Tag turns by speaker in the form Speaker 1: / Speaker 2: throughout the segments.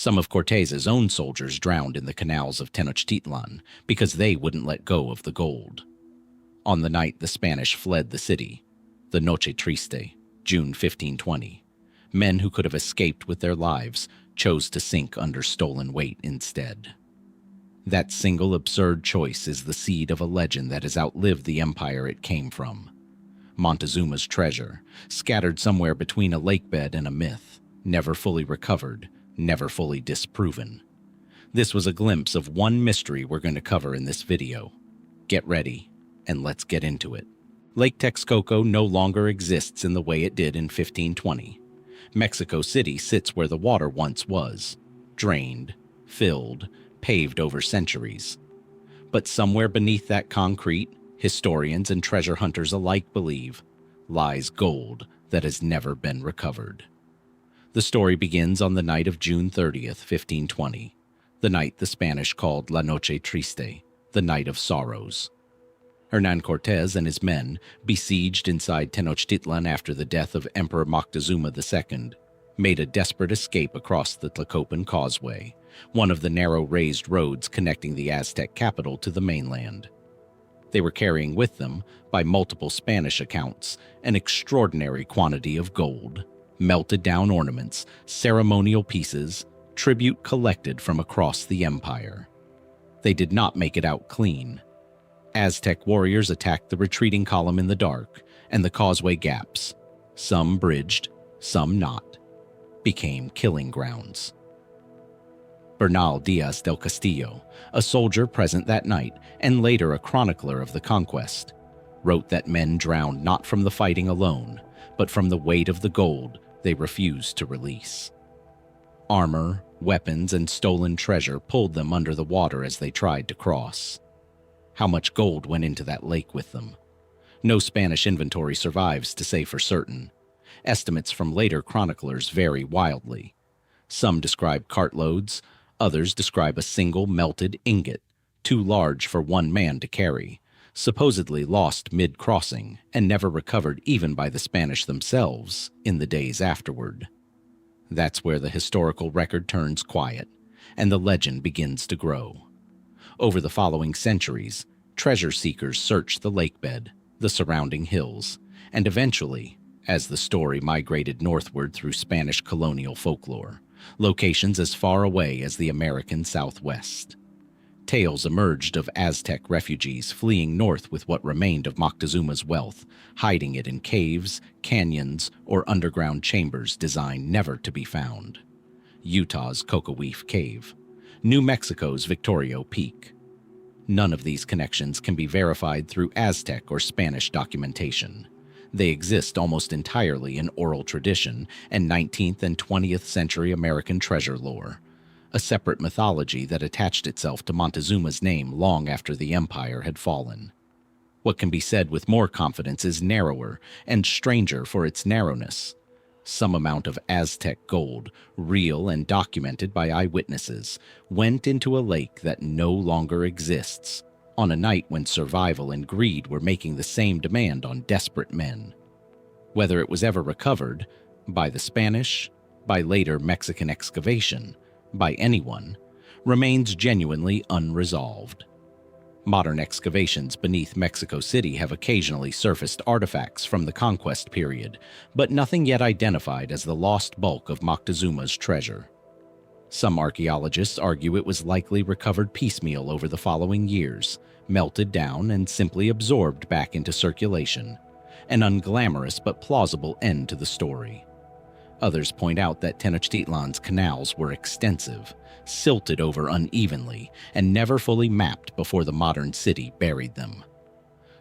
Speaker 1: Some of Cortez's own soldiers drowned in the canals of Tenochtitlan because they wouldn't let go of the gold. On the night the Spanish fled the city, the Noche Triste, June 1520, men who could have escaped with their lives chose to sink under stolen weight instead. That single absurd choice is the seed of a legend that has outlived the empire it came from. Montezuma's treasure, scattered somewhere between a lakebed and a myth, never fully recovered, never fully disproven. This was a glimpse of one mystery we're going to cover in this video. Get ready, and let's get into it. Lake Texcoco no longer exists in the way it did in 1520. Mexico City sits where the water once was, drained, filled, paved over centuries. But somewhere beneath that concrete, historians and treasure hunters alike believe, lies gold that has never been recovered. The story begins on the night of June 30th, 1520, the night the Spanish called La Noche Triste, the Night of Sorrows. Hernán Cortés and his men, besieged inside Tenochtitlan after the death of Emperor Moctezuma II, made a desperate escape across the Tlacopan Causeway, one of the narrow raised roads connecting the Aztec capital to the mainland. They were carrying with them, by multiple Spanish accounts, an extraordinary quantity of gold, melted down ornaments, ceremonial pieces, tribute collected from across the empire. They did not make it out clean. Aztec warriors attacked the retreating column in the dark, and the causeway gaps, some bridged, some not, became killing grounds. Bernal Diaz del Castillo, a soldier present that night and later a chronicler of the conquest, wrote that men drowned not from the fighting alone, but from the weight of the gold they refused to release. Armor, weapons, and stolen treasure pulled them under the water as they tried to cross. How much gold went into that lake with them? No Spanish inventory survives to say for certain. Estimates from later chroniclers vary wildly. Some describe cartloads, others describe a single melted ingot, too large for one man to carry, supposedly lost mid-crossing and never recovered even by the Spanish themselves in the days afterward. That's where the historical record turns quiet, and the legend begins to grow. Over the following centuries, treasure seekers searched the lakebed, the surrounding hills, and eventually, as the story migrated northward through Spanish colonial folklore, locations as far away as the American Southwest. Tales emerged of Aztec refugees fleeing north with what remained of Moctezuma's wealth, hiding it in caves, canyons, or underground chambers designed never to be found. Utah's Cocoweef Cave, New Mexico's Victorio Peak. None of these connections can be verified through Aztec or Spanish documentation. They exist almost entirely in oral tradition and 19th and 20th century American treasure lore, a separate mythology that attached itself to Montezuma's name long after the empire had fallen. What can be said with more confidence is narrower and stranger for its narrowness. Some amount of Aztec gold, real and documented by eyewitnesses, went into a lake that no longer exists, on a night when survival and greed were making the same demand on desperate men. Whether it was ever recovered, by the Spanish, by later Mexican excavation, by anyone, remains genuinely unresolved. Modern excavations beneath Mexico City have occasionally surfaced artifacts from the conquest period, but nothing yet identified as the lost bulk of Moctezuma's treasure. Some archaeologists argue it was likely recovered piecemeal over the following years, melted down and simply absorbed back into circulation, an unglamorous but plausible end to the story. Others point out that Tenochtitlan's canals were extensive, silted over unevenly, and never fully mapped before the modern city buried them.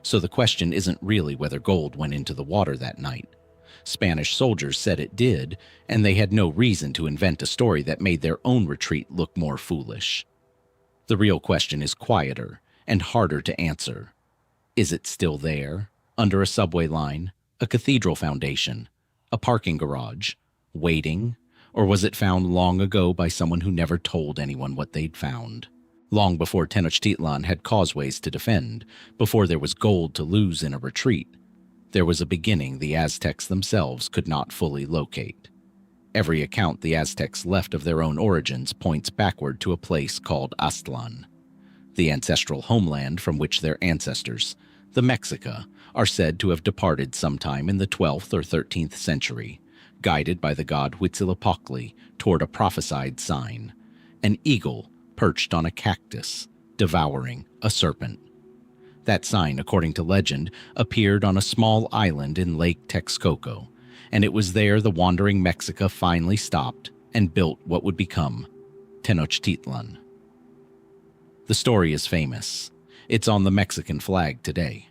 Speaker 1: So the question isn't really whether gold went into the water that night. Spanish soldiers said it did, and they had no reason to invent a story that made their own retreat look more foolish. The real question is quieter and harder to answer. Is it still there, under a subway line, a cathedral foundation, a parking garage, waiting, or was it found long ago by someone who never told anyone what they'd found? Long before Tenochtitlan had causeways to defend, before there was gold to lose in a retreat, there was a beginning the Aztecs themselves could not fully locate. Every account the Aztecs left of their own origins points backward to a place called Aztlan, the ancestral homeland from which their ancestors, the Mexica, are said to have departed sometime in the 12th or 13th century, guided by the god Huitzilopochtli toward a prophesied sign, an eagle perched on a cactus, devouring a serpent. That sign, according to legend, appeared on a small island in Lake Texcoco, and it was there the wandering Mexica finally stopped and built what would become Tenochtitlan. The story is famous. It's on the Mexican flag today.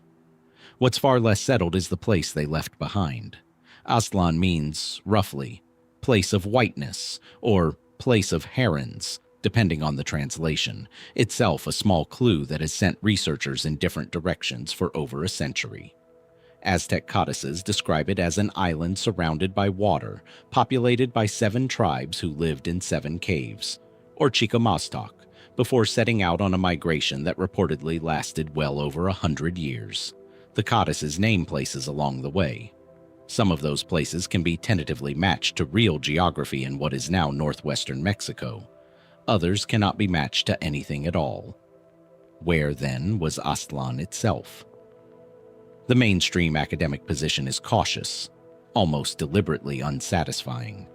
Speaker 1: What's far less settled is the place they left behind. Aztlan means, roughly, place of whiteness, or place of herons, depending on the translation, itself a small clue that has sent researchers in different directions for over a century. Aztec codices describe it as an island surrounded by water, populated by 7 tribes who lived in 7 caves, or Chicamastok, before setting out on a migration that reportedly lasted well over 100 years. The codices name places along the way. Some of those places can be tentatively matched to real geography in what is now northwestern Mexico. Others cannot be matched to anything at all. Where, then, was Aztlan itself? The mainstream academic position is cautious, almost deliberately unsatisfying.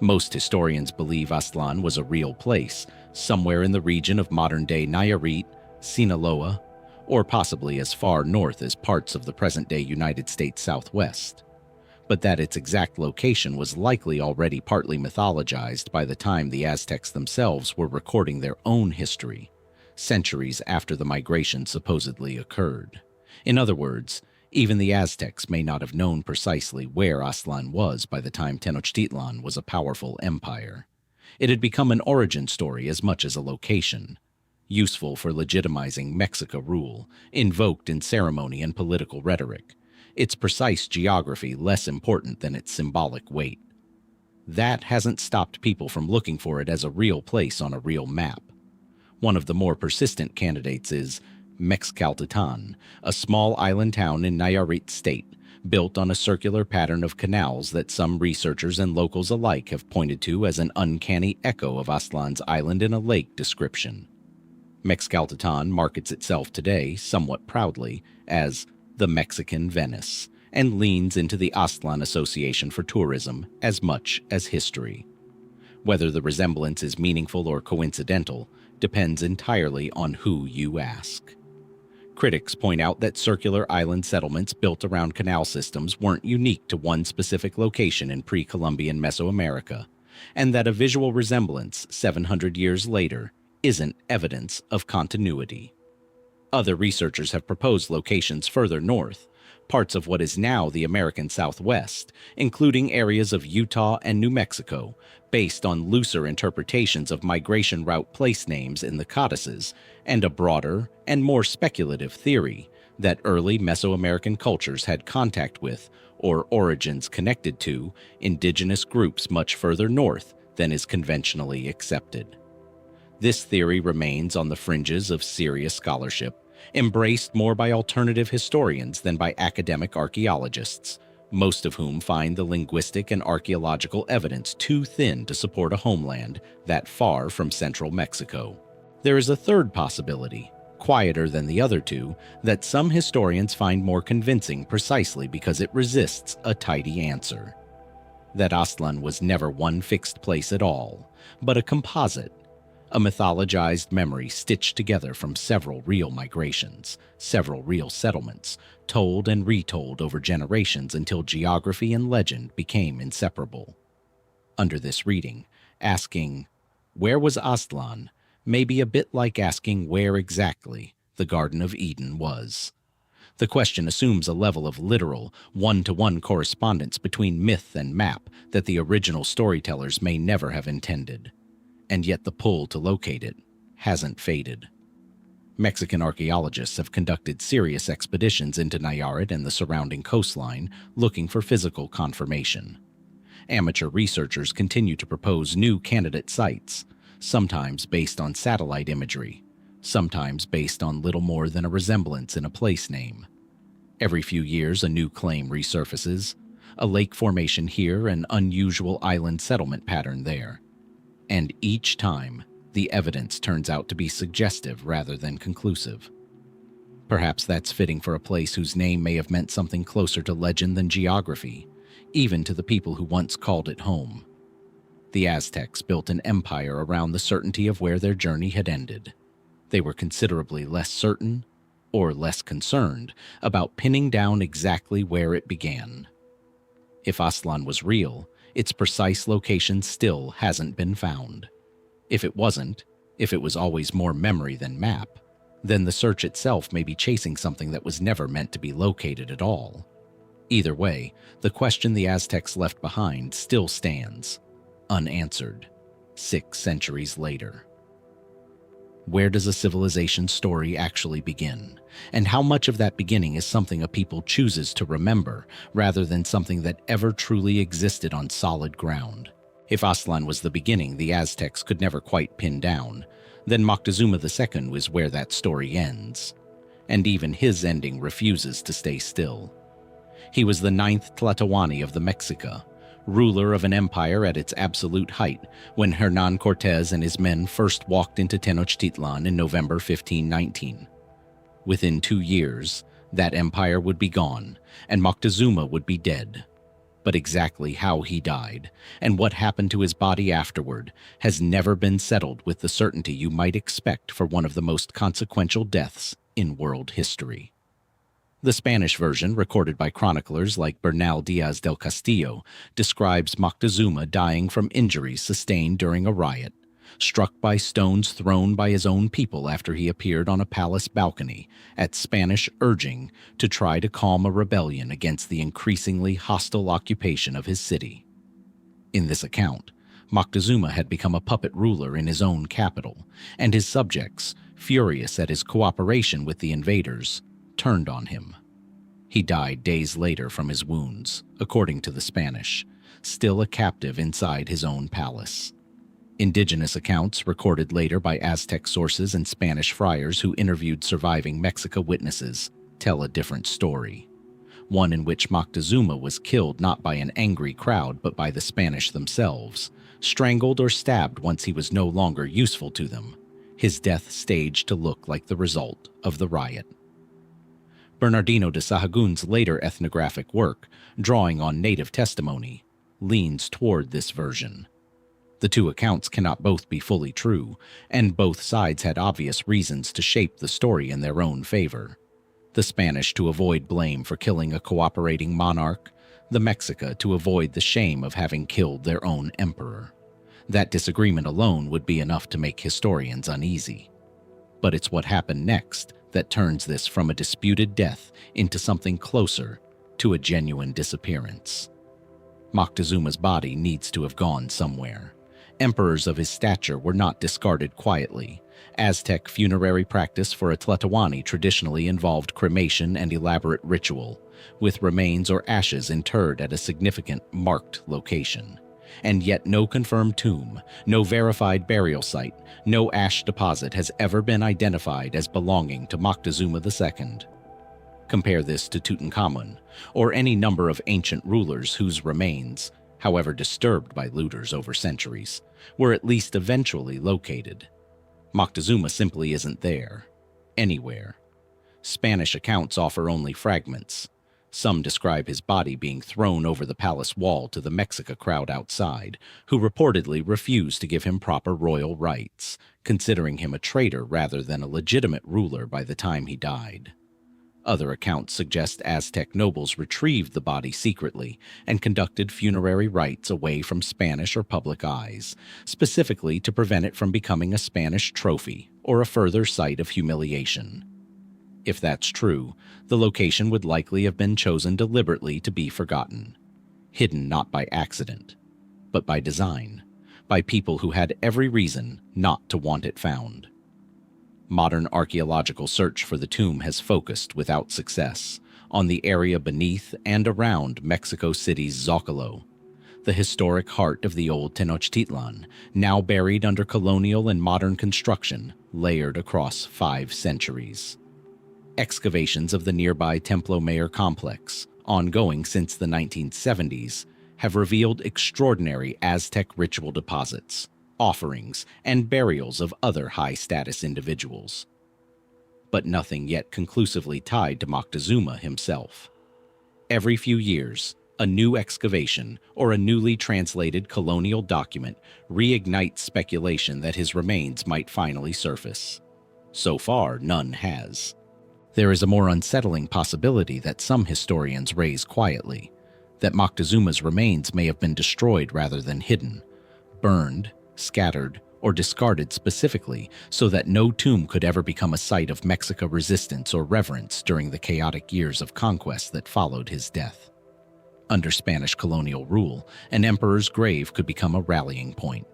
Speaker 1: Most historians believe Aztlan was a real place, somewhere in the region of modern-day Nayarit, Sinaloa, or possibly as far north as parts of the present-day United States Southwest. But that its exact location was likely already partly mythologized by the time the Aztecs themselves were recording their own history, centuries after the migration supposedly occurred. In other words, even the Aztecs may not have known precisely where Aztlan was by the time Tenochtitlan was a powerful empire. It had become an origin story as much as a location, useful for legitimizing Mexica rule, invoked in ceremony and political rhetoric, its precise geography less important than its symbolic weight. That hasn't stopped people from looking for it as a real place on a real map. One of the more persistent candidates is Mexcaltitan, a small island town in Nayarit State, built on a circular pattern of canals that some researchers and locals alike have pointed to as an uncanny echo of Aztlan's island in a lake description. Mexcaltitan markets itself today, somewhat proudly, as the Mexican Venice, and leans into the Aztlan Association for Tourism as much as history. Whether the resemblance is meaningful or coincidental depends entirely on who you ask. Critics point out that circular island settlements built around canal systems weren't unique to one specific location in pre-Columbian Mesoamerica, and that a visual resemblance 700 years later isn't evidence of continuity. Other researchers have proposed locations further north, parts of what is now the American Southwest, including areas of Utah and New Mexico, based on looser interpretations of migration route place names in the codices, and a broader and more speculative theory that early Mesoamerican cultures had contact with, or origins connected to, indigenous groups much further north than is conventionally accepted. This theory remains on the fringes of serious scholarship, embraced more by alternative historians than by academic archaeologists, most of whom find the linguistic and archaeological evidence too thin to support a homeland that far from central Mexico. There is a third possibility, quieter than the other two, that some historians find more convincing precisely because it resists a tidy answer. That Aztlan was never one fixed place at all, but a composite, a mythologized memory stitched together from several real migrations, several real settlements, told and retold over generations until geography and legend became inseparable. Under this reading, asking, "Where was Aztlan?" may be a bit like asking where exactly the Garden of Eden was. The question assumes a level of literal, one-to-one correspondence between myth and map that the original storytellers may never have intended. And yet the pull to locate it hasn't faded. Mexican archaeologists have conducted serious expeditions into Nayarit and the surrounding coastline looking for physical confirmation. Amateur researchers continue to propose new candidate sites, sometimes based on satellite imagery, sometimes based on little more than a resemblance in a place name. Every few years a new claim resurfaces, a lake formation here, an unusual island settlement pattern there. And each time, the evidence turns out to be suggestive rather than conclusive. Perhaps that's fitting for a place whose name may have meant something closer to legend than geography, even to the people who once called it home. The Aztecs built an empire around the certainty of where their journey had ended. They were considerably less certain, or less concerned, about pinning down exactly where it began. If Aztlan was real, its precise location still hasn't been found. If it wasn't, if it was always more memory than map, then the search itself may be chasing something that was never meant to be located at all. Either way, the question the Aztecs left behind still stands, unanswered, 6 centuries later. Where does a civilization's story actually begin? And how much of that beginning is something a people chooses to remember, rather than something that ever truly existed on solid ground? If Aztlan was the beginning the Aztecs could never quite pin down, then Moctezuma II is where that story ends. And even his ending refuses to stay still. He was the 9th Tlatoani of the Mexica, ruler of an empire at its absolute height when Hernán Cortés and his men first walked into Tenochtitlan in November 1519. Within 2 years, that empire would be gone, and Moctezuma would be dead. But exactly how he died, and what happened to his body afterward, has never been settled with the certainty you might expect for one of the most consequential deaths in world history. The Spanish version, recorded by chroniclers like Bernal Diaz del Castillo, describes Moctezuma dying from injuries sustained during a riot, struck by stones thrown by his own people after he appeared on a palace balcony at Spanish urging to try to calm a rebellion against the increasingly hostile occupation of his city. In this account, Moctezuma had become a puppet ruler in his own capital, and his subjects, furious at his cooperation with the invaders, turned on him. He died days later from his wounds, according to the Spanish, still a captive inside his own palace. Indigenous accounts, recorded later by Aztec sources and Spanish friars who interviewed surviving Mexica witnesses, tell a different story. One in which Moctezuma was killed not by an angry crowd but by the Spanish themselves, strangled or stabbed once he was no longer useful to them, his death staged to look like the result of the riot. Bernardino de Sahagun's later ethnographic work, drawing on native testimony, leans toward this version. The two accounts cannot both be fully true, and both sides had obvious reasons to shape the story in their own favor. The Spanish to avoid blame for killing a cooperating monarch, the Mexica to avoid the shame of having killed their own emperor. That disagreement alone would be enough to make historians uneasy. But it's what happened next that turns this from a disputed death into something closer to a genuine disappearance. Moctezuma's body needs to have gone somewhere. Emperors of his stature were not discarded quietly. Aztec funerary practice for a Tlatoani traditionally involved cremation and elaborate ritual, with remains or ashes interred at a significant, marked location. And yet no confirmed tomb, no verified burial site, no ash deposit has ever been identified as belonging to Moctezuma II. Compare this to Tutankhamun, or any number of ancient rulers whose remains, however disturbed by looters over centuries, were at least eventually located. Moctezuma simply isn't there, anywhere. Spanish accounts offer only fragments. Some describe his body being thrown over the palace wall to the Mexica crowd outside, who reportedly refused to give him proper royal rights, considering him a traitor rather than a legitimate ruler by the time he died. Other accounts suggest Aztec nobles retrieved the body secretly and conducted funerary rites away from Spanish or public eyes, specifically to prevent it from becoming a Spanish trophy or a further site of humiliation. If that's true, the location would likely have been chosen deliberately to be forgotten, hidden not by accident, but by design, by people who had every reason not to want it found. Modern archaeological search for the tomb has focused, without success, on the area beneath and around Mexico City's Zocalo, the historic heart of the old Tenochtitlan, now buried under colonial and modern construction layered across 5 centuries. Excavations of the nearby Templo Mayor complex, ongoing since the 1970s, have revealed extraordinary Aztec ritual deposits, offerings, and burials of other high-status individuals. But nothing yet conclusively tied to Moctezuma himself. Every few years, a new excavation or a newly translated colonial document reignites speculation that his remains might finally surface. So far, none has. There is a more unsettling possibility that some historians raise quietly, that Moctezuma's remains may have been destroyed rather than hidden, burned, scattered, or discarded specifically so that no tomb could ever become a site of Mexica resistance or reverence during the chaotic years of conquest that followed his death. Under Spanish colonial rule, an emperor's grave could become a rallying point.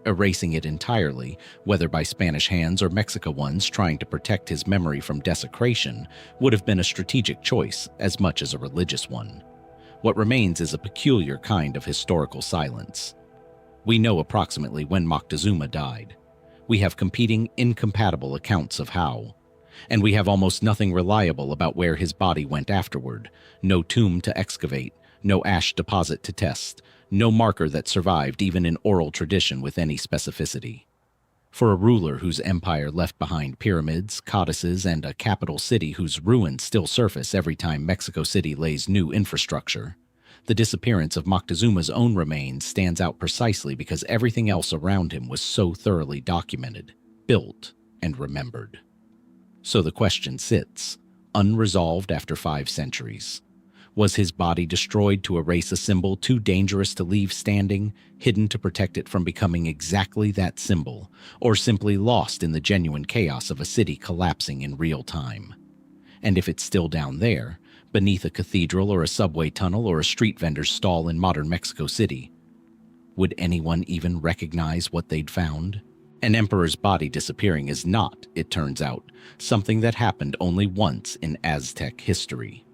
Speaker 1: Erasing it entirely, whether by Spanish hands or Mexico ones trying to protect his memory from desecration, would have been a strategic choice as much as a religious one. What remains is a peculiar kind of historical silence. We know approximately when Moctezuma died. We have competing, incompatible accounts of how. And we have almost nothing reliable about where his body went afterward. No tomb to excavate, no ash deposit to test, no marker that survived even in oral tradition with any specificity. For a ruler whose empire left behind pyramids, codices, and a capital city whose ruins still surface every time Mexico City lays new infrastructure, the disappearance of Moctezuma's own remains stands out precisely because everything else around him was so thoroughly documented, built, and remembered. So the question sits, unresolved after 5 centuries. Was his body destroyed to erase a symbol too dangerous to leave standing, hidden to protect it from becoming exactly that symbol, or simply lost in the genuine chaos of a city collapsing in real time? And if it's still down there, beneath a cathedral or a subway tunnel or a street vendor's stall in modern Mexico City, would anyone even recognize what they'd found? An emperor's body disappearing is not, it turns out, something that happened only once in Aztec history.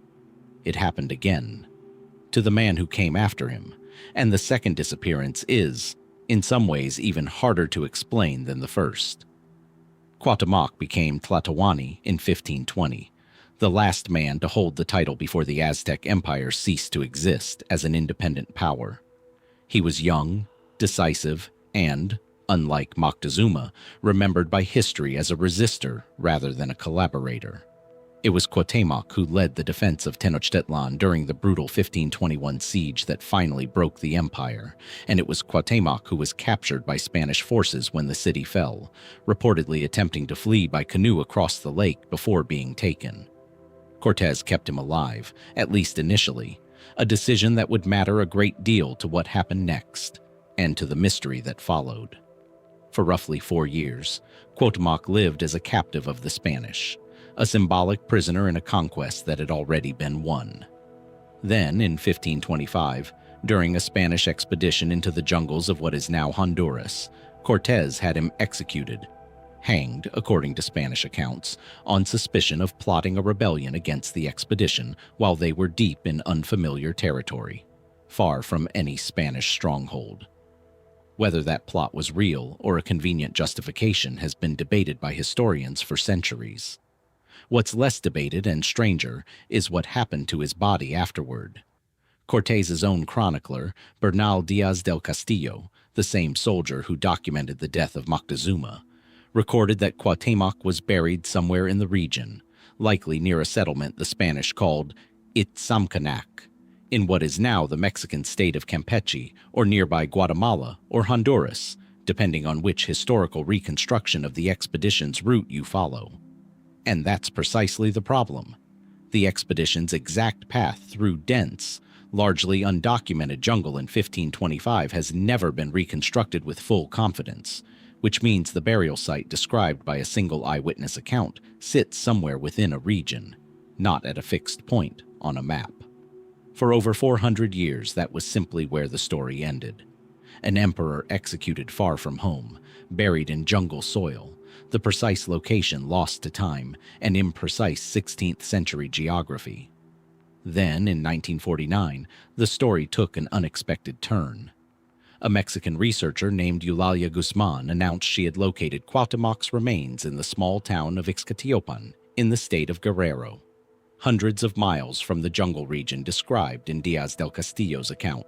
Speaker 1: It happened again, to the man who came after him, and the second disappearance is, in some ways, even harder to explain than the first. Cuauhtémoc became Tlatoani in 1520, the last man to hold the title before the Aztec Empire ceased to exist as an independent power. He was young, decisive, and, unlike Moctezuma, remembered by history as a resistor rather than a collaborator. It was Cuauhtémoc who led the defense of Tenochtitlan during the brutal 1521 siege that finally broke the empire, and it was Cuauhtémoc who was captured by Spanish forces when the city fell, reportedly attempting to flee by canoe across the lake before being taken. Cortés kept him alive, at least initially, a decision that would matter a great deal to what happened next, and to the mystery that followed. For roughly 4 years, Cuauhtémoc lived as a captive of the Spanish, a symbolic prisoner in a conquest that had already been won. Then, in 1525, during a Spanish expedition into the jungles of what is now Honduras, Cortés had him executed, hanged, according to Spanish accounts, on suspicion of plotting a rebellion against the expedition while they were deep in unfamiliar territory, far from any Spanish stronghold. Whether that plot was real or a convenient justification has been debated by historians for centuries. What's less debated and stranger is what happened to his body afterward. Cortés's own chronicler, Bernal Díaz del Castillo, the same soldier who documented the death of Moctezuma, recorded that Cuauhtémoc was buried somewhere in the region, likely near a settlement the Spanish called Itzamcanac, in what is now the Mexican state of Campeche, or nearby Guatemala or Honduras, depending on which historical reconstruction of the expedition's route you follow. And that's precisely the problem. The expedition's exact path through dense, largely undocumented jungle in 1525 has never been reconstructed with full confidence, which means the burial site described by a single eyewitness account sits somewhere within a region, not at a fixed point on a map. For over 400 years, that was simply where the story ended. An emperor executed far from home, buried in jungle soil, the precise location lost to time and imprecise 16th century geography. Then, in 1949, the story took an unexpected turn. A Mexican researcher named Eulalia Guzman announced she had located Cuauhtémoc's remains in the small town of Ixcatiopan in the state of Guerrero. hundreds of miles from the jungle region described in Diaz del Castillo's account.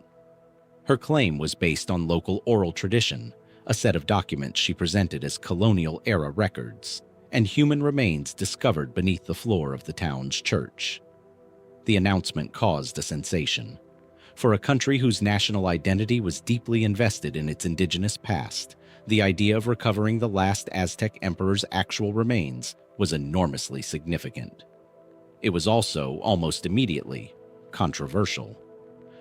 Speaker 1: Her claim was based on local oral tradition, a set of documents she presented as colonial-era records, and human remains discovered beneath the floor of the town's church. The announcement caused a sensation. For a country whose national identity was deeply invested in its indigenous past, the idea of recovering the last Aztec emperor's actual remains was enormously significant. It was also, almost immediately, controversial.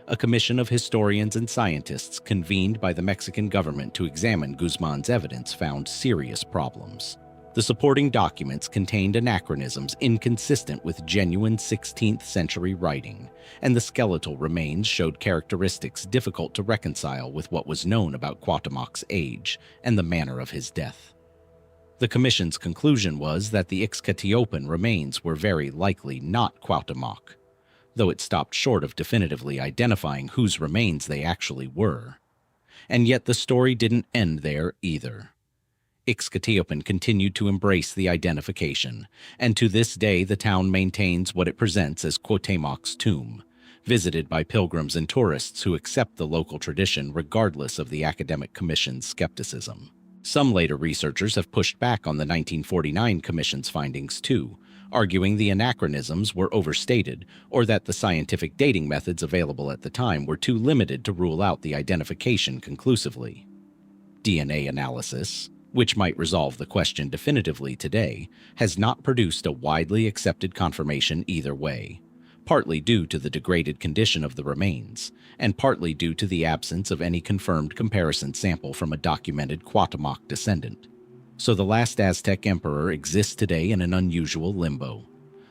Speaker 1: A commission of historians and scientists convened by the Mexican government to examine Guzman's evidence found serious problems. The supporting documents contained anachronisms inconsistent with genuine 16th century writing, and the skeletal remains showed characteristics difficult to reconcile with what was known about Cuauhtémoc's age and the manner of his death. The commission's conclusion was that the Ehecatl remains were very likely not Cuauhtémoc, though it stopped short of definitively identifying whose remains they actually were. And yet the story didn't end there either. Ehecatl continued to embrace the identification, and to this day the town maintains what it presents as Cuauhtémoc's tomb, visited by pilgrims and tourists who accept the local tradition regardless of the academic commission's skepticism. Some later researchers have pushed back on the 1949 commission's findings too, arguing the anachronisms were overstated or that the scientific dating methods available at the time were too limited to rule out the identification conclusively. DNA analysis, which might resolve the question definitively today, has not produced a widely accepted confirmation either way, partly due to the degraded condition of the remains, and partly due to the absence of any confirmed comparison sample from a documented Cuauhtémoc descendant. So the last Aztec emperor exists today in an unusual limbo: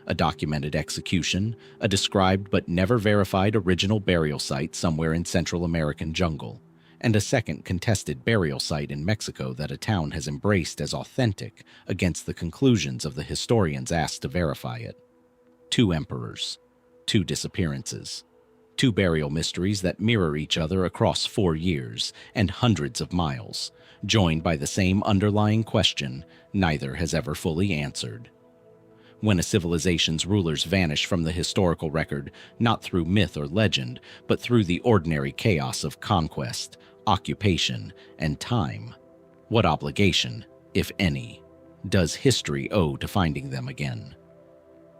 Speaker 1: a documented execution, a described but never verified original burial site somewhere in Central American jungle, and a second contested burial site in Mexico that a town has embraced as authentic against the conclusions of the historians asked to verify it. 2 emperors, 2 disappearances, 2 burial mysteries that mirror each other across 4 years and hundreds of miles, joined by the same underlying question neither has ever fully answered. When a civilization's rulers vanish from the historical record, not through myth or legend, but through the ordinary chaos of conquest, occupation, and time, what obligation, if any, does history owe to finding them again?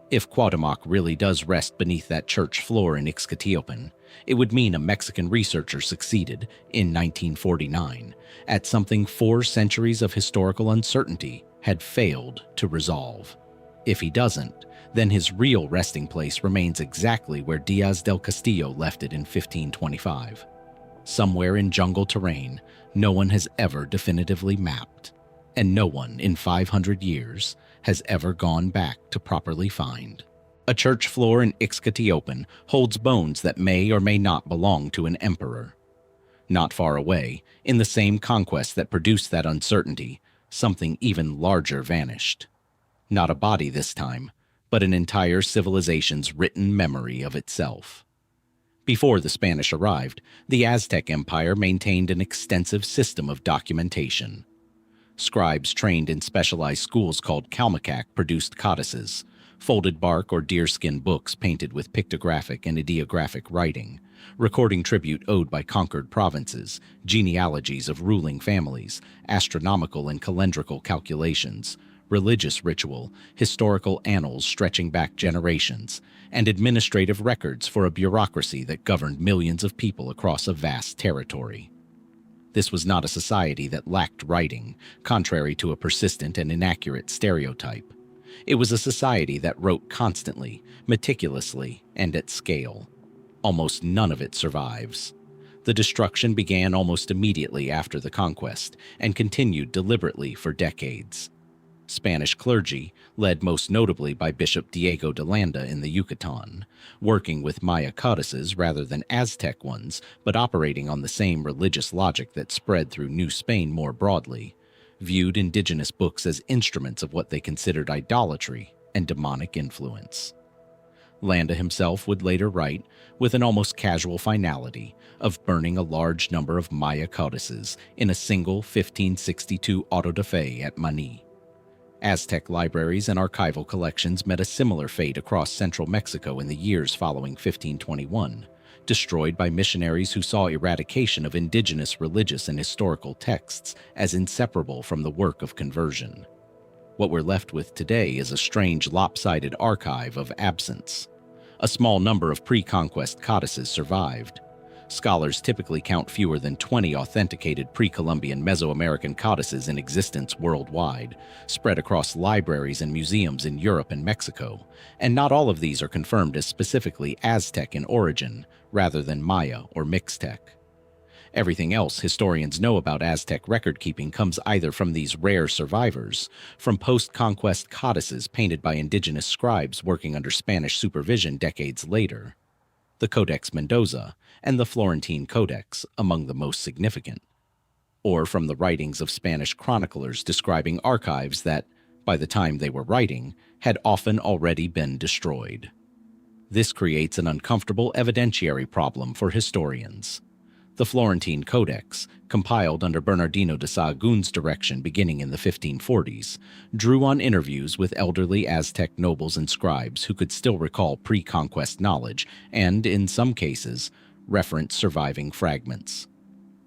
Speaker 1: If Cuauhtémoc really does rest beneath that church floor in Ehecatl, it would mean a Mexican researcher succeeded, in 1949, at something 4 centuries of historical uncertainty had failed to resolve. If he doesn't, then his real resting place remains exactly where Diaz del Castillo left it in 1525. Somewhere in jungle terrain no one has ever definitively mapped, and no one in 500 years has ever gone back to properly find. A church floor in Ehecatl holds bones that may or may not belong to an emperor. Not far away, in the same conquest that produced that uncertainty, something even larger vanished. Not a body this time, but an entire civilization's written memory of itself. Before the Spanish arrived, the Aztec Empire maintained an extensive system of documentation. Scribes trained in specialized schools called Calmecac produced codices, folded bark or deerskin books painted with pictographic and ideographic writing, recording tribute owed by conquered provinces, genealogies of ruling families, astronomical and calendrical calculations, religious ritual, historical annals stretching back generations, and administrative records for a bureaucracy that governed millions of people across a vast territory. This was not a society that lacked writing, contrary to a persistent and inaccurate stereotype. It was a society that wrote constantly, meticulously, and at scale. Almost none of it survives. The destruction began almost immediately after the conquest and continued deliberately for decades. Spanish clergy, led most notably by Bishop Diego de Landa in the Yucatan, working with Maya codices rather than Aztec ones, but operating on the same religious logic that spread through New Spain more broadly, viewed indigenous books as instruments of what they considered idolatry and demonic influence. Landa himself would later write, with an almost casual finality, of burning a large number of Maya codices in a single 1562 auto de fe at Mani. Aztec libraries and archival collections met a similar fate across central Mexico in the years following 1521, destroyed by missionaries who saw eradication of indigenous religious and historical texts as inseparable from the work of conversion. What we're left with today is a strange lopsided archive of absence. A small number of pre-conquest codices survived. Scholars typically count fewer than 20 authenticated pre-Columbian Mesoamerican codices in existence worldwide, spread across libraries and museums in Europe and Mexico, and not all of these are confirmed as specifically Aztec in origin, rather than Maya or Mixtec. Everything else historians know about Aztec record-keeping comes either from these rare survivors, from post-conquest codices painted by indigenous scribes working under Spanish supervision decades later, the Codex Mendoza, and the Florentine Codex among the most significant, or from the writings of Spanish chroniclers describing archives that, by the time they were writing, had often already been destroyed. This creates an uncomfortable evidentiary problem for historians. The Florentine Codex, compiled under Bernardino de Sahagún's direction beginning in the 1540s, drew on interviews with elderly Aztec nobles and scribes who could still recall pre-conquest knowledge and, in some cases, reference surviving fragments.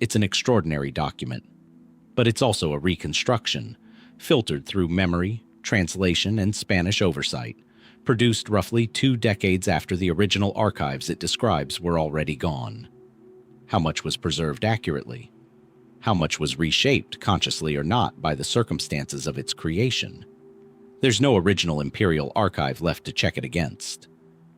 Speaker 1: It's an extraordinary document, but it's also a reconstruction, filtered through memory, translation, and Spanish oversight, produced roughly 2 decades after the original archives it describes were already gone. How much was preserved accurately? How much was reshaped, consciously or not, by the circumstances of its creation? There's no original Imperial archive left to check it against.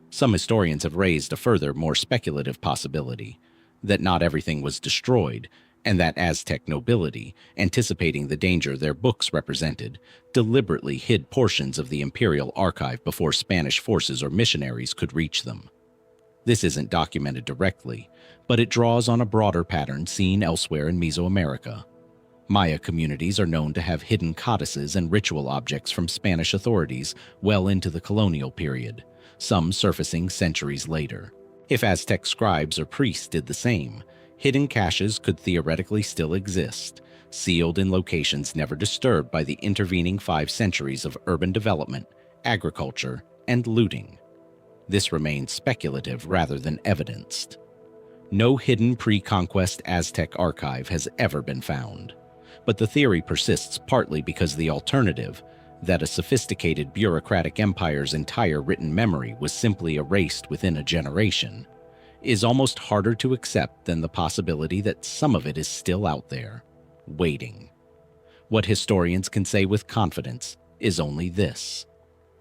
Speaker 1: Some historians have raised a further, more speculative possibility, that not everything was destroyed, and that Aztec nobility, anticipating the danger their books represented, deliberately hid portions of the Imperial archive before Spanish forces or missionaries could reach them. This isn't documented directly, but it draws on a broader pattern seen elsewhere in Mesoamerica. Maya communities are known to have hidden codices and ritual objects from Spanish authorities well into the colonial period, some surfacing centuries later. If Aztec scribes or priests did the same, hidden caches could theoretically still exist, sealed in locations never disturbed by the intervening 5 centuries of urban development, agriculture, and looting. This remains speculative rather than evidenced. No hidden pre-conquest Aztec archive has ever been found, but the theory persists partly because the alternative, that a sophisticated bureaucratic empire's entire written memory was simply erased within a generation, is almost harder to accept than the possibility that some of it is still out there, waiting. What historians can say with confidence is only this: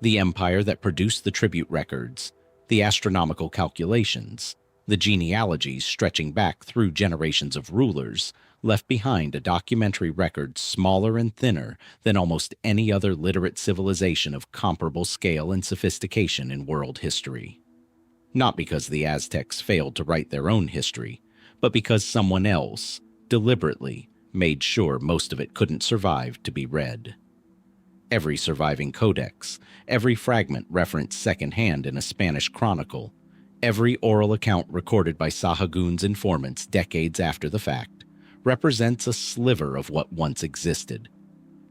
Speaker 1: the empire that produced the tribute records, the astronomical calculations, the genealogies stretching back through generations of rulers, left behind a documentary record smaller and thinner than almost any other literate civilization of comparable scale and sophistication in world history. Not because the Aztecs failed to write their own history, but because someone else, deliberately, made sure most of it couldn't survive to be read. Every surviving codex, every fragment referenced secondhand in a Spanish chronicle, every oral account recorded by Sahagún's informants decades after the fact, represents a sliver of what once existed,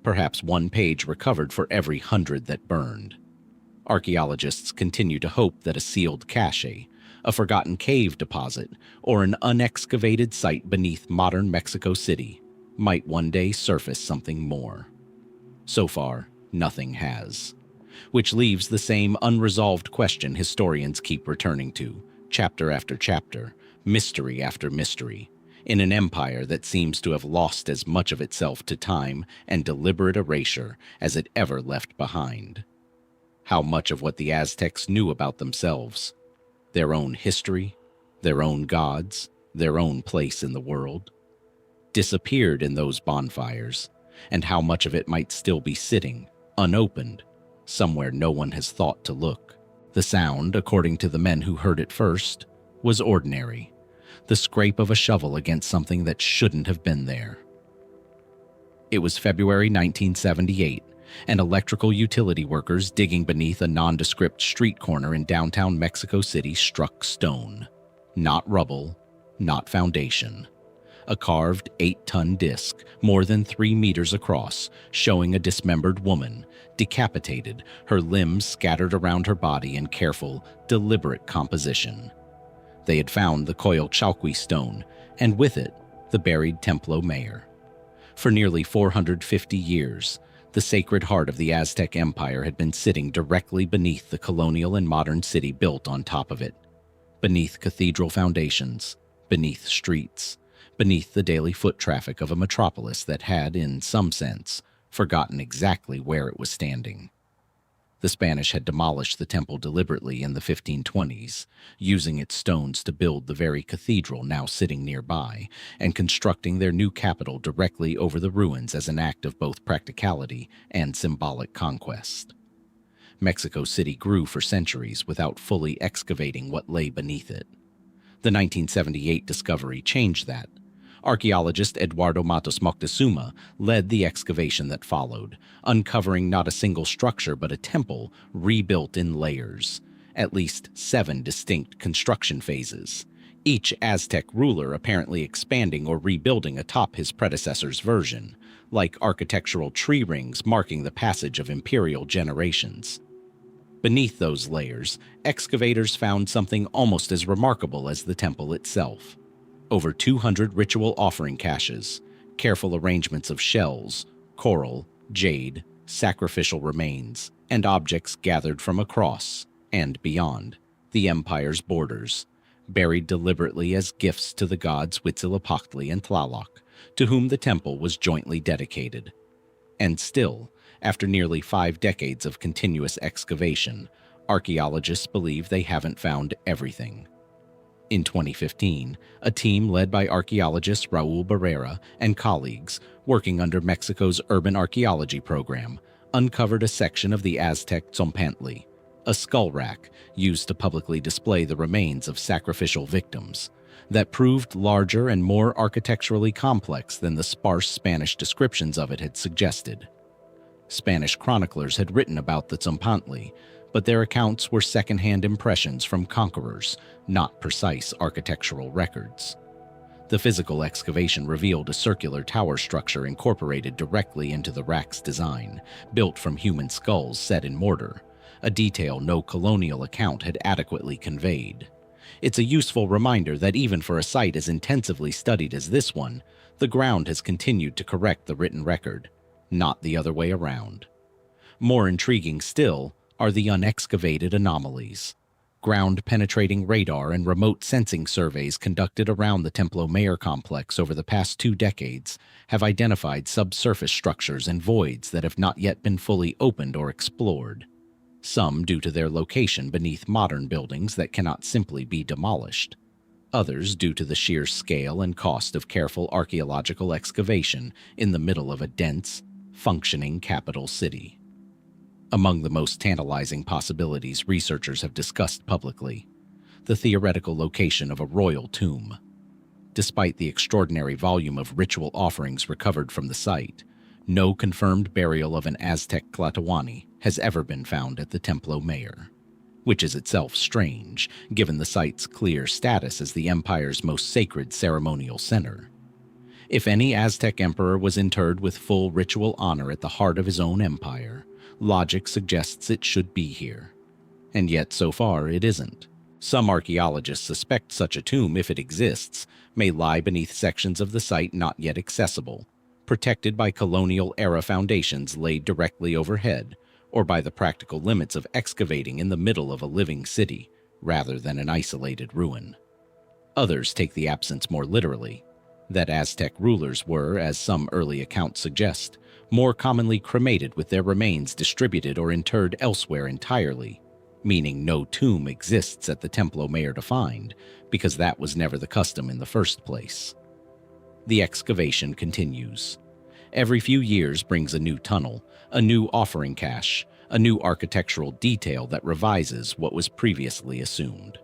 Speaker 1: perhaps 1 page recovered for every 100 that burned. Archaeologists continue to hope that a sealed cache, a forgotten cave deposit, or an unexcavated site beneath modern Mexico City might one day surface something more. So far, nothing has, which leaves the same unresolved question historians keep returning to, chapter after chapter, mystery after mystery, in an empire that seems to have lost as much of itself to time and deliberate erasure as it ever left behind. How much of what the Aztecs knew about themselves, their own history, their own gods, their own place in the world, disappeared in those bonfires, and how much of it might still be sitting, unopened, somewhere no one has thought to look. The sound, according to the men who heard it first, was ordinary, the scrape of a shovel against something that shouldn't have been there. It was February 1978, and electrical utility workers digging beneath a nondescript street corner in downtown Mexico City struck stone. Not rubble, not foundation. a carved 8-ton disc, more than 3 meters across, showing a dismembered woman, decapitated, her limbs scattered around her body in careful, deliberate composition. They had found the Coyolxauhqui stone, and with it, the buried Templo Mayor. For nearly 450 years, the Sacred Heart of the Aztec Empire had been sitting directly beneath the colonial and modern city built on top of it, beneath cathedral foundations, beneath streets, beneath the daily foot traffic of a metropolis that had, in some sense, forgotten exactly where it was standing. The Spanish had demolished the temple deliberately in the 1520s, using its stones to build the very cathedral now sitting nearby, and constructing their new capital directly over the ruins as an act of both practicality and symbolic conquest. Mexico City grew for centuries without fully excavating what lay beneath it. The 1978 discovery changed that. Archaeologist Eduardo Matos Moctezuma led the excavation that followed, uncovering not a single structure but a temple rebuilt in layers, at least 7 distinct construction phases, each Aztec ruler apparently expanding or rebuilding atop his predecessor's version, like architectural tree rings marking the passage of imperial generations. Beneath those layers, excavators found something almost as remarkable as the temple itself. Over 200 ritual offering caches, careful arrangements of shells, coral, jade, sacrificial remains, and objects gathered from across, and beyond, the empire's borders, buried deliberately as gifts to the gods Huitzilopochtli and Tlaloc, to whom the temple was jointly dedicated. And still, after nearly 5 decades of continuous excavation, archaeologists believe they haven't found everything. In 2015, a team led by archaeologist Raul Barrera and colleagues working under Mexico's urban archaeology program uncovered a section of the Aztec Tzompantli, a skull rack used to publicly display the remains of sacrificial victims, that proved larger and more architecturally complex than the sparse Spanish descriptions of it had suggested. Spanish chroniclers had written about the Tzompantli, but their accounts were second-hand impressions from conquerors, not precise architectural records. The physical excavation revealed a circular tower structure incorporated directly into the rack's design, built from human skulls set in mortar, a detail no colonial account had adequately conveyed. It's a useful reminder that even for a site as intensively studied as this one, the ground has continued to correct the written record, not the other way around. More intriguing still are the unexcavated anomalies. Ground-penetrating radar and remote sensing surveys conducted around the Templo Mayor complex over the past 2 decades have identified subsurface structures and voids that have not yet been fully opened or explored, some due to their location beneath modern buildings that cannot simply be demolished, others due to the sheer scale and cost of careful archaeological excavation in the middle of a dense, functioning capital city. Among the most tantalizing possibilities researchers have discussed publicly, the theoretical location of a royal tomb. Despite the extraordinary volume of ritual offerings recovered from the site, no confirmed burial of an Aztec Tlatoani has ever been found at the Templo Mayor, which is itself strange given the site's clear status as the empire's most sacred ceremonial center. If any Aztec emperor was interred with full ritual honor at the heart of his own empire, logic suggests it should be here. And yet, so far, it isn't. Some archaeologists suspect such a tomb, if it exists, may lie beneath sections of the site not yet accessible, protected by colonial-era foundations laid directly overhead, or by the practical limits of excavating in the middle of a living city, rather than an isolated ruin. Others take the absence more literally, that Aztec rulers were, as some early accounts suggest, more commonly cremated with their remains distributed or interred elsewhere entirely, meaning no tomb exists at the Templo Mayor to find, because that was never the custom in the first place. The excavation continues. Every few years brings a new tunnel, a new offering cache, a new architectural detail that revises what was previously assumed.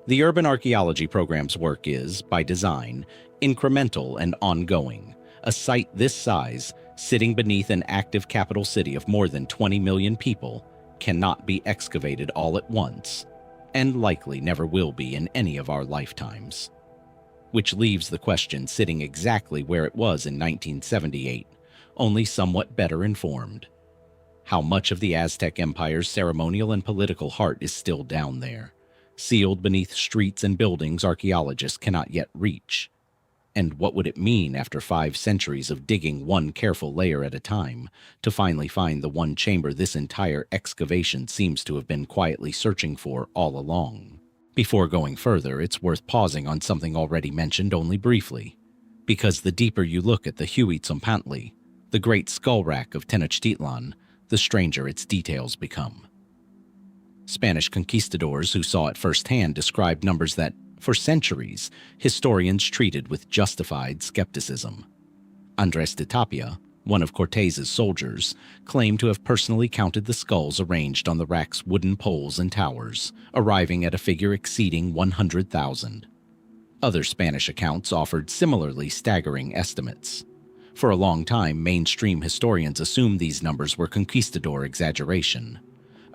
Speaker 1: The urban archaeology program's work is, by design, incremental and ongoing. A site this size, sitting beneath an active capital city of more than 20 million people, cannot be excavated all at once, and likely never will be in any of our lifetimes. which leaves the question sitting exactly where it was in 1978, only somewhat better informed. How much of the Aztec Empire's ceremonial and political heart is still down there, sealed beneath streets and buildings archaeologists cannot yet reach? And what would it mean after 5 centuries of digging one careful layer at a time to finally find the one chamber this entire excavation seems to have been quietly searching for all along? Before going further, it's worth pausing on something already mentioned only briefly, because the deeper you look at the Huey Tzompantli, the great skull rack of Tenochtitlan, the stranger its details become. Spanish conquistadors who saw it firsthand described numbers that, for centuries, historians treated with justified skepticism. Andres de Tapia, one of Cortez's soldiers, claimed to have personally counted the skulls arranged on the rack's wooden poles and towers, arriving at a figure exceeding 100,000. Other Spanish accounts offered similarly staggering estimates. For a long time, mainstream historians assumed these numbers were conquistador exaggeration,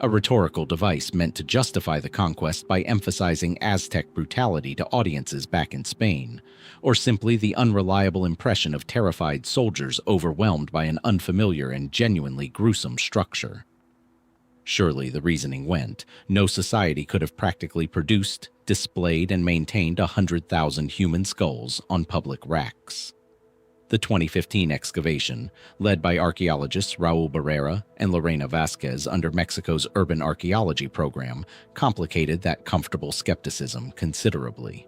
Speaker 1: a rhetorical device meant to justify the conquest by emphasizing Aztec brutality to audiences back in Spain, or simply the unreliable impression of terrified soldiers overwhelmed by an unfamiliar and genuinely gruesome structure. Surely, the reasoning went, no society could have practically produced, displayed, and maintained 100,000 human skulls on public racks. The 2015 excavation, led by archaeologists Raul Barrera and Lorena Vasquez under Mexico's Urban Archaeology program, complicated that comfortable skepticism considerably.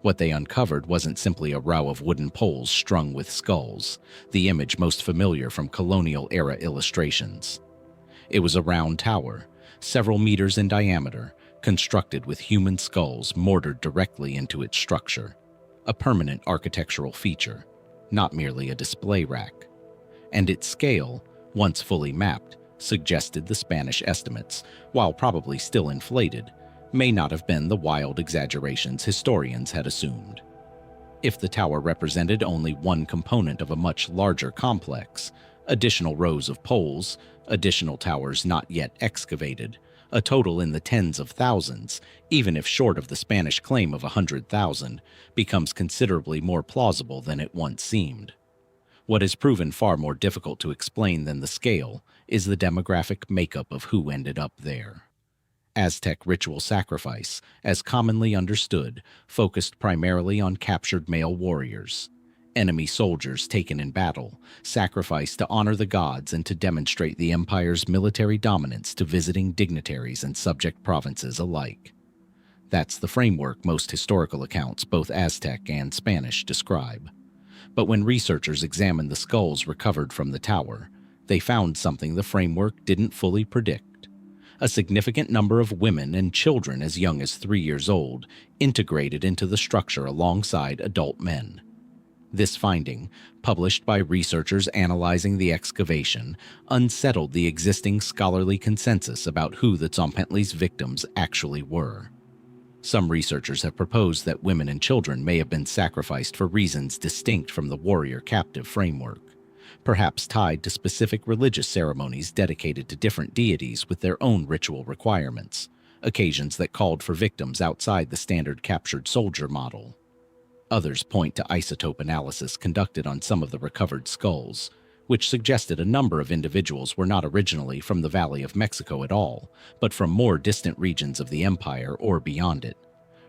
Speaker 1: What they uncovered wasn't simply a row of wooden poles strung with skulls, the image most familiar from colonial-era illustrations. It was a round tower, several meters in diameter, constructed with human skulls mortared directly into its structure, a permanent architectural feature, not merely a display rack. And its scale, once fully mapped, suggested the Spanish estimates, while probably still inflated, may not have been the wild exaggerations historians had assumed. If the tower represented only one component of a much larger complex, additional rows of poles, additional towers not yet excavated, a total in the tens of thousands, even if short of the Spanish claim of 100,000, becomes considerably more plausible than it once seemed. What has proven far more difficult to explain than the scale is the demographic makeup of who ended up there. Aztec ritual sacrifice, as commonly understood, focused primarily on captured male warriors. Enemy soldiers taken in battle, sacrificed to honor the gods and to demonstrate the empire's military dominance to visiting dignitaries and subject provinces alike. That's the framework most historical accounts, both Aztec and Spanish, describe. But when researchers examined the skulls recovered from the tower, they found something the framework didn't fully predict. A significant number of women and children as young as 3 years old integrated into the structure alongside adult men. This finding, published by researchers analyzing the excavation, unsettled the existing scholarly consensus about who the Tzompantli's victims actually were. Some researchers have proposed that women and children may have been sacrificed for reasons distinct from the warrior-captive framework, perhaps tied to specific religious ceremonies dedicated to different deities with their own ritual requirements, occasions that called for victims outside the standard captured soldier model. Others point to isotope analysis conducted on some of the recovered skulls, which suggested a number of individuals were not originally from the Valley of Mexico at all, but from more distant regions of the empire or beyond it,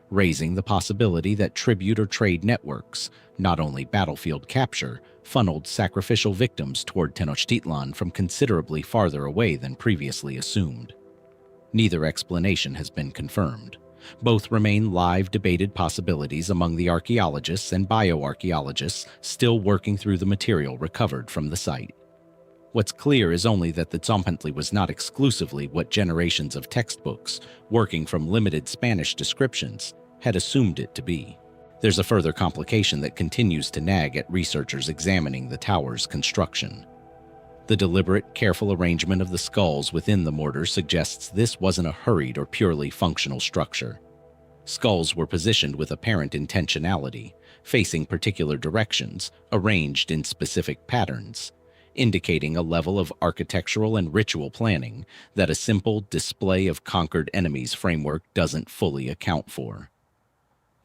Speaker 1: raising the possibility that tribute or trade networks, not only battlefield capture, funneled sacrificial victims toward Tenochtitlan from considerably farther away than previously assumed. Neither explanation has been confirmed. Both remain live debated possibilities among the archaeologists and bioarchaeologists still working through the material recovered from the site. What's clear is only that the Tzompantli was not exclusively what generations of textbooks, working from limited Spanish descriptions, had assumed it to be. There's a further complication that continues to nag at researchers examining the tower's construction. The deliberate, careful arrangement of the skulls within the mortar suggests this wasn't a hurried or purely functional structure. Skulls were positioned with apparent intentionality, facing particular directions, arranged in specific patterns, indicating a level of architectural and ritual planning that a simple display of conquered enemies framework doesn't fully account for.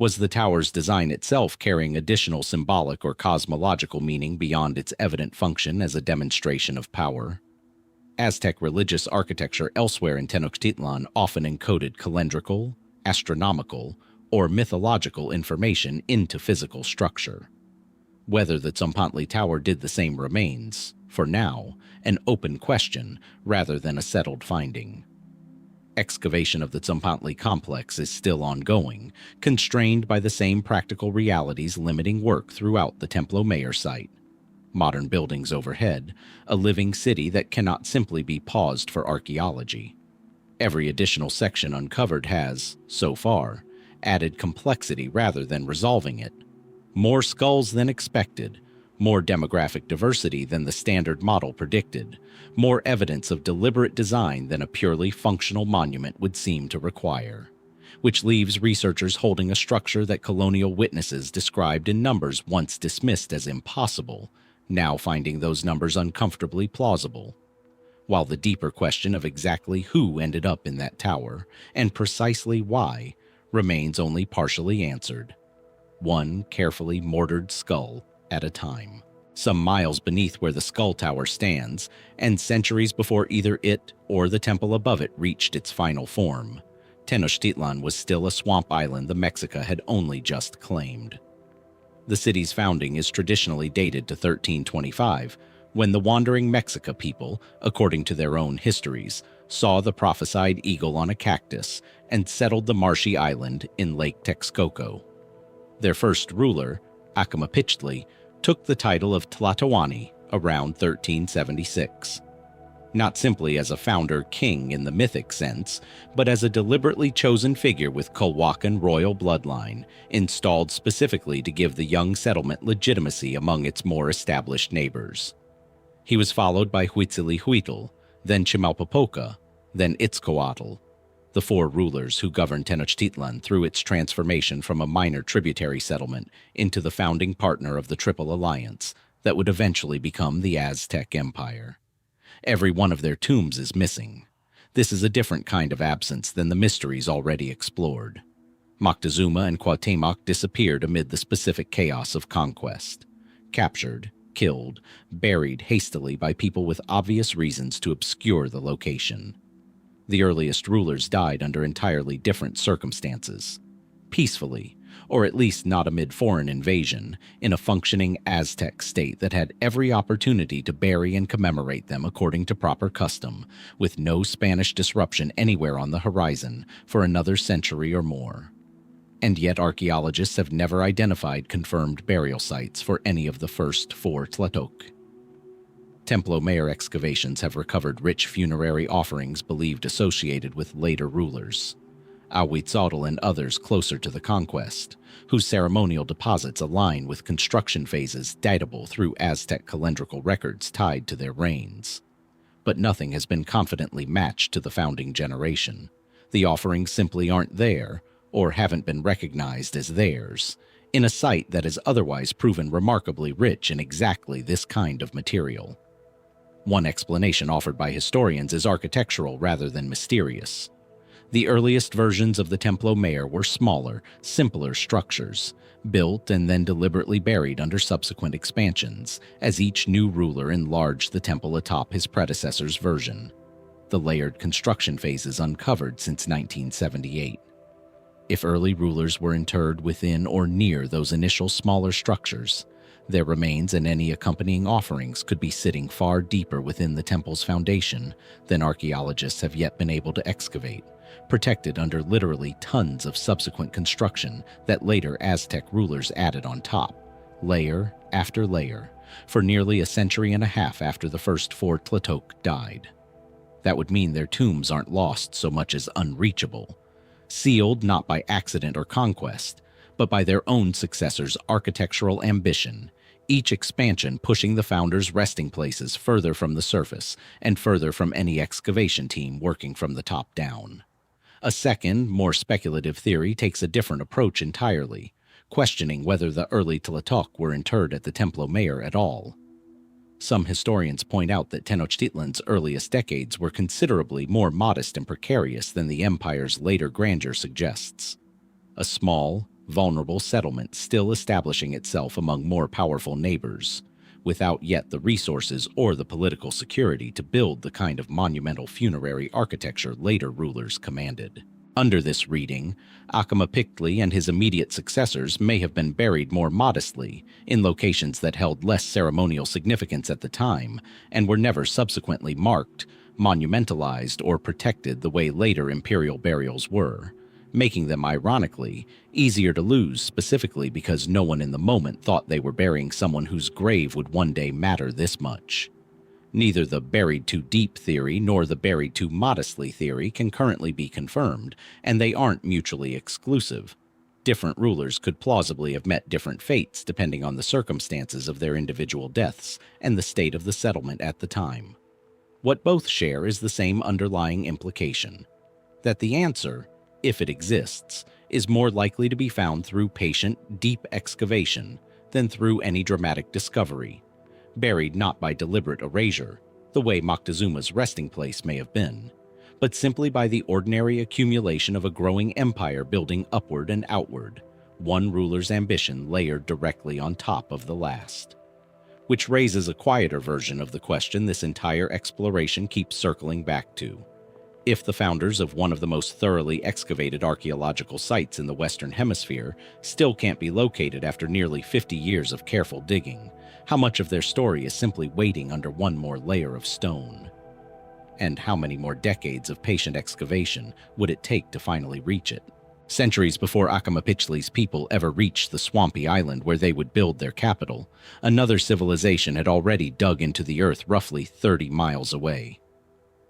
Speaker 1: Was the tower's design itself carrying additional symbolic or cosmological meaning beyond its evident function as a demonstration of power? Aztec religious architecture elsewhere in Tenochtitlan often encoded calendrical, astronomical, or mythological information into physical structure. Whether the Tzompantli Tower did the same remains, for now, an open question rather than a settled finding. Excavation of the Tzompantli complex is still ongoing, constrained by the same practical realities limiting work throughout the Templo Mayor site. Modern buildings overhead, a living city that cannot simply be paused for archaeology. Every additional section uncovered has, so far, added complexity rather than resolving it. More skulls than expected, more demographic diversity than the standard model predicted, more evidence of deliberate design than a purely functional monument would seem to require, which leaves researchers holding a structure that colonial witnesses described in numbers once dismissed as impossible, now finding those numbers uncomfortably plausible. While the deeper question of exactly who ended up in that tower, and precisely why, remains only partially answered. One carefully mortared skull at a time. Some miles beneath where the skull tower stands, and centuries before either it or the temple above it reached its final form, Tenochtitlan was still a swamp island the Mexica had only just claimed. The city's founding is traditionally dated to 1325, when the wandering Mexica people, according to their own histories, saw the prophesied eagle on a cactus and settled the marshy island in Lake Texcoco. Their first ruler, Ehecatl, took the title of Tlatoani around 1376. Not simply as a founder king in the mythic sense, but as a deliberately chosen figure with Culhuacan royal bloodline, installed specifically to give the young settlement legitimacy among its more established neighbors. He was followed by Huitzilopochtli, then Chimalpopoca, then Ehecatl, the four rulers who governed Tenochtitlan through its transformation from a minor tributary settlement into the founding partner of the Triple Alliance that would eventually become the Aztec Empire. Every one of their tombs is missing. This is a different kind of absence than the mysteries already explored. Moctezuma and Cuauhtémoc disappeared amid the specific chaos of conquest. Captured, killed, buried hastily by people with obvious reasons to obscure the location. The earliest rulers died under entirely different circumstances. Peacefully, or at least not amid foreign invasion, in a functioning Aztec state that had every opportunity to bury and commemorate them according to proper custom, with no Spanish disruption anywhere on the horizon for another century or more. And yet archaeologists have never identified confirmed burial sites for any of the first four Tlatoc. Templo Mayor excavations have recovered rich funerary offerings believed associated with later rulers. Ehecatl and others closer to the conquest, whose ceremonial deposits align with construction phases datable through Aztec calendrical records tied to their reigns. But nothing has been confidently matched to the founding generation. The offerings simply aren't there, or haven't been recognized as theirs, in a site that has otherwise proven remarkably rich in exactly this kind of material. One explanation offered by historians is architectural rather than mysterious. The earliest versions of the Templo Mayor were smaller, simpler structures, built and then deliberately buried under subsequent expansions, as each new ruler enlarged the temple atop his predecessor's version. The layered construction phases uncovered since 1978. If early rulers were interred within or near those initial smaller structures, their remains and any accompanying offerings could be sitting far deeper within the temple's foundation than archaeologists have yet been able to excavate, protected under literally tons of subsequent construction that later Aztec rulers added on top, layer after layer, for nearly a century and a half after the first four Tlatoc died. That would mean their tombs aren't lost so much as unreachable, sealed not by accident or conquest, but by their own successors' architectural ambition, each expansion pushing the founders' resting places further from the surface and further from any excavation team working from the top down. A second, more speculative theory takes a different approach entirely, questioning whether the early Tlatoc were interred at the Templo Mayor at all. Some historians point out that Tenochtitlan's earliest decades were considerably more modest and precarious than the empire's later grandeur suggests. A small, vulnerable settlement still establishing itself among more powerful neighbors, without yet the resources or the political security to build the kind of monumental funerary architecture later rulers commanded. Under this reading, Ehecatl and his immediate successors may have been buried more modestly, in locations that held less ceremonial significance at the time, and were never subsequently marked, monumentalized, or protected the way later imperial burials were, making them, ironically, easier to lose specifically because no one in the moment thought they were burying someone whose grave would one day matter this much. Neither the buried too deep theory nor the buried too modestly theory can currently be confirmed, and they aren't mutually exclusive. Different rulers could plausibly have met different fates depending on the circumstances of their individual deaths and the state of the settlement at the time. What both share is the same underlying implication: that the answer, if it exists, is more likely to be found through patient, deep excavation than through any dramatic discovery, buried not by deliberate erasure, the way Moctezuma's resting place may have been, but simply by the ordinary accumulation of a growing empire building upward and outward, one ruler's ambition layered directly on top of the last. Which raises a quieter version of the question this entire exploration keeps circling back to. If the founders of one of the most thoroughly excavated archaeological sites in the Western Hemisphere still can't be located after nearly 50 years of careful digging, how much of their story is simply waiting under one more layer of stone? And how many more decades of patient excavation would it take to finally reach it? Centuries before Ehecatli's people ever reached the swampy island where they would build their capital, another civilization had already dug into the earth roughly 30 miles away.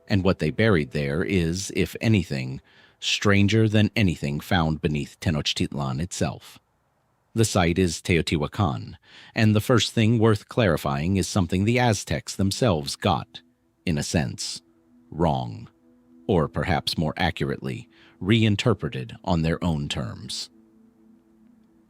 Speaker 1: And what they buried there is, if anything, stranger than anything found beneath Tenochtitlan itself. The site is Teotihuacan, and the first thing worth clarifying is something the Aztecs themselves got, in a sense, wrong, or perhaps more accurately, reinterpreted on their own terms.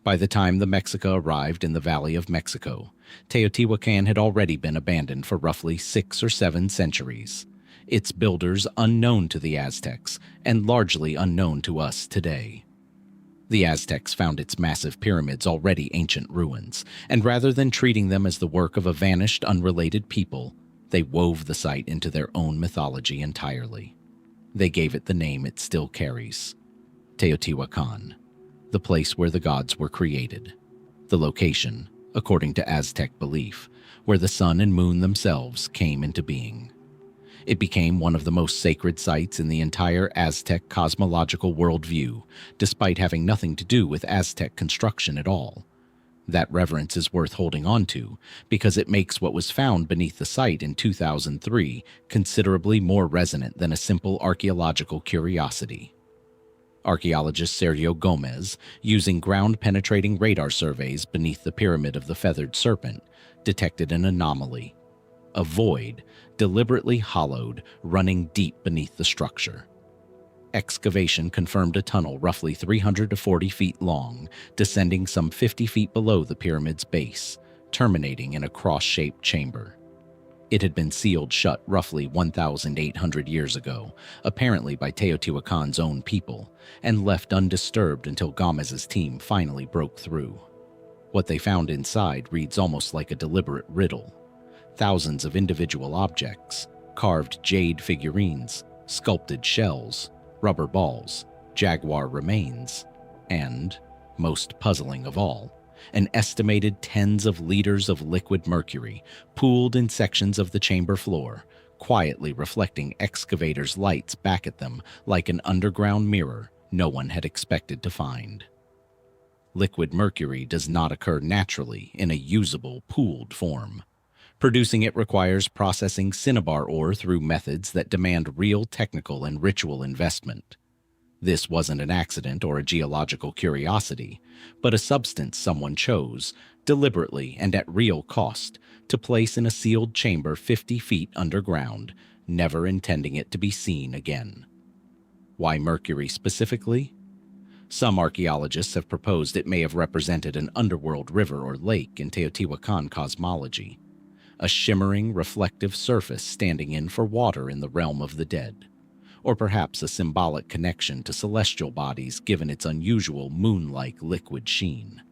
Speaker 1: By the time the Mexica arrived in the Valley of Mexico, Teotihuacan had already been abandoned for roughly 6 or 7 centuries, its builders unknown to the Aztecs and largely unknown to us today. The Aztecs found its massive pyramids already ancient ruins, and rather than treating them as the work of a vanished, unrelated people, they wove the site into their own mythology entirely. They gave it the name it still carries: Teotihuacan, the place where the gods were created, the location, according to Aztec belief, where the sun and moon themselves came into being. It became one of the most sacred sites in the entire Aztec cosmological worldview, despite having nothing to do with Aztec construction at all. That reverence is worth holding on to, because it makes what was found beneath the site in 2003 considerably more resonant than a simple archaeological curiosity. Archaeologist Sergio Gomez, using ground-penetrating radar surveys beneath the Pyramid of the Feathered Serpent, detected an anomaly: a void, deliberately hollowed, running deep beneath the structure. Excavation confirmed a tunnel roughly 300 to 40 feet long, descending some 50 feet below the pyramid's base, terminating in a cross-shaped chamber. It had been sealed shut roughly 1,800 years ago, apparently by Teotihuacan's own people, and left undisturbed until Gomez's team finally broke through. What they found inside reads almost like a deliberate riddle. Thousands of individual objects, carved jade figurines, sculpted shells, rubber balls, jaguar remains, and, most puzzling of all, an estimated tens of liters of liquid mercury pooled in sections of the chamber floor, quietly reflecting excavators' lights back at them like an underground mirror no one had expected to find. Liquid mercury does not occur naturally in a usable, pooled form. Producing it requires processing cinnabar ore through methods that demand real technical and ritual investment. This wasn't an accident or a geological curiosity, but a substance someone chose, deliberately and at real cost, to place in a sealed chamber 50 feet underground, never intending it to be seen again. Why mercury specifically? Some archaeologists have proposed it may have represented an underworld river or lake in Teotihuacan cosmology, a shimmering, reflective surface standing in for water in the realm of the dead, or perhaps a symbolic connection to celestial bodies given its unusual moon-like liquid sheen.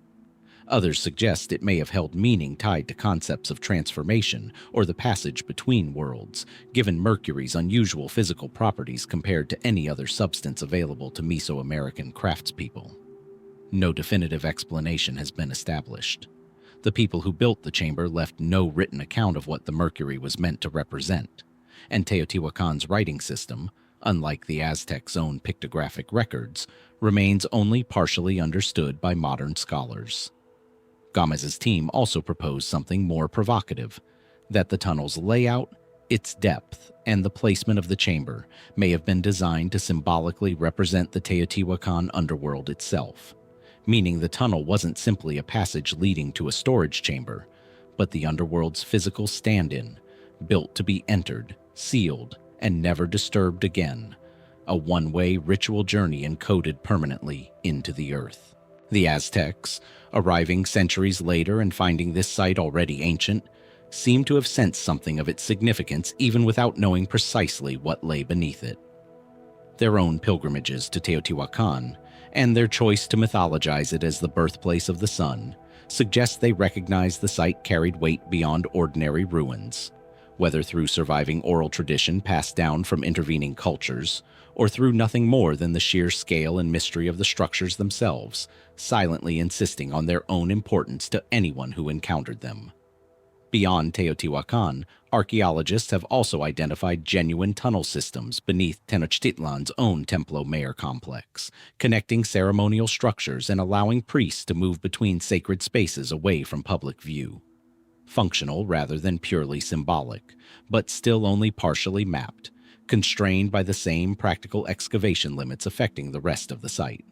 Speaker 1: Others suggest it may have held meaning tied to concepts of transformation or the passage between worlds, given Mercury's unusual physical properties compared to any other substance available to Mesoamerican craftspeople. No definitive explanation has been established. The people who built the chamber left no written account of what the Mercury was meant to represent, and Teotihuacan's writing system, unlike the Aztecs' own pictographic records, remains only partially understood by modern scholars. Gomez's team also proposed something more provocative, that the tunnel's layout, its depth, and the placement of the chamber may have been designed to symbolically represent the Teotihuacan underworld itself, meaning the tunnel wasn't simply a passage leading to a storage chamber, but the underworld's physical stand-in, built to be entered, sealed, and never disturbed again, a one-way ritual journey encoded permanently into the earth. The Aztecs, arriving centuries later and finding this site already ancient, seem to have sensed something of its significance even without knowing precisely what lay beneath it. Their own pilgrimages to Teotihuacan, and their choice to mythologize it as the birthplace of the sun, suggest they recognized the site carried weight beyond ordinary ruins, whether through surviving oral tradition passed down from intervening cultures, or through nothing more than the sheer scale and mystery of the structures themselves, silently insisting on their own importance to anyone who encountered them. Beyond Teotihuacan, archaeologists have also identified genuine tunnel systems beneath Tenochtitlan's own Templo Mayor complex, connecting ceremonial structures and allowing priests to move between sacred spaces away from public view. Functional rather than purely symbolic, but still only partially mapped, constrained by the same practical excavation limits affecting the rest of the site.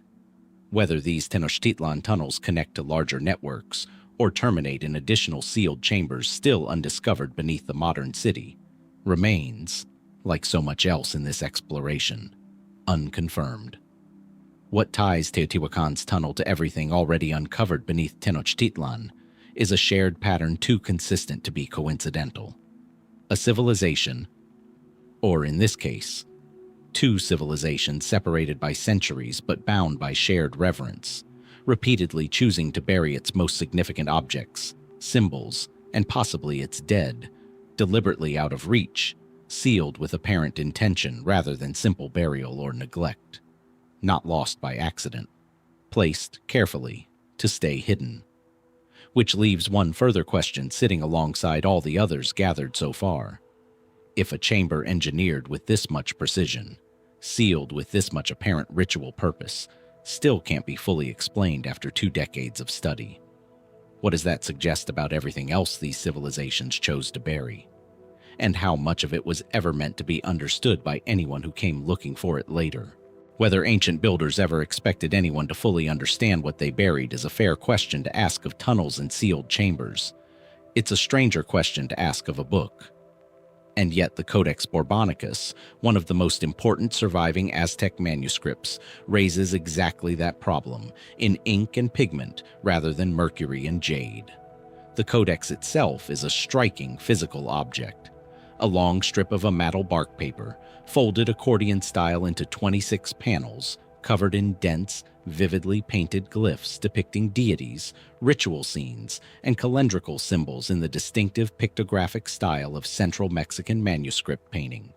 Speaker 1: Whether these Tenochtitlan tunnels connect to larger networks or terminate in additional sealed chambers still undiscovered beneath the modern city, remains, like so much else in this exploration, unconfirmed. What ties Teotihuacan's tunnel to everything already uncovered beneath Tenochtitlan is a shared pattern too consistent to be coincidental. A civilization, or in this case, two civilizations separated by centuries but bound by shared reverence, repeatedly choosing to bury its most significant objects, symbols, and possibly its dead, deliberately out of reach, sealed with apparent intention rather than simple burial or neglect, not lost by accident, placed carefully to stay hidden. Which leaves one further question sitting alongside all the others gathered so far. If a chamber engineered with this much precision, sealed with this much apparent ritual purpose, still can't be fully explained after 2 decades of study, what does that suggest about everything else these civilizations chose to bury? And how much of it was ever meant to be understood by anyone who came looking for it later? Whether ancient builders ever expected anyone to fully understand what they buried is a fair question to ask of tunnels and sealed chambers. It's a stranger question to ask of a book. And yet the Codex Borbonicus, one of the most important surviving Aztec manuscripts, raises exactly that problem, in ink and pigment rather than mercury and jade. The Codex itself is a striking physical object. A long strip of ammattal bark paper, folded accordion style into 26 panels, covered in dense, vividly painted glyphs depicting deities, ritual scenes, and calendrical symbols in the distinctive pictographic style of Central Mexican manuscript painting.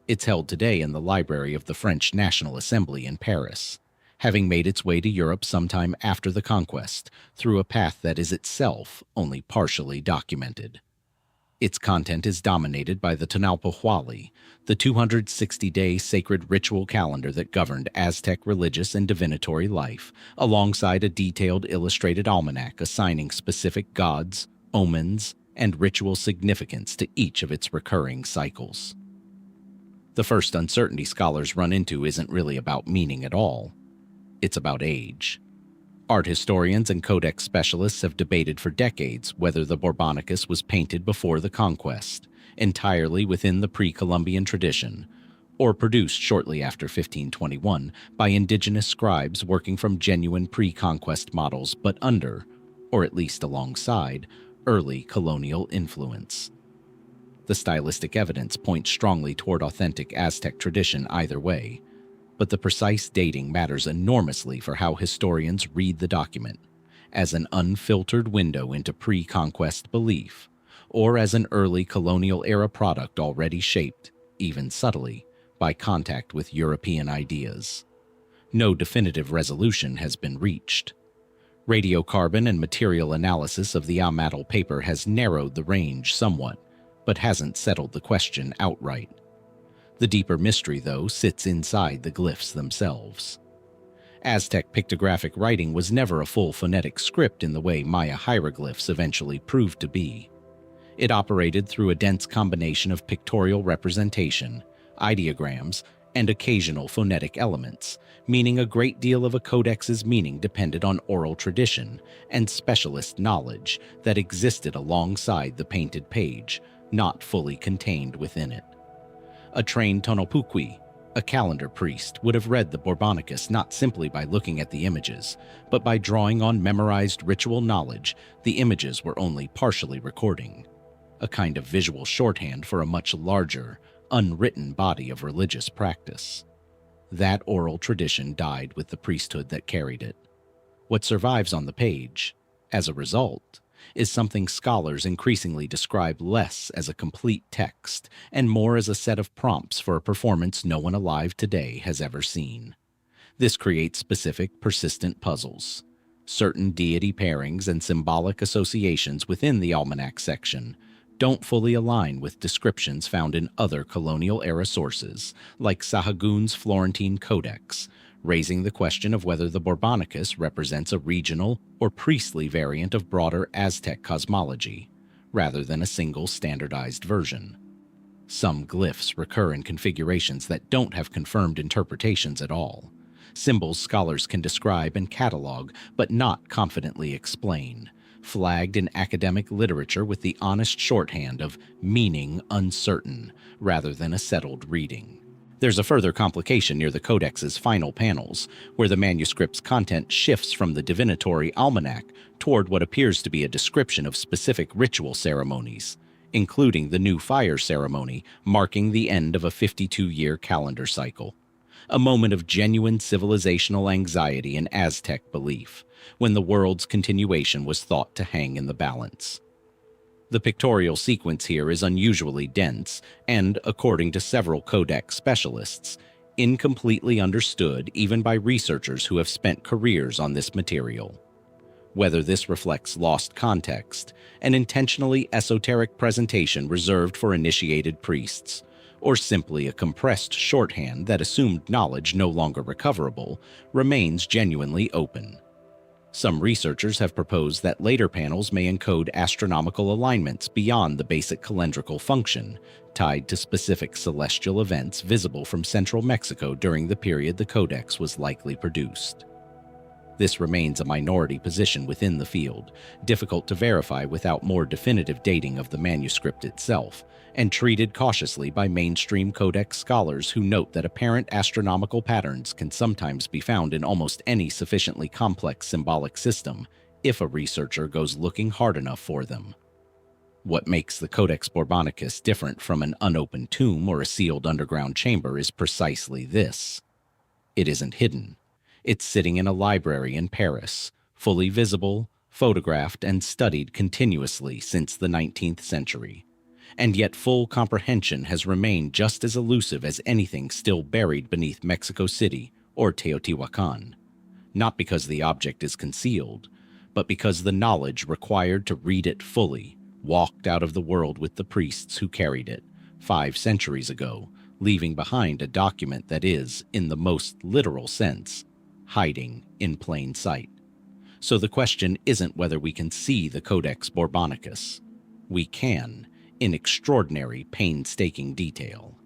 Speaker 1: It's held today in the library of the French National Assembly in Paris, having made its way to Europe sometime after the conquest, through a path that is itself only partially documented. Its content is dominated by the Tlatelolco, the 260-day sacred ritual calendar that governed Aztec religious and divinatory life, alongside a detailed illustrated almanac assigning specific gods, omens, and ritual significance to each of its recurring cycles. The first uncertainty scholars run into isn't really about meaning at all. It's about age. Art historians and codex specialists have debated for decades whether the Borbonicus was painted before the conquest, entirely within the pre-Columbian tradition, or produced shortly after 1521 by indigenous scribes working from genuine pre-conquest models but under, or at least alongside, early colonial influence. The stylistic evidence points strongly toward authentic Aztec tradition either way, but the precise dating matters enormously for how historians read the document, as an unfiltered window into pre-conquest belief, or as an early colonial-era product already shaped, even subtly, by contact with European ideas. No definitive resolution has been reached. Radiocarbon and material analysis of the Ehecatl paper has narrowed the range somewhat, but hasn't settled the question outright. The deeper mystery, though, sits inside the glyphs themselves. Aztec pictographic writing was never a full phonetic script in the way Maya hieroglyphs eventually proved to be. It operated through a dense combination of pictorial representation, ideograms, and occasional phonetic elements, meaning a great deal of a codex's meaning depended on oral tradition and specialist knowledge that existed alongside the painted page, not fully contained within it. A trained Tonopukwi, a calendar priest, would have read the Borbonicus not simply by looking at the images, but by drawing on memorized ritual knowledge the images were only partially recording, a kind of visual shorthand for a much larger, unwritten body of religious practice. That oral tradition died with the priesthood that carried it. What survives on the page, as a result, is something scholars increasingly describe less as a complete text and more as a set of prompts for a performance no one alive today has ever seen. This creates specific, persistent puzzles. Certain deity pairings and symbolic associations within the almanac section don't fully align with descriptions found in other colonial-era sources, like Sahagun's Florentine Codex, raising the question of whether the Borbonicus represents a regional or priestly variant of broader Aztec cosmology, rather than a single standardized version. Some glyphs recur in configurations that don't have confirmed interpretations at all, symbols scholars can describe and catalog but not confidently explain, flagged in academic literature with the honest shorthand of meaning uncertain rather than a settled reading. There's a further complication near the Codex's final panels, where the manuscript's content shifts from the divinatory almanac toward what appears to be a description of specific ritual ceremonies, including the new fire ceremony marking the end of a 52-year calendar cycle. A moment of genuine civilizational anxiety and Aztec belief, when the world's continuation was thought to hang in the balance. The pictorial sequence here is unusually dense and, according to several Codex specialists, incompletely understood even by researchers who have spent careers on this material. Whether this reflects lost context, an intentionally esoteric presentation reserved for initiated priests, or simply a compressed shorthand that assumed knowledge no longer recoverable, remains genuinely open. Some researchers have proposed that later panels may encode astronomical alignments beyond the basic calendrical function, tied to specific celestial events visible from central Mexico during the period the Codex was likely produced. This remains a minority position within the field, difficult to verify without more definitive dating of the manuscript itself, and treated cautiously by mainstream Codex scholars who note that apparent astronomical patterns can sometimes be found in almost any sufficiently complex symbolic system if a researcher goes looking hard enough for them. What makes the Codex Borbonicus different from an unopened tomb or a sealed underground chamber is precisely this. It isn't hidden. It's sitting in a library in Paris, fully visible, photographed, and studied continuously since the 19th century. And yet full comprehension has remained just as elusive as anything still buried beneath Mexico City or Teotihuacan. Not because the object is concealed, but because the knowledge required to read it fully walked out of the world with the priests who carried it 5 centuries ago, leaving behind a document that is, in the most literal sense, hiding in plain sight. So the question isn't whether we can see the Codex Borbonicus. We can, in extraordinary, painstaking detail.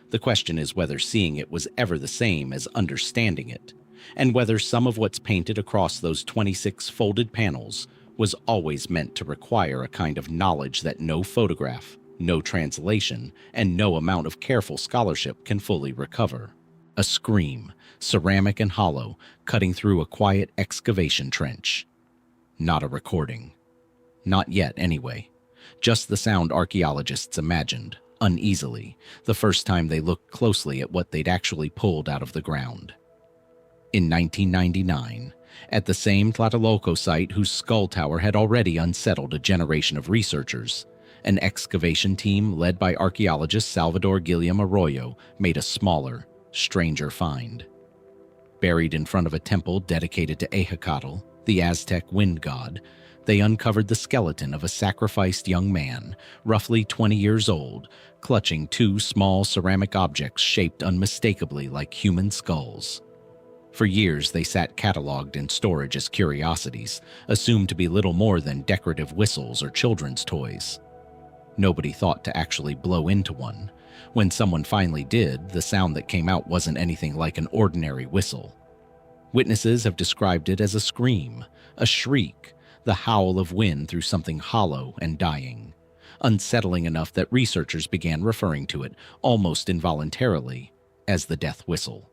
Speaker 1: The question is whether seeing it was ever the same as understanding it, and whether some of what's painted across those 26 folded panels was always meant to require a kind of knowledge that no photograph, no translation, and no amount of careful scholarship can fully recover. A scream, ceramic and hollow, cutting through a quiet excavation trench. Not a recording. Not yet, anyway. just the sound archaeologists imagined, uneasily, the first time they looked closely at what they'd actually pulled out of the ground. In 1999, at the same Tlatelolco site whose skull tower had already unsettled a generation of researchers, an excavation team led by archaeologist Salvador Guillem Arroyo made a smaller, stranger find. Buried in front of a temple dedicated to Ehecatl, the Aztec wind god, they uncovered the skeleton of a sacrificed young man, roughly 20 years old, clutching two small ceramic objects shaped unmistakably like human skulls. For years, they sat cataloged in storage as curiosities, assumed to be little more than decorative whistles or children's toys. Nobody thought to actually blow into one. When someone finally did, the sound that came out wasn't anything like an ordinary whistle. Witnesses have described it as a scream, a shriek, the howl of wind through something hollow and dying, unsettling enough that researchers began referring to it, almost involuntarily, as the death whistle.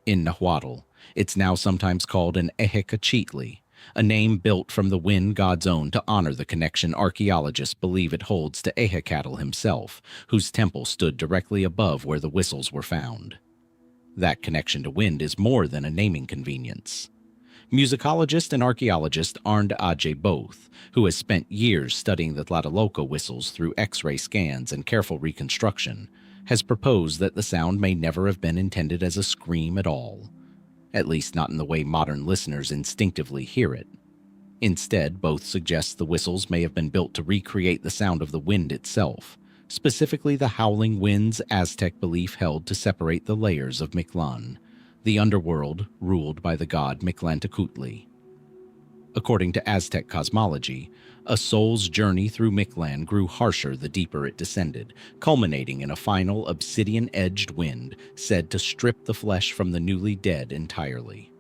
Speaker 1: In Nahuatl, it's now sometimes called an Ehecatl, a name built from the wind god's own to honor the connection archaeologists believe it holds to Ehecatl himself, whose temple stood directly above where the whistles were found. That connection to wind is more than a naming convenience. Musicologist and archaeologist Arnd Adje Both, who has spent years studying the Tlatelolco whistles through X-ray scans and careful reconstruction, has proposed that the sound may never have been intended as a scream at all, at least not in the way modern listeners instinctively hear it. Instead, Both suggests the whistles may have been built to recreate the sound of the wind itself, specifically the howling winds Aztec belief held to separate the layers of Mictlan, the underworld ruled by the god Mictlantecutli. According to Aztec cosmology, a soul's journey through Mictlan grew harsher the deeper it descended, culminating in a final obsidian-edged wind said to strip the flesh from the newly dead entirely.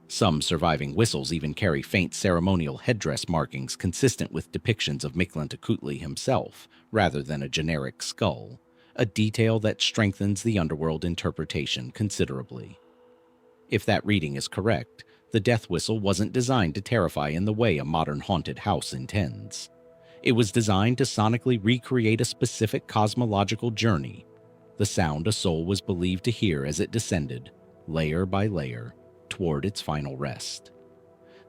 Speaker 1: Some surviving whistles even carry faint ceremonial headdress markings consistent with depictions of Mictlantecutli himself, rather than a generic skull, a detail that strengthens the underworld interpretation considerably. If that reading is correct, the death whistle wasn't designed to terrify in the way a modern haunted house intends. It was designed to sonically recreate a specific cosmological journey, the sound a soul was believed to hear as it descended, layer by layer, toward its final rest.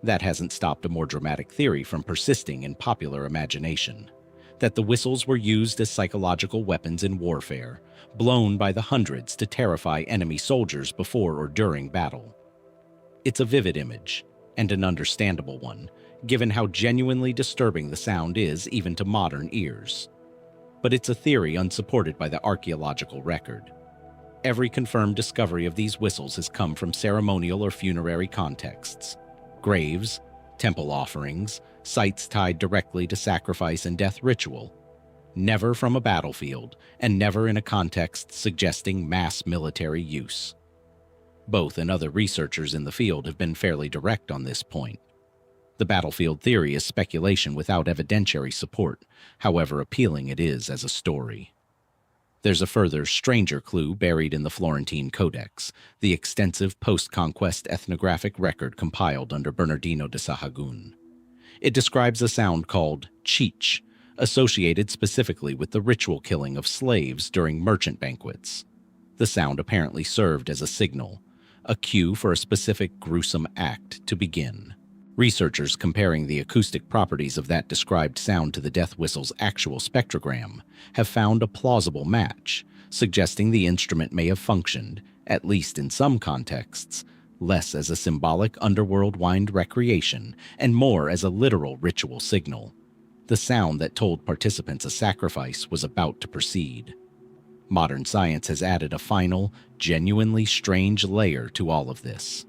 Speaker 1: That hasn't stopped a more dramatic theory from persisting in popular imagination, that the whistles were used as psychological weapons in warfare, blown by the hundreds to terrify enemy soldiers before or during battle. It's a vivid image, and an understandable one, given how genuinely disturbing the sound is even to modern ears. But it's a theory unsupported by the archaeological record. Every confirmed discovery of these whistles has come from ceremonial or funerary contexts. Graves, temple offerings, sites tied directly to sacrifice and death ritual. Never from a battlefield, and never in a context suggesting mass military use. Both and other researchers in the field have been fairly direct on this point. The battlefield theory is speculation without evidentiary support, however appealing it is as a story. There's a further, stranger clue buried in the Florentine Codex, the extensive post-conquest ethnographic record compiled under Bernardino de Sahagún. It describes a sound called cheech, associated specifically with the ritual killing of slaves during merchant banquets. The sound apparently served as a signal, a cue for a specific gruesome act to begin. Researchers comparing the acoustic properties of that described sound to the death whistle's actual spectrogram have found a plausible match, suggesting the instrument may have functioned, at least in some contexts, less as a symbolic underworld wind recreation and more as a literal ritual signal, the sound that told participants a sacrifice was about to proceed. Modern science has added a final, genuinely strange layer to all of this.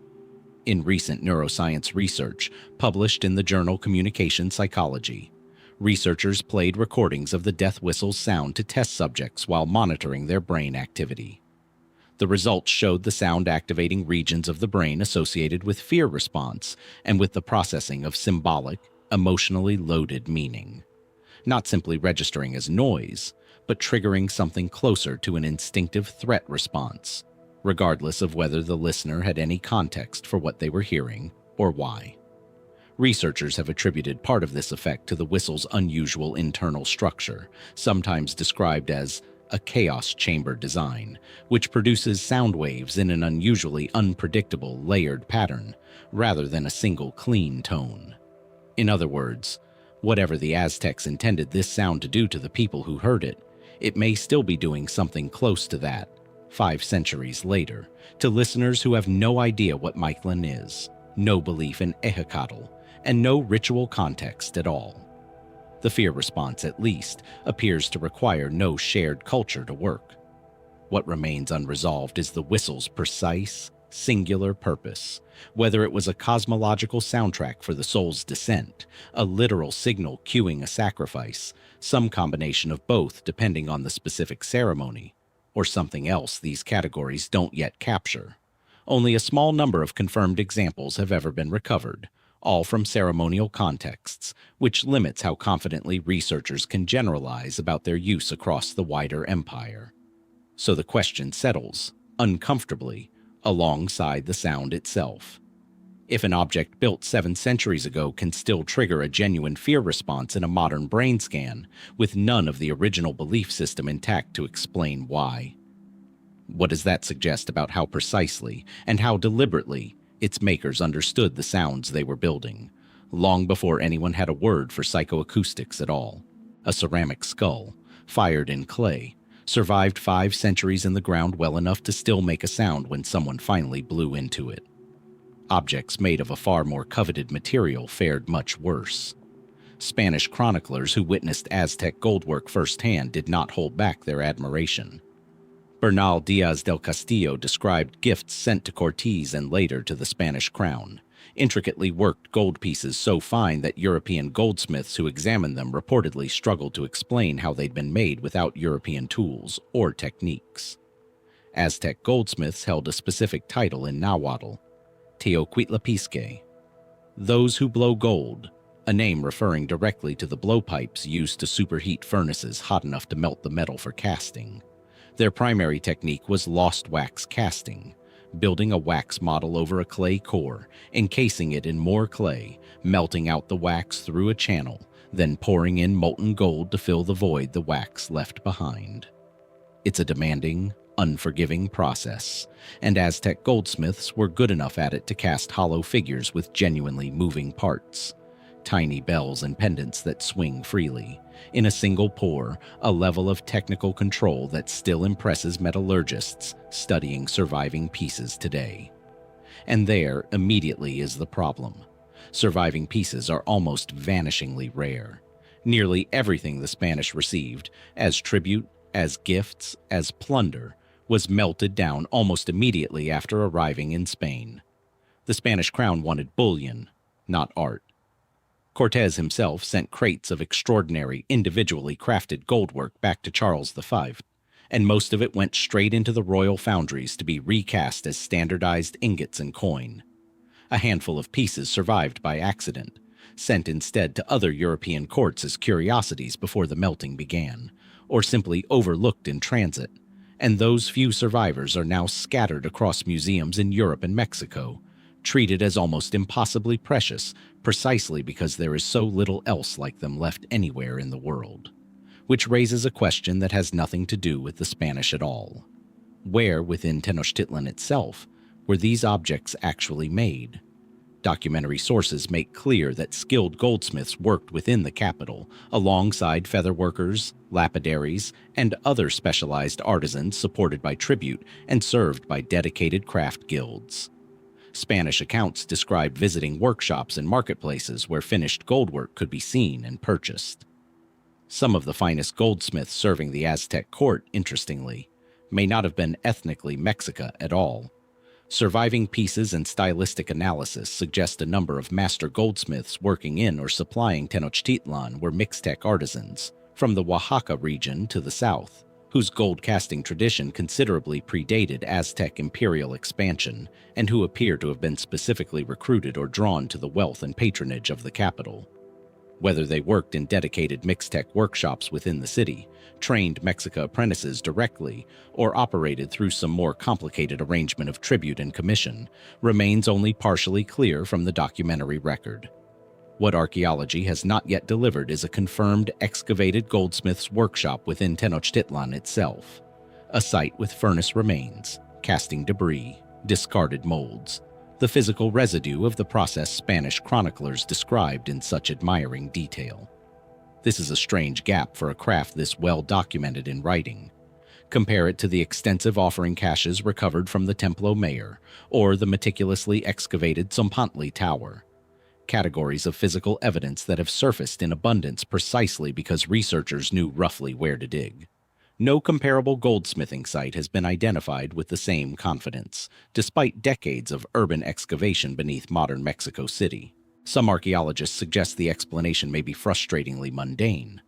Speaker 1: In recent neuroscience research, published in the journal Communication Psychology, researchers played recordings of the death whistle's sound to test subjects while monitoring their brain activity. The results showed the sound activating regions of the brain associated with fear response and with the processing of symbolic, emotionally loaded meaning. Not simply registering as noise, but triggering something closer to an instinctive threat response, regardless of whether the listener had any context for what they were hearing or why. Researchers have attributed part of this effect to the whistle's unusual internal structure, sometimes described as a chaos chamber design, which produces sound waves in an unusually unpredictable layered pattern, rather than a single clean tone. In other words, whatever the Aztecs intended this sound to do to the people who heard it, it may still be doing something close to that, 5 centuries later, to listeners who have no idea what Mictlan is, no belief in Ehecatl, and no ritual context at all. The fear response, at least, appears to require no shared culture to work. What remains unresolved is the whistle's precise, singular purpose, whether it was a cosmological soundtrack for the soul's descent, a literal signal cueing a sacrifice, some combination of both depending on the specific ceremony, or something else these categories don't yet capture. Only a small number of confirmed examples have ever been recovered, all from ceremonial contexts, which limits how confidently researchers can generalize about their use across the wider empire. So the question settles, uncomfortably, alongside the sound itself. If an object built 7 centuries ago can still trigger a genuine fear response in a modern brain scan, with none of the original belief system intact to explain why. What does that suggest about how precisely and how deliberately its makers understood the sounds they were building, long before anyone had a word for psychoacoustics at all? A ceramic skull, fired in clay, survived 5 centuries in the ground well enough to still make a sound when someone finally blew into it. Objects made of a far more coveted material fared much worse. Spanish chroniclers who witnessed Aztec goldwork firsthand did not hold back their admiration. Bernal Diaz del Castillo described gifts sent to Cortes and later to the Spanish crown, intricately worked gold pieces so fine that European goldsmiths who examined them reportedly struggled to explain how they'd been made without European tools or techniques. Aztec goldsmiths held a specific title in Nahuatl, Teocuitlapisque, those who blow gold, a name referring directly to the blowpipes used to superheat furnaces hot enough to melt the metal for casting. Their primary technique was lost wax casting, building a wax model over a clay core, encasing it in more clay, melting out the wax through a channel, then pouring in molten gold to fill the void the wax left behind. It's a demanding, unforgiving process, and Aztec goldsmiths were good enough at it to cast hollow figures with genuinely moving parts, tiny bells and pendants that swing freely. In a single pour, a level of technical control that still impresses metallurgists studying surviving pieces today. And there, immediately, is the problem. Surviving pieces are almost vanishingly rare. Nearly everything the Spanish received, as tribute, as gifts, as plunder, was melted down almost immediately after arriving in Spain. The Spanish crown wanted bullion, not art. Cortes himself sent crates of extraordinary, individually crafted goldwork back to Charles V, and most of it went straight into the royal foundries to be recast as standardized ingots and coin. A handful of pieces survived by accident, sent instead to other European courts as curiosities before the melting began, or simply overlooked in transit, and those few survivors are now scattered across museums in Europe and Mexico, treated as almost impossibly precious precisely because there is so little else like them left anywhere in the world. Which raises a question that has nothing to do with the Spanish at all. Where within Tenochtitlan itself were these objects actually made? Documentary sources make clear that skilled goldsmiths worked within the capital, alongside featherworkers, lapidaries, and other specialized artisans supported by tribute and served by dedicated craft guilds. Spanish accounts describe visiting workshops and marketplaces where finished goldwork could be seen and purchased. Some of the finest goldsmiths serving the Aztec court, interestingly, may not have been ethnically Mexica at all. Surviving pieces and stylistic analysis suggest a number of master goldsmiths working in or supplying Tenochtitlan were Mixtec artisans, from the Oaxaca region to the south, whose gold casting tradition considerably predated Aztec Imperial expansion, and who appear to have been specifically recruited or drawn to the wealth and patronage of the capital. Whether they worked in dedicated Mixtec workshops within the city, trained Mexica apprentices directly, or operated through some more complicated arrangement of tribute and commission, remains only partially clear from the documentary record. What archaeology has not yet delivered is a confirmed excavated goldsmith's workshop within Tenochtitlan itself, a site with furnace remains, casting debris, discarded molds, the physical residue of the process Spanish chroniclers described in such admiring detail. This is a strange gap for a craft this well documented in writing. Compare it to the extensive offering caches recovered from the Templo Mayor or the meticulously excavated Tzompantli Tower. Categories of physical evidence that have surfaced in abundance precisely because researchers knew roughly where to dig. No comparable goldsmithing site has been identified with the same confidence, despite decades of urban excavation beneath modern Mexico City. Some archaeologists suggest the explanation may be frustratingly mundane.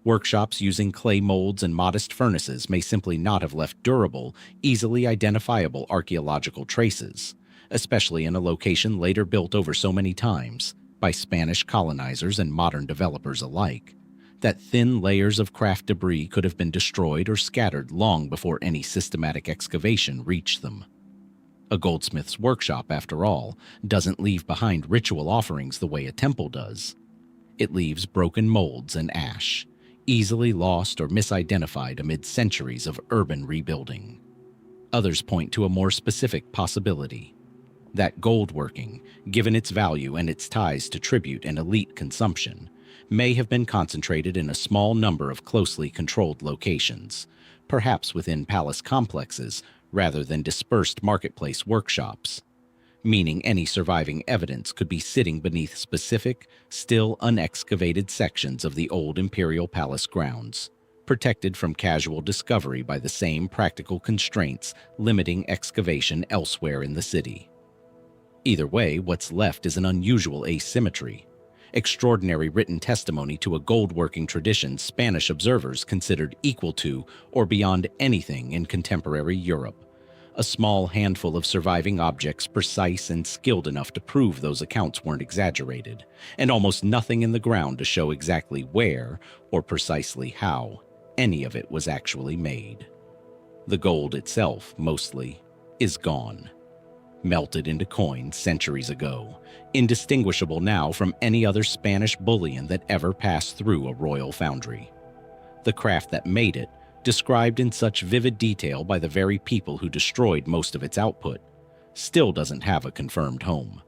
Speaker 1: Workshops using clay molds and modest furnaces may simply not have left durable, easily identifiable archaeological traces, especially in a location later built over so many times, by Spanish colonizers and modern developers alike, that thin layers of craft debris could have been destroyed or scattered long before any systematic excavation reached them. A goldsmith's workshop, after all, doesn't leave behind ritual offerings the way a temple does. It leaves broken molds and ash, easily lost or misidentified amid centuries of urban rebuilding. Others point to a more specific possibility: that gold working, given its value and its ties to tribute and elite consumption, may have been concentrated in a small number of closely controlled locations, perhaps within palace complexes rather than dispersed marketplace workshops, meaning any surviving evidence could be sitting beneath specific, still unexcavated sections of the old Imperial Palace grounds, protected from casual discovery by the same practical constraints limiting excavation elsewhere in the city. Either way, what's left is an unusual asymmetry. Extraordinary written testimony to a gold-working tradition Spanish observers considered equal to or beyond anything in contemporary Europe. A small handful of surviving objects precise and skilled enough to prove those accounts weren't exaggerated, and almost nothing in the ground to show exactly where, or precisely how, any of it was actually made. The gold itself, mostly, is gone. Melted into coin centuries ago, indistinguishable now from any other Spanish bullion that ever passed through a royal foundry. The craft that made it, described in such vivid detail by the very people who destroyed most of its output, still doesn't have a confirmed home.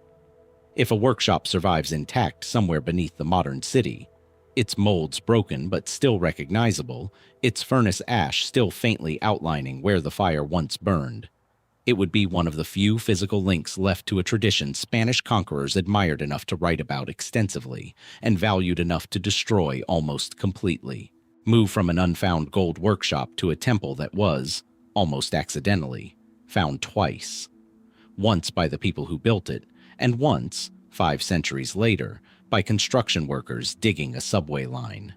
Speaker 1: If a workshop survives intact somewhere beneath the modern city, its molds broken but still recognizable, its furnace ash still faintly outlining where the fire once burned, it would be one of the few physical links left to a tradition Spanish conquerors admired enough to write about extensively and valued enough to destroy almost completely. Move from an unfound gold workshop to a temple that was, almost accidentally, found twice. Once by the people who built it, and once, 5 centuries later, by construction workers digging a subway line.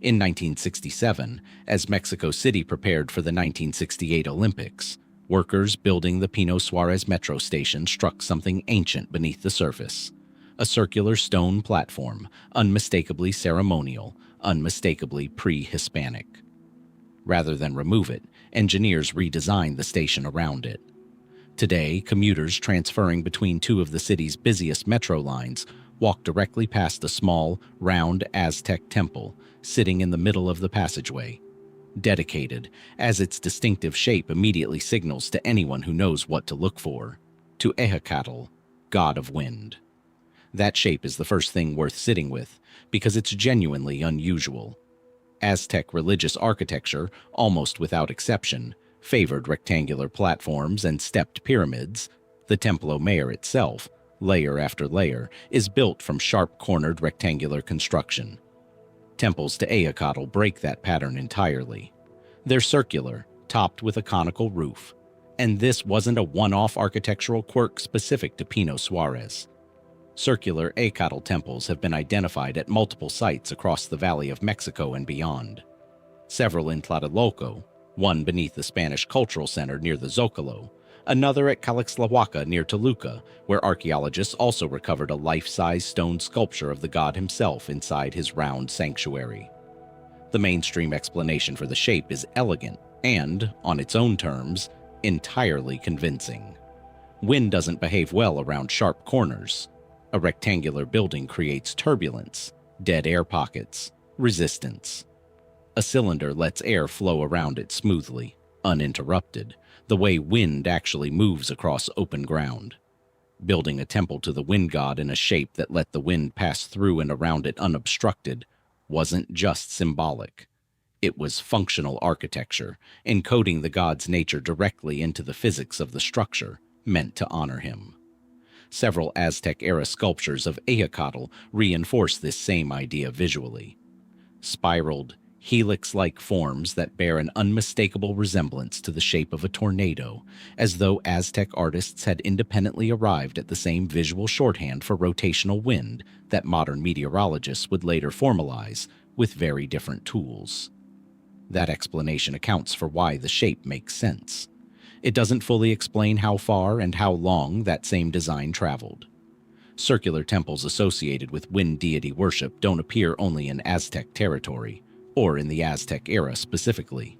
Speaker 1: In 1967, as Mexico City prepared for the 1968 Olympics, workers building the Pino Suarez metro station struck something ancient beneath the surface. A circular stone platform, unmistakably ceremonial, unmistakably pre-Hispanic. Rather than remove it, engineers redesigned the station around it. Today, commuters transferring between 2 of the city's busiest metro lines walk directly past a small, round Aztec temple sitting in the middle of the passageway. Dedicated, as its distinctive shape immediately signals to anyone who knows what to look for, to Ehecatl, god of wind. That shape is the first thing worth sitting with, because it's genuinely unusual. Aztec religious architecture, almost without exception, favored rectangular platforms and stepped pyramids. The Templo Mayor itself, layer after layer, is built from sharp-cornered rectangular construction. Temples to Ehecatl break that pattern entirely. They're circular, topped with a conical roof. And this wasn't a one-off architectural quirk specific to Pino Suarez. Circular Ehecatl temples have been identified at multiple sites across the Valley of Mexico and beyond. Several in Tlatelolco, one beneath the Spanish Cultural Center near the Zocalo, another at Calixtlahuaca near Toluca, where archaeologists also recovered a life-size stone sculpture of the god himself inside his round sanctuary. The mainstream explanation for the shape is elegant and, on its own terms, entirely convincing. Wind doesn't behave well around sharp corners. A rectangular building creates turbulence, dead air pockets, resistance. A cylinder lets air flow around it smoothly, uninterrupted, the way wind actually moves across open ground. Building a temple to the wind god in a shape that let the wind pass through and around it unobstructed wasn't just symbolic. It was functional architecture, encoding the god's nature directly into the physics of the structure, meant to honor him. Several Aztec-era sculptures of Ehecatl reinforce this same idea visually. Spiraled, helix-like forms that bear an unmistakable resemblance to the shape of a tornado, as though Aztec artists had independently arrived at the same visual shorthand for rotational wind that modern meteorologists would later formalize with very different tools. That explanation accounts for why the shape makes sense. It doesn't fully explain how far and how long that same design traveled. Circular temples associated with wind deity worship don't appear only in Aztec territory, or in the Aztec era specifically.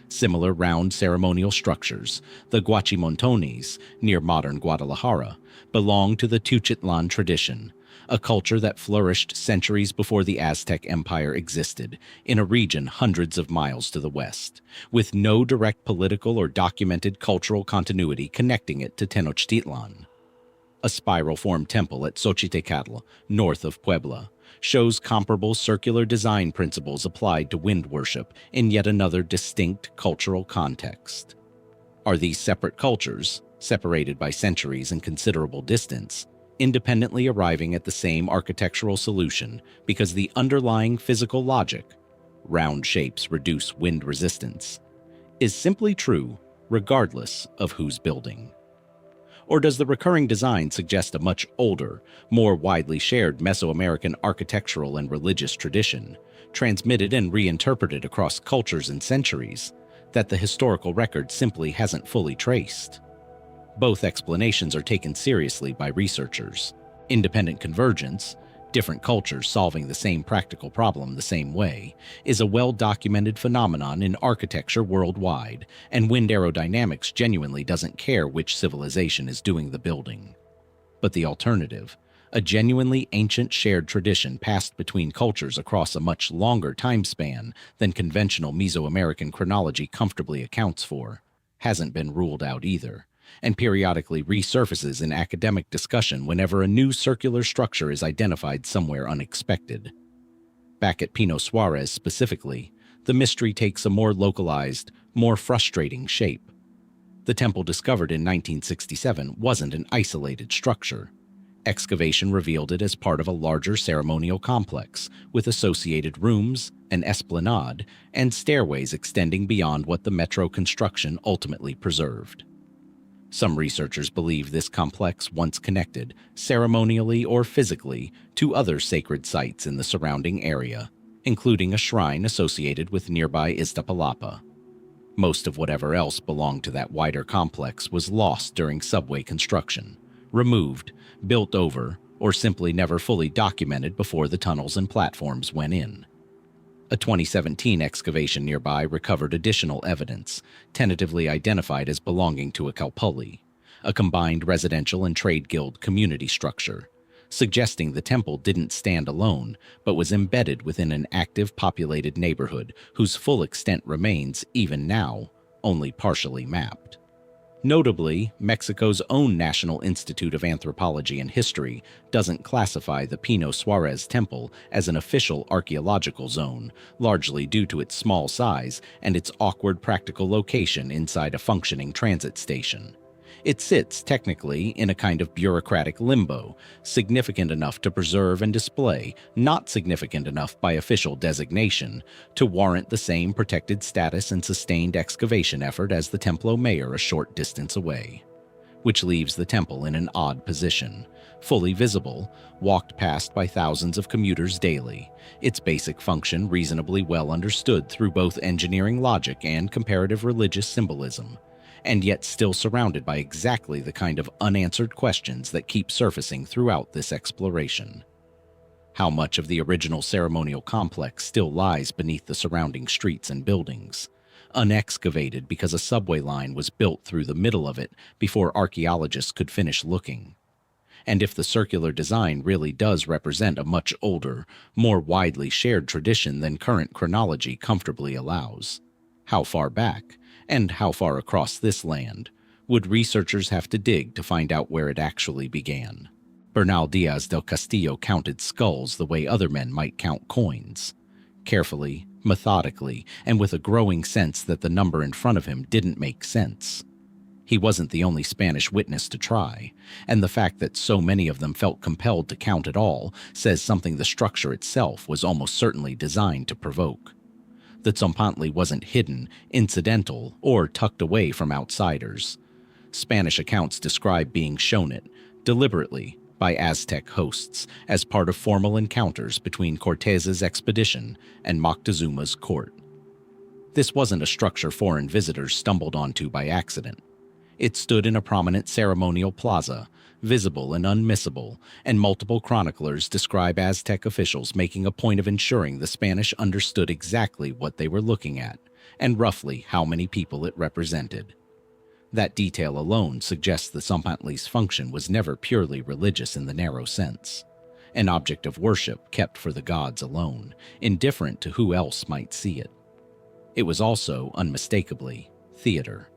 Speaker 1: Similar round ceremonial structures, the Guachimontones, near modern Guadalajara, belong to the Tenochtitlan tradition, a culture that flourished centuries before the Aztec Empire existed, in a region hundreds of miles to the west, with no direct political or documented cultural continuity connecting it to Tenochtitlan. A spiral-formed temple at Xochitecatl, north of Puebla, shows comparable circular design principles applied to wind worship in yet another distinct cultural context. Are these separate cultures, separated by centuries and considerable distance, independently arriving at the same architectural solution because the underlying physical logic, round shapes reduce wind resistance, is simply true regardless of who's building? Or does the recurring design suggest a much older, more widely shared Mesoamerican architectural and religious tradition, transmitted and reinterpreted across cultures and centuries, that the historical record simply hasn't fully traced? Both explanations are taken seriously by researchers. Independent convergence, different cultures solving the same practical problem the same way, is a well-documented phenomenon in architecture worldwide, and wind aerodynamics genuinely doesn't care which civilization is doing the building. But the alternative, a genuinely ancient shared tradition passed between cultures across a much longer time span than conventional Mesoamerican chronology comfortably accounts for, hasn't been ruled out either, and periodically resurfaces in academic discussion whenever a new circular structure is identified somewhere unexpected. Back at Pino Suarez specifically, the mystery takes a more localized, more frustrating shape. The temple discovered in 1967 wasn't an isolated structure. Excavation revealed it as part of a larger ceremonial complex, with associated rooms, an esplanade, and stairways extending beyond what the metro construction ultimately preserved. Some researchers believe this complex once connected, ceremonially or physically, to other sacred sites in the surrounding area, including a shrine associated with nearby Iztapalapa. Most of whatever else belonged to that wider complex was lost during subway construction, removed, built over, or simply never fully documented before the tunnels and platforms went in. A 2017 excavation nearby recovered additional evidence, tentatively identified as belonging to a Calpulli, a combined residential and trade guild community structure, suggesting the temple didn't stand alone, but was embedded within an active populated neighborhood whose full extent remains, even now, only partially mapped. Notably, Mexico's own National Institute of Anthropology and History doesn't classify the Pino Suarez Temple as an official archaeological zone, largely due to its small size and its awkward practical location inside a functioning transit station. It sits, technically, in a kind of bureaucratic limbo, significant enough to preserve and display, not significant enough by official designation to warrant the same protected status and sustained excavation effort as the Templo Mayor a short distance away. Which leaves the temple in an odd position, fully visible, walked past by thousands of commuters daily, its basic function reasonably well understood through both engineering logic and comparative religious symbolism, and yet still surrounded by exactly the kind of unanswered questions that keep surfacing throughout this exploration. How much of the original ceremonial complex still lies beneath the surrounding streets and buildings, unexcavated because a subway line was built through the middle of it before archaeologists could finish looking? And if the circular design really does represent a much older, more widely shared tradition than current chronology comfortably allows, how far back, and how far across this land, would researchers have to dig to find out where it actually began? Bernal Diaz del Castillo counted skulls the way other men might count coins, carefully, methodically, and with a growing sense that the number in front of him didn't make sense. He wasn't the only Spanish witness to try, and the fact that so many of them felt compelled to count at all says something the structure itself was almost certainly designed to provoke. The Tzompantli wasn't hidden, incidental, or tucked away from outsiders. Spanish accounts describe being shown it, deliberately, by Aztec hosts as part of formal encounters between Cortez's expedition and Moctezuma's court. This wasn't a structure foreign visitors stumbled onto by accident. It stood in a prominent ceremonial plaza, visible and unmissable, and multiple chroniclers describe Aztec officials making a point of ensuring the Spanish understood exactly what they were looking at and roughly how many people it represented. That detail alone suggests the Tzompantli's function was never purely religious in the narrow sense, an object of worship kept for the gods alone, indifferent to who else might see it. It was also, unmistakably, theater.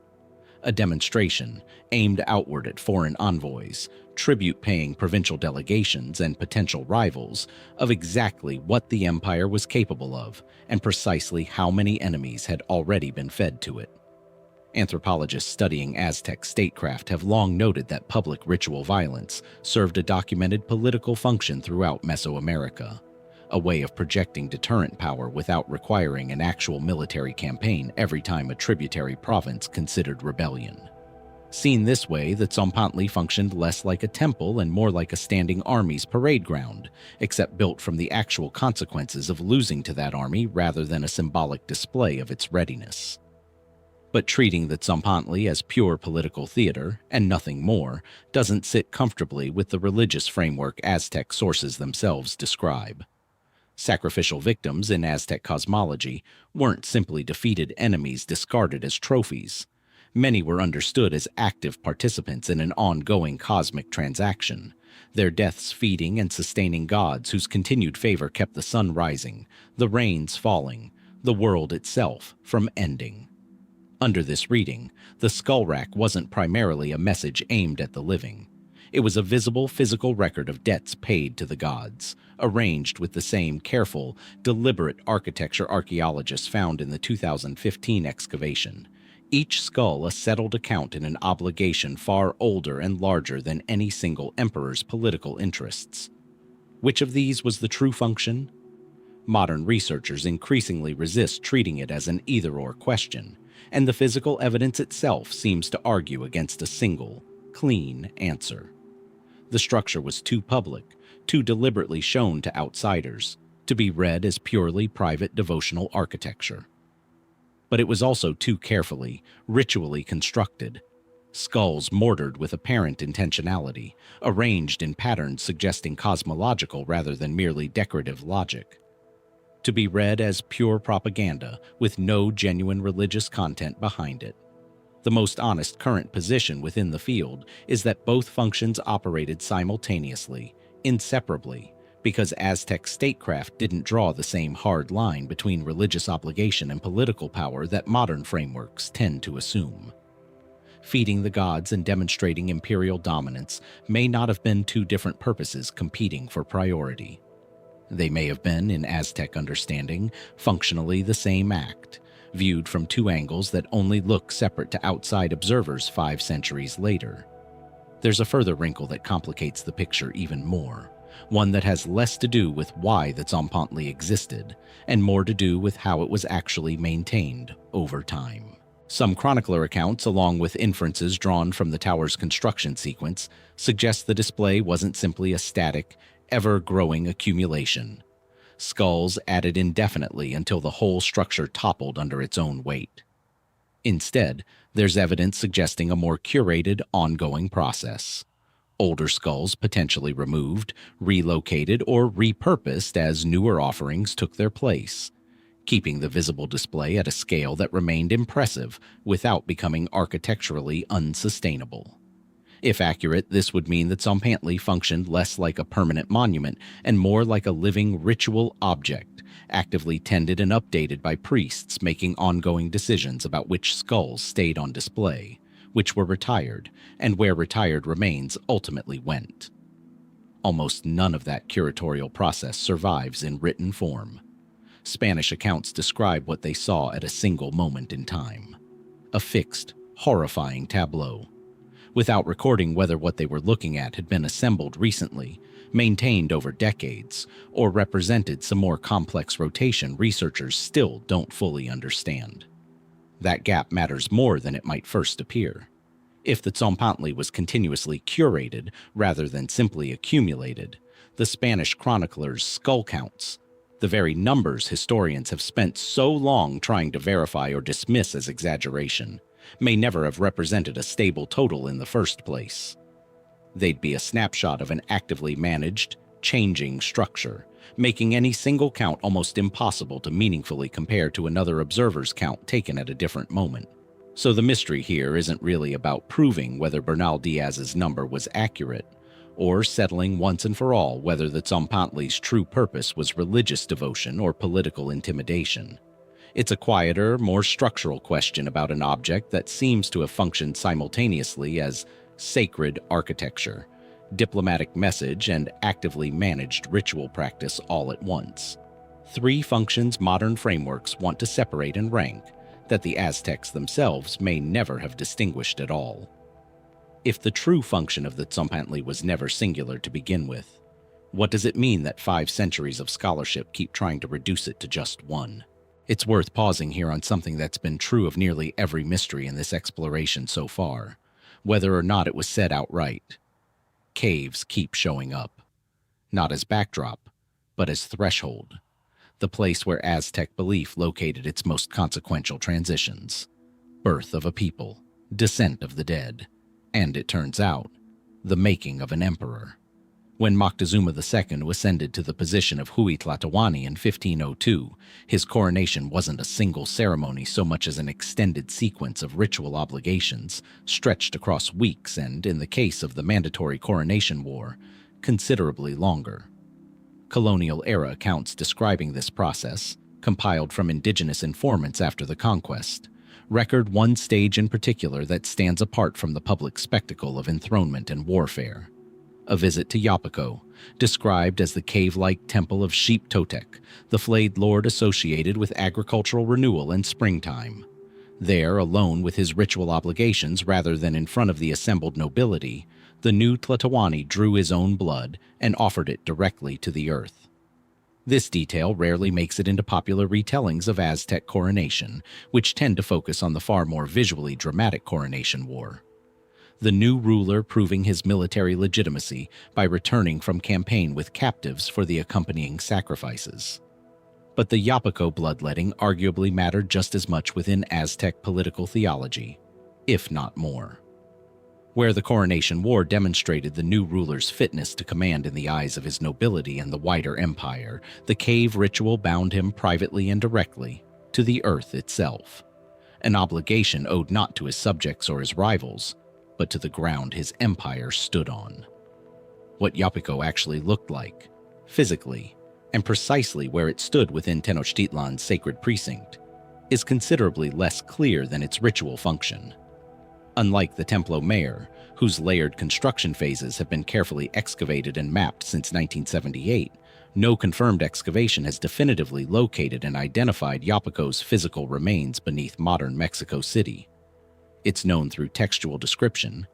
Speaker 1: A demonstration aimed outward at foreign envoys, tribute-paying provincial delegations and potential rivals of exactly what the empire was capable of and precisely how many enemies had already been fed to it. Anthropologists studying Aztec statecraft have long noted that public ritual violence served a documented political function throughout Mesoamerica, a way of projecting deterrent power without requiring an actual military campaign every time a tributary province considered rebellion. Seen this way, the Tzompantli functioned less like a temple and more like a standing army's parade ground, except built from the actual consequences of losing to that army rather than a symbolic display of its readiness. But treating the Tzompantli as pure political theater, and nothing more, doesn't sit comfortably with the religious framework Aztec sources themselves describe. Sacrificial victims in Aztec cosmology weren't simply defeated enemies discarded as trophies. Many were understood as active participants in an ongoing cosmic transaction, their deaths feeding and sustaining gods whose continued favor kept the sun rising, the rains falling, the world itself from ending. Under this reading, the skull rack wasn't primarily a message aimed at the living. It was a visible physical record of debts paid to the gods, arranged with the same careful, deliberate architecture archaeologists found in the 2015 excavation. Each skull a settled account in an obligation far older and larger than any single emperor's political interests. Which of these was the true function? Modern researchers increasingly resist treating it as an either-or question, and the physical evidence itself seems to argue against a single, clean answer. The structure was too public, too deliberately shown to outsiders, to be read as purely private devotional architecture. But it was also too carefully, ritually constructed. Skulls mortared with apparent intentionality, arranged in patterns suggesting cosmological rather than merely decorative logic. To be read as pure propaganda with no genuine religious content behind it. The most honest current position within the field is that both functions operated simultaneously, inseparably, because Aztec statecraft didn't draw the same hard line between religious obligation and political power that modern frameworks tend to assume. Feeding the gods and demonstrating imperial dominance may not have been two different purposes competing for priority. They may have been, in Aztec understanding, functionally the same act, viewed from two angles that only look separate to outside observers 5 centuries later. There's a further wrinkle that complicates the picture even more, one that has less to do with why the Tzompantli existed, and more to do with how it was actually maintained over time. Some chronicler accounts, along with inferences drawn from the tower's construction sequence, suggest the display wasn't simply a static, ever-growing accumulation. Skulls added indefinitely until the whole structure toppled under its own weight. Instead, there's evidence suggesting a more curated, ongoing process. Older skulls potentially removed, relocated, or repurposed as newer offerings took their place, keeping the visible display at a scale that remained impressive without becoming architecturally unsustainable. If accurate, this would mean that Tzompantli functioned less like a permanent monument and more like a living ritual object, actively tended and updated by priests making ongoing decisions about which skulls stayed on display, which were retired, and where retired remains ultimately went. Almost none of that curatorial process survives in written form. Spanish accounts describe what they saw at a single moment in time. A fixed, horrifying tableau, without recording whether what they were looking at had been assembled recently, maintained over decades, or represented some more complex rotation researchers still don't fully understand. That gap matters more than it might first appear. If the Tzompantli was continuously curated rather than simply accumulated, the Spanish chroniclers' skull counts, the very numbers historians have spent so long trying to verify or dismiss as exaggeration, may never have represented a stable total in the first place. They'd be a snapshot of an actively managed, changing structure, making any single count almost impossible to meaningfully compare to another observer's count taken at a different moment. So the mystery here isn't really about proving whether Bernal Diaz's number was accurate, or settling once and for all whether the Tzompantli's true purpose was religious devotion or political intimidation. It's a quieter, more structural question about an object that seems to have functioned simultaneously as sacred architecture, diplomatic message, and actively managed ritual practice all at once. Three functions modern frameworks want to separate and rank that the Aztecs themselves may never have distinguished at all. If the true function of the Tzompantli was never singular to begin with, what does it mean that 5 centuries of scholarship keep trying to reduce it to just one? It's worth pausing here on something that's been true of nearly every mystery in this exploration so far, whether or not it was said outright. Caves keep showing up, not as backdrop, but as threshold, the place where Aztec belief located its most consequential transitions: birth of a people, descent of the dead, and, it turns out, the making of an emperor. When Moctezuma II ascended to the position of Huey Tlatoani in 1502, his coronation wasn't a single ceremony so much as an extended sequence of ritual obligations stretched across weeks and, in the case of the mandatory coronation war, considerably longer. Colonial-era accounts describing this process, compiled from indigenous informants after the conquest, record one stage in particular that stands apart from the public spectacle of enthronement and warfare. A visit to Yapaco, described as the cave-like temple of Sheep Totec, the flayed lord associated with agricultural renewal and springtime. There, alone with his ritual obligations rather than in front of the assembled nobility, the new Tlatoani drew his own blood and offered it directly to the earth. This detail rarely makes it into popular retellings of Aztec coronation, which tend to focus on the far more visually dramatic coronation war. The new ruler proving his military legitimacy by returning from campaign with captives for the accompanying sacrifices. But the Yapaco bloodletting arguably mattered just as much within Aztec political theology, if not more. Where the coronation war demonstrated the new ruler's fitness to command in the eyes of his nobility and the wider empire, the cave ritual bound him privately and directly to the earth itself, an obligation owed not to his subjects or his rivals, but to the ground his empire stood on. What Yapaco actually looked like, physically, and precisely where it stood within Tenochtitlan's sacred precinct, is considerably less clear than its ritual function. Unlike the Templo Mayor, whose layered construction phases have been carefully excavated and mapped since 1978, no confirmed excavation has definitively located and identified Yapaco's physical remains beneath modern Mexico City. It's known through textual description,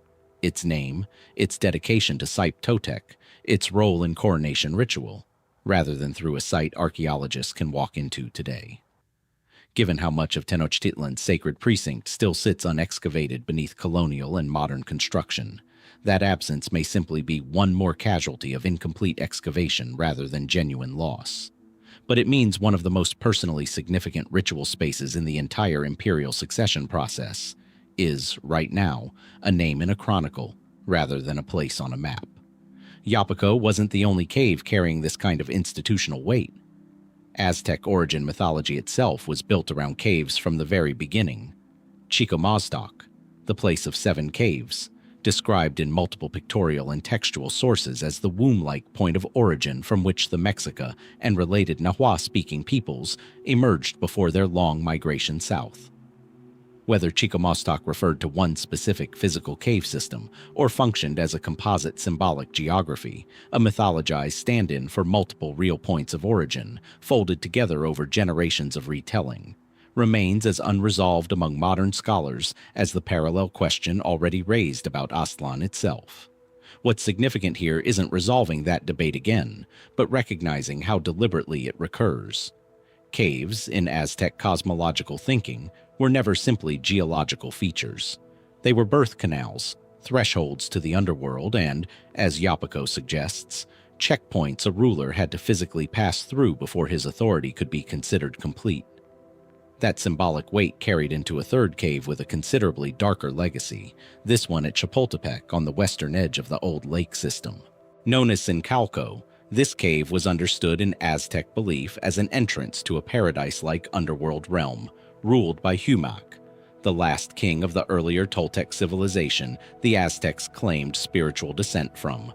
Speaker 1: its name, its dedication to Site Totec, its role in coronation ritual, rather than through a site archaeologists can walk into today. Given how much of Tenochtitlan's sacred precinct still sits unexcavated beneath colonial and modern construction, that absence may simply be one more casualty of incomplete excavation rather than genuine loss. But it means one of the most personally significant ritual spaces in the entire imperial succession process is, right now, a name in a chronicle rather than a place on a map. Yapaco wasn't the only cave carrying this kind of institutional weight. Aztec origin mythology itself was built around caves from the very beginning. Chico Mazdoc, the place of 7 caves, described in multiple pictorial and textual sources as the womb-like point of origin from which the Mexica and related Nahua-speaking peoples emerged before their long migration south. Whether Chicomostoc referred to one specific physical cave system or functioned as a composite symbolic geography, a mythologized stand-in for multiple real points of origin, folded together over generations of retelling, remains as unresolved among modern scholars as the parallel question already raised about Aztlan itself. What's significant here isn't resolving that debate again, but recognizing how deliberately it recurs. Caves, in Aztec cosmological thinking, were never simply geological features. They were birth canals, thresholds to the underworld, and, as Yapico suggests, checkpoints a ruler had to physically pass through before his authority could be considered complete. That symbolic weight carried into a third cave with a considerably darker legacy, this one at Chapultepec on the western edge of the old lake system. Known as Ehecatl, this cave was understood in Aztec belief as an entrance to a paradise-like underworld realm, ruled by Humac, the last king of the earlier Toltec civilization the Aztecs claimed spiritual descent from.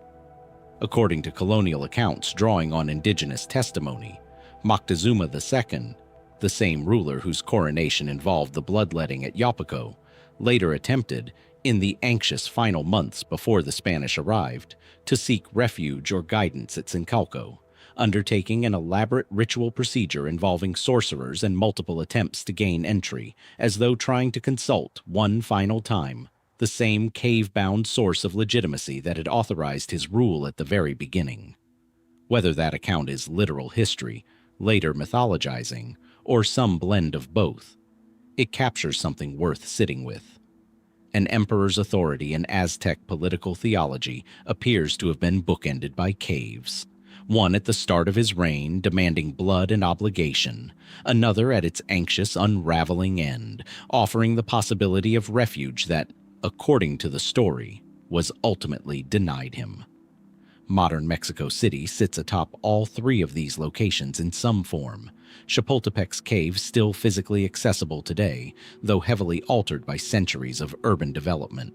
Speaker 1: According to colonial accounts drawing on indigenous testimony, Moctezuma II, the same ruler whose coronation involved the bloodletting at Yapico, later attempted, in the anxious final months before the Spanish arrived, to seek refuge or guidance at Sincalco, undertaking an elaborate ritual procedure involving sorcerers and multiple attempts to gain entry, as though trying to consult, one final time, the same cave-bound source of legitimacy that had authorized his rule at the very beginning. Whether that account is literal history, later mythologizing, or some blend of both, it captures something worth sitting with. An emperor's authority in Aztec political theology appears to have been bookended by caves. One at the start of his reign, demanding blood and obligation, another at its anxious, unraveling end, offering the possibility of refuge that, according to the story, was ultimately denied him. Modern Mexico City sits atop all three of these locations in some form. Chapultepec's cave still physically accessible today, though heavily altered by centuries of urban development.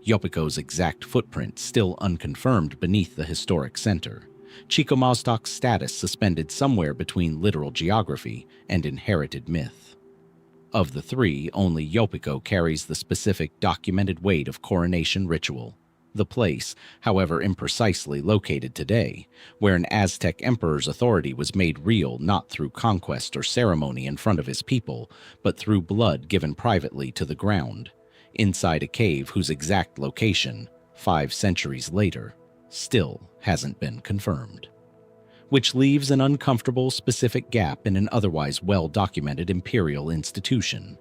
Speaker 1: Yapico's exact footprint still unconfirmed beneath the historic center. Chicomoztoc's status suspended somewhere between literal geography and inherited myth. Of the three, only Yapico carries the specific documented weight of coronation ritual. The place, however imprecisely located today, where an Aztec emperor's authority was made real not through conquest or ceremony in front of his people, but through blood given privately to the ground, inside a cave whose exact location, 5 centuries later, still hasn't been confirmed. Which leaves an uncomfortable specific gap in an otherwise well-documented imperial institution.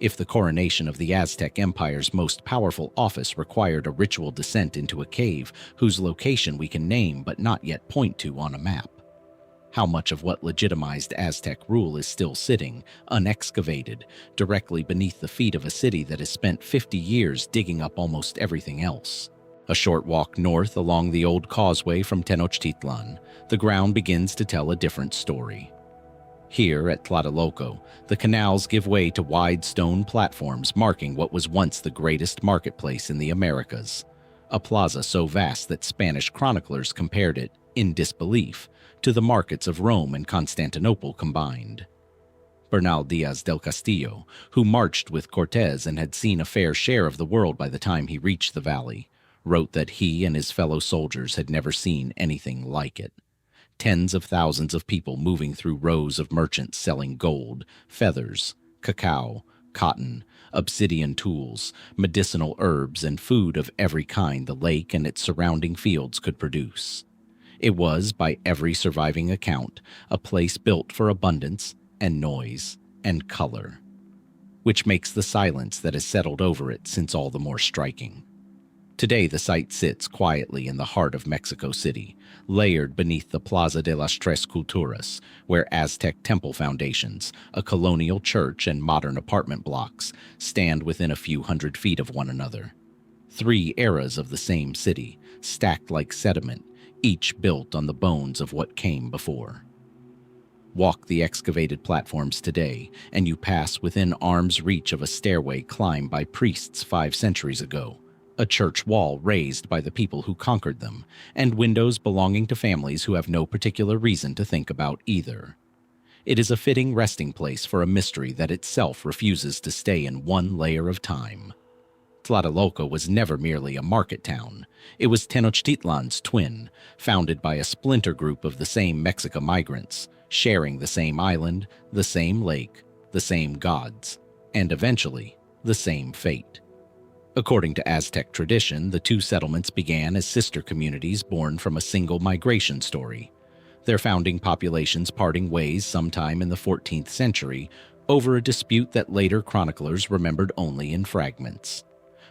Speaker 1: If the coronation of the Aztec Empire's most powerful office required a ritual descent into a cave whose location we can name but not yet point to on a map, how much of what legitimized Aztec rule is still sitting, unexcavated, directly beneath the feet of a city that has spent 50 years digging up almost everything else? A short walk north along the old causeway from Tenochtitlan, the ground begins to tell a different story. Here at Tlatelolco, the canals give way to wide stone platforms marking what was once the greatest marketplace in the Americas, a plaza so vast that Spanish chroniclers compared it, in disbelief, to the markets of Rome and Constantinople combined. Bernal Diaz del Castillo, who marched with Cortés and had seen a fair share of the world by the time he reached the valley, wrote that he and his fellow soldiers had never seen anything like it. Tens of thousands of people moving through rows of merchants selling gold, feathers, cacao, cotton, obsidian tools, medicinal herbs, and food of every kind the lake and its surrounding fields could produce. It was, by every surviving account, a place built for abundance and noise and color, which makes the silence that has settled over it since all the more striking. Today the site sits quietly in the heart of Mexico City, layered beneath the Plaza de las Tres Culturas, where Aztec temple foundations, a colonial church, and modern apartment blocks stand within a few hundred feet of one another. 3 eras of the same city, stacked like sediment, each built on the bones of what came before. Walk the excavated platforms today, and you pass within arm's reach of a stairway climbed by priests 5 centuries ago, a church wall raised by the people who conquered them, and windows belonging to families who have no particular reason to think about either. It is a fitting resting place for a mystery that itself refuses to stay in one layer of time. Tlatelolco was never merely a market town. It was Tenochtitlan's twin, founded by a splinter group of the same Mexica migrants, sharing the same island, the same lake, the same gods, and eventually, the same fate. According to Aztec tradition, the two settlements began as sister communities born from a single migration story, their founding populations parting ways sometime in the 14th century over a dispute that later chroniclers remembered only in fragments.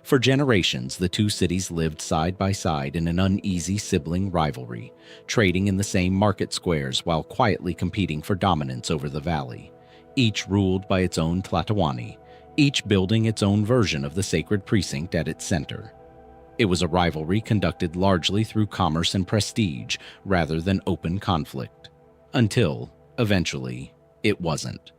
Speaker 1: For generations, the two cities lived side by side in an uneasy sibling rivalry, trading in the same market squares while quietly competing for dominance over the valley, each ruled by its own Tlatoani, each building its own version of the sacred precinct at its center. It was a rivalry conducted largely through commerce and prestige rather than open conflict, until, eventually, it wasn't.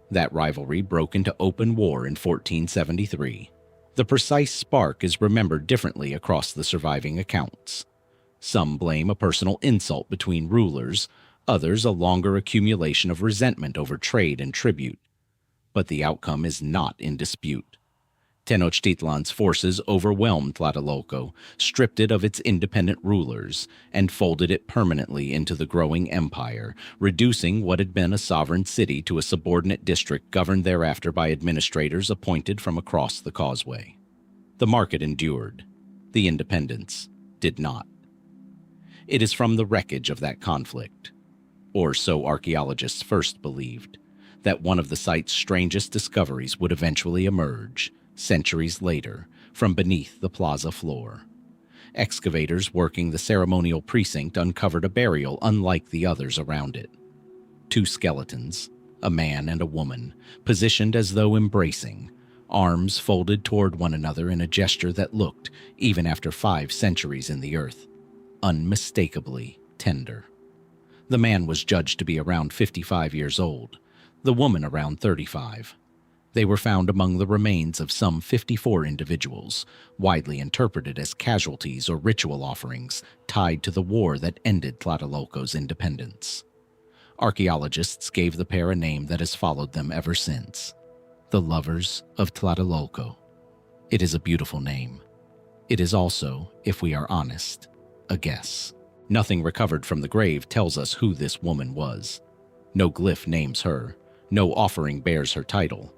Speaker 1: That rivalry broke into open war in 1473. The precise spark is remembered differently across the surviving accounts. Some blame a personal insult between rulers, others a longer accumulation of resentment over trade and tribute. But the outcome is not in dispute. Tenochtitlan's forces overwhelmed Tlatelolco, stripped it of its independent rulers, and folded it permanently into the growing empire, reducing what had been a sovereign city to a subordinate district governed thereafter by administrators appointed from across the causeway. The market endured. The independence did not. It is from the wreckage of that conflict, or so archaeologists first believed, that one of the site's strangest discoveries would eventually emerge, centuries later, from beneath the plaza floor. Excavators working the ceremonial precinct uncovered a burial unlike the others around it. Two skeletons, a man and a woman, positioned as though embracing, arms folded toward one another in a gesture that looked, even after 5 centuries in the earth, unmistakably tender. The man was judged to be around 55 years old, the woman around 35. They were found among the remains of some 54 individuals, widely interpreted as casualties or ritual offerings tied to the war that ended Tlatelolco's independence. Archaeologists gave the pair a name that has followed them ever since: the Lovers of Tlatelolco. It is a beautiful name. It is also, if we are honest, a guess. Nothing recovered from the grave tells us who this woman was. No glyph names her. No offering bears her title.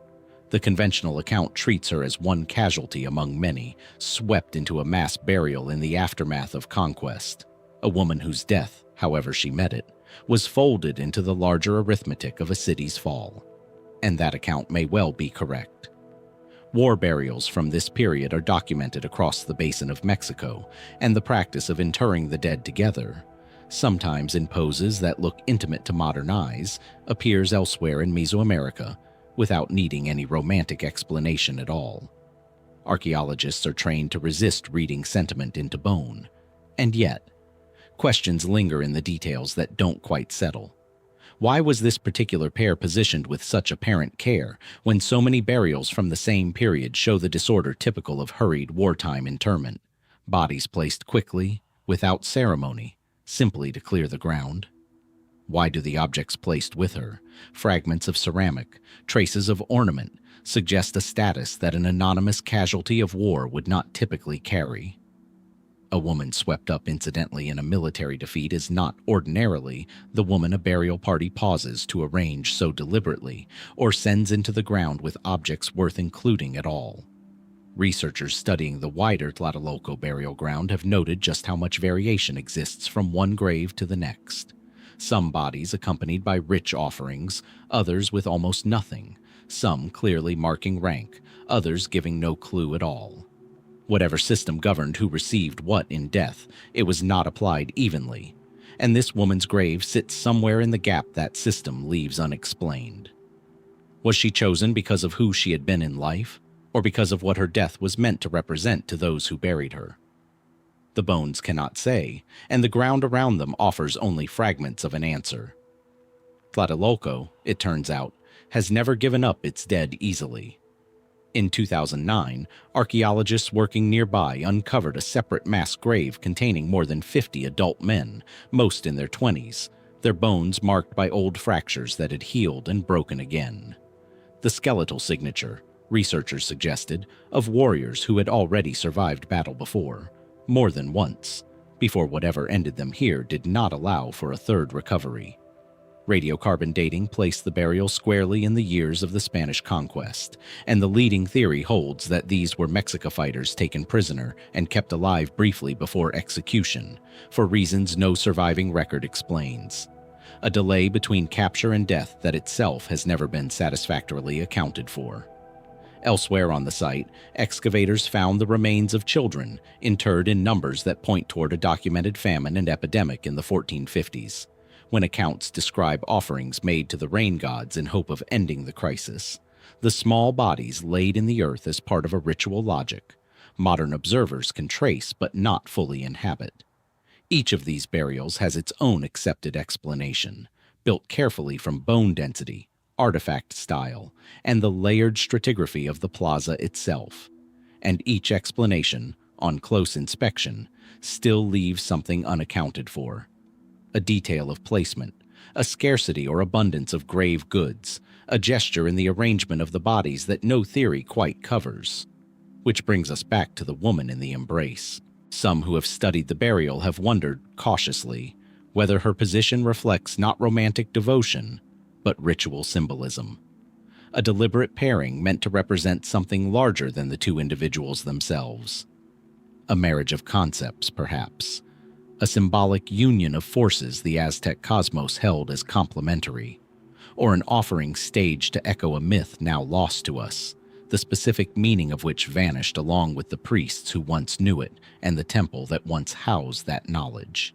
Speaker 1: The conventional account treats her as one casualty among many, swept into a mass burial in the aftermath of conquest. A woman whose death, however she met it, was folded into the larger arithmetic of a city's fall. And that account may well be correct. War burials from this period are documented across the basin of Mexico, and the practice of interring the dead together, sometimes in poses that look intimate to modern eyes, appears elsewhere in Mesoamerica, without needing any romantic explanation at all. Archaeologists are trained to resist reading sentiment into bone, and yet, questions linger in the details that don't quite settle. Why was this particular pair positioned with such apparent care when so many burials from the same period show the disorder typical of hurried wartime interment, bodies placed quickly, without ceremony, simply to clear the ground? Why do the objects placed with her, fragments of ceramic, traces of ornament, suggest a status that an anonymous casualty of war would not typically carry? A woman swept up incidentally in a military defeat is not ordinarily the woman a burial party pauses to arrange so deliberately or sends into the ground with objects worth including at all. Researchers studying the wider Tlatelolco burial ground have noted just how much variation exists from one grave to the next. Some bodies accompanied by rich offerings, others with almost nothing, some clearly marking rank, others giving no clue at all. Whatever system governed who received what in death, it was not applied evenly, and this woman's grave sits somewhere in the gap that system leaves unexplained. Was she chosen because of who she had been in life, or because of what her death was meant to represent to those who buried her? The bones cannot say, and the ground around them offers only fragments of an answer. Tlatelolco, it turns out, has never given up its dead easily. In 2009, archaeologists working nearby uncovered a separate mass grave containing more than 50 adult men, most in their 20s, their bones marked by old fractures that had healed and broken again. The skeletal signature, researchers suggested, of warriors who had already survived battle before, more than once, before whatever ended them here did not allow for a third recovery. Radiocarbon dating placed the burial squarely in the years of the Spanish conquest, and the leading theory holds that these were Mexica fighters taken prisoner and kept alive briefly before execution, for reasons no surviving record explains. A delay between capture and death that itself has never been satisfactorily accounted for. Elsewhere on the site, excavators found the remains of children, interred in numbers that point toward a documented famine and epidemic in the 1450s. When accounts describe offerings made to the rain gods in hope of ending the crisis. The small bodies laid in the earth as part of a ritual logic. Modern observers can trace but not fully inhabit. Each of these burials has its own accepted explanation, built carefully from bone density, artifact style, and the layered stratigraphy of the plaza itself. And each explanation, on close inspection, still leaves something unaccounted for. A detail of placement, a scarcity or abundance of grave goods, a gesture in the arrangement of the bodies that no theory quite covers. Which brings us back to the woman in the embrace. Some who have studied the burial have wondered, cautiously, whether her position reflects not romantic devotion, but ritual symbolism. A deliberate pairing meant to represent something larger than the two individuals themselves. A marriage of concepts, perhaps. A symbolic union of forces the Aztec cosmos held as complementary, or an offering staged to echo a myth now lost to us, the specific meaning of which vanished along with the priests who once knew it and the temple that once housed that knowledge.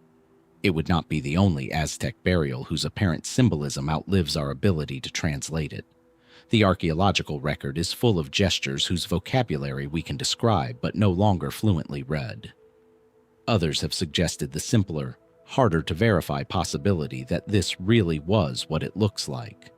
Speaker 1: It would not be the only Aztec burial whose apparent symbolism outlives our ability to translate it. The archaeological record is full of gestures whose vocabulary we can describe but no longer fluently read. Others have suggested the simpler, harder-to-verify possibility that this really was what it looks like.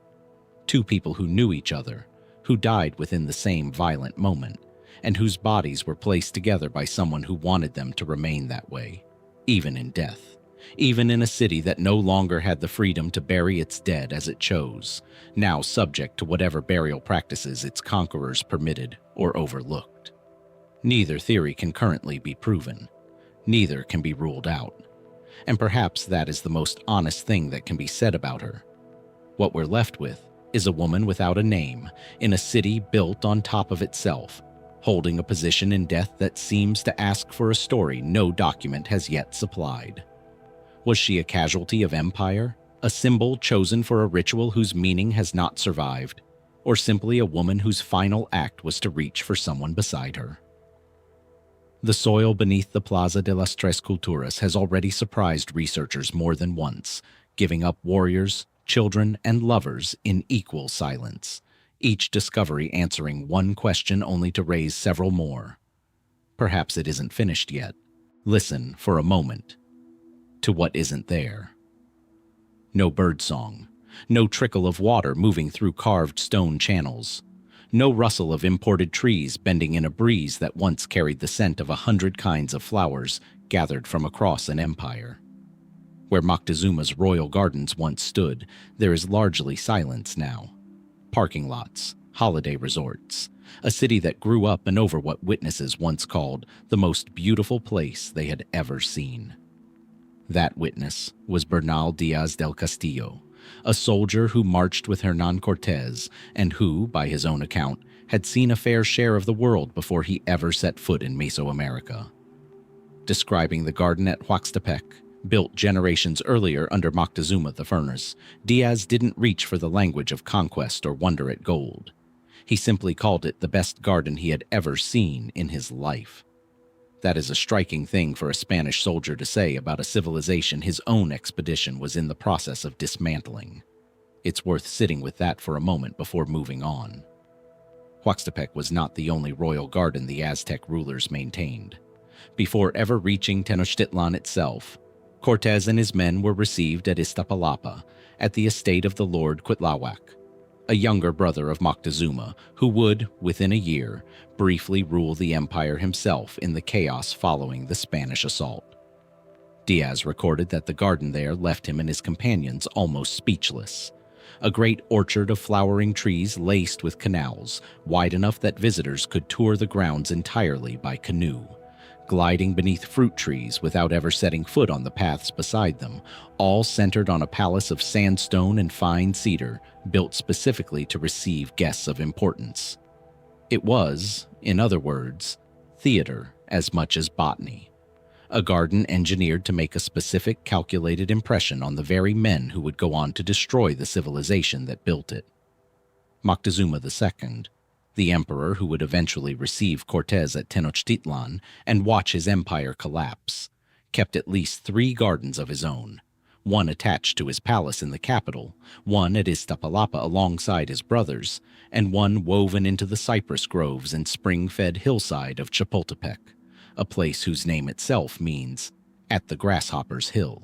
Speaker 1: Two people who knew each other, who died within the same violent moment, and whose bodies were placed together by someone who wanted them to remain that way, even in death, even in a city that no longer had the freedom to bury its dead as it chose, now subject to whatever burial practices its conquerors permitted or overlooked. Neither theory can currently be proven. Neither can be ruled out. And perhaps that is the most honest thing that can be said about her. What we're left with is a woman without a name, in a city built on top of itself, holding a position in death that seems to ask for a story no document has yet supplied. Was she a casualty of empire, a symbol chosen for a ritual whose meaning has not survived, or simply a woman whose final act was to reach for someone beside her? The soil beneath the Plaza de las Tres Culturas has already surprised researchers more than once, giving up warriors, children, and lovers in equal silence, each discovery answering one question only to raise several more. Perhaps it isn't finished yet. Listen for a moment to what isn't there. No birdsong, no trickle of water moving through carved stone channels, no rustle of imported trees bending in a breeze that once carried the scent of 100 kinds of flowers gathered from across an empire. Where Moctezuma's royal gardens once stood, there is largely silence now. Parking lots, holiday resorts, a city that grew up and over what witnesses once called the most beautiful place they had ever seen. That witness was Bernal Diaz del Castillo, a soldier who marched with Hernán Cortés and who, by his own account, had seen a fair share of the world before he ever set foot in Mesoamerica. Describing the garden at Huaxtepec, built generations earlier under Moctezuma the Furnace, Diaz didn't reach for the language of conquest or wonder at gold. He simply called it the best garden he had ever seen in his life. That is a striking thing for a Spanish soldier to say about a civilization his own expedition was in the process of dismantling. It's worth sitting with that for a moment before moving on. Huaxtepec was not the only royal garden the Aztec rulers maintained. Before ever reaching Tenochtitlan itself, Cortés and his men were received at Iztapalapa, at the estate of the Lord Cuitlahuac. a younger brother of Moctezuma who would, within a year, briefly rule the empire himself in the chaos following the Spanish assault. Diaz recorded that the garden there left him and his companions almost speechless. A great orchard of flowering trees laced with canals, wide enough that visitors could tour the grounds entirely by canoe. Gliding beneath fruit trees without ever setting foot on the paths beside them, all centered on a palace of sandstone and fine cedar built specifically to receive guests of importance. It was, in other words, theater as much as botany. A garden engineered to make a specific calculated impression on the very men who would go on to destroy the civilization that built it. Moctezuma II, the emperor who would eventually receive Cortés at Tenochtitlan and watch his empire collapse, kept at least 3 gardens of his own, one attached to his palace in the capital, one at Iztapalapa alongside his brothers, and one woven into the cypress groves and spring-fed hillside of Chapultepec, a place whose name itself means "at the grasshopper's hill."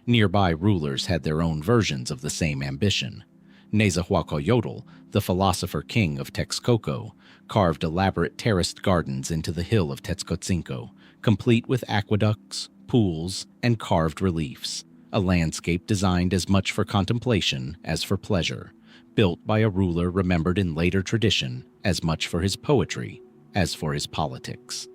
Speaker 1: Nearby rulers had their own versions of the same ambition. Nezahualcoyotl, the philosopher king of Texcoco, carved elaborate terraced gardens into the hill of Tetzcoatzinco, complete with aqueducts, pools, and carved reliefs, a landscape designed as much for contemplation as for pleasure, built by a ruler remembered in later tradition as much for his poetry as for his politics.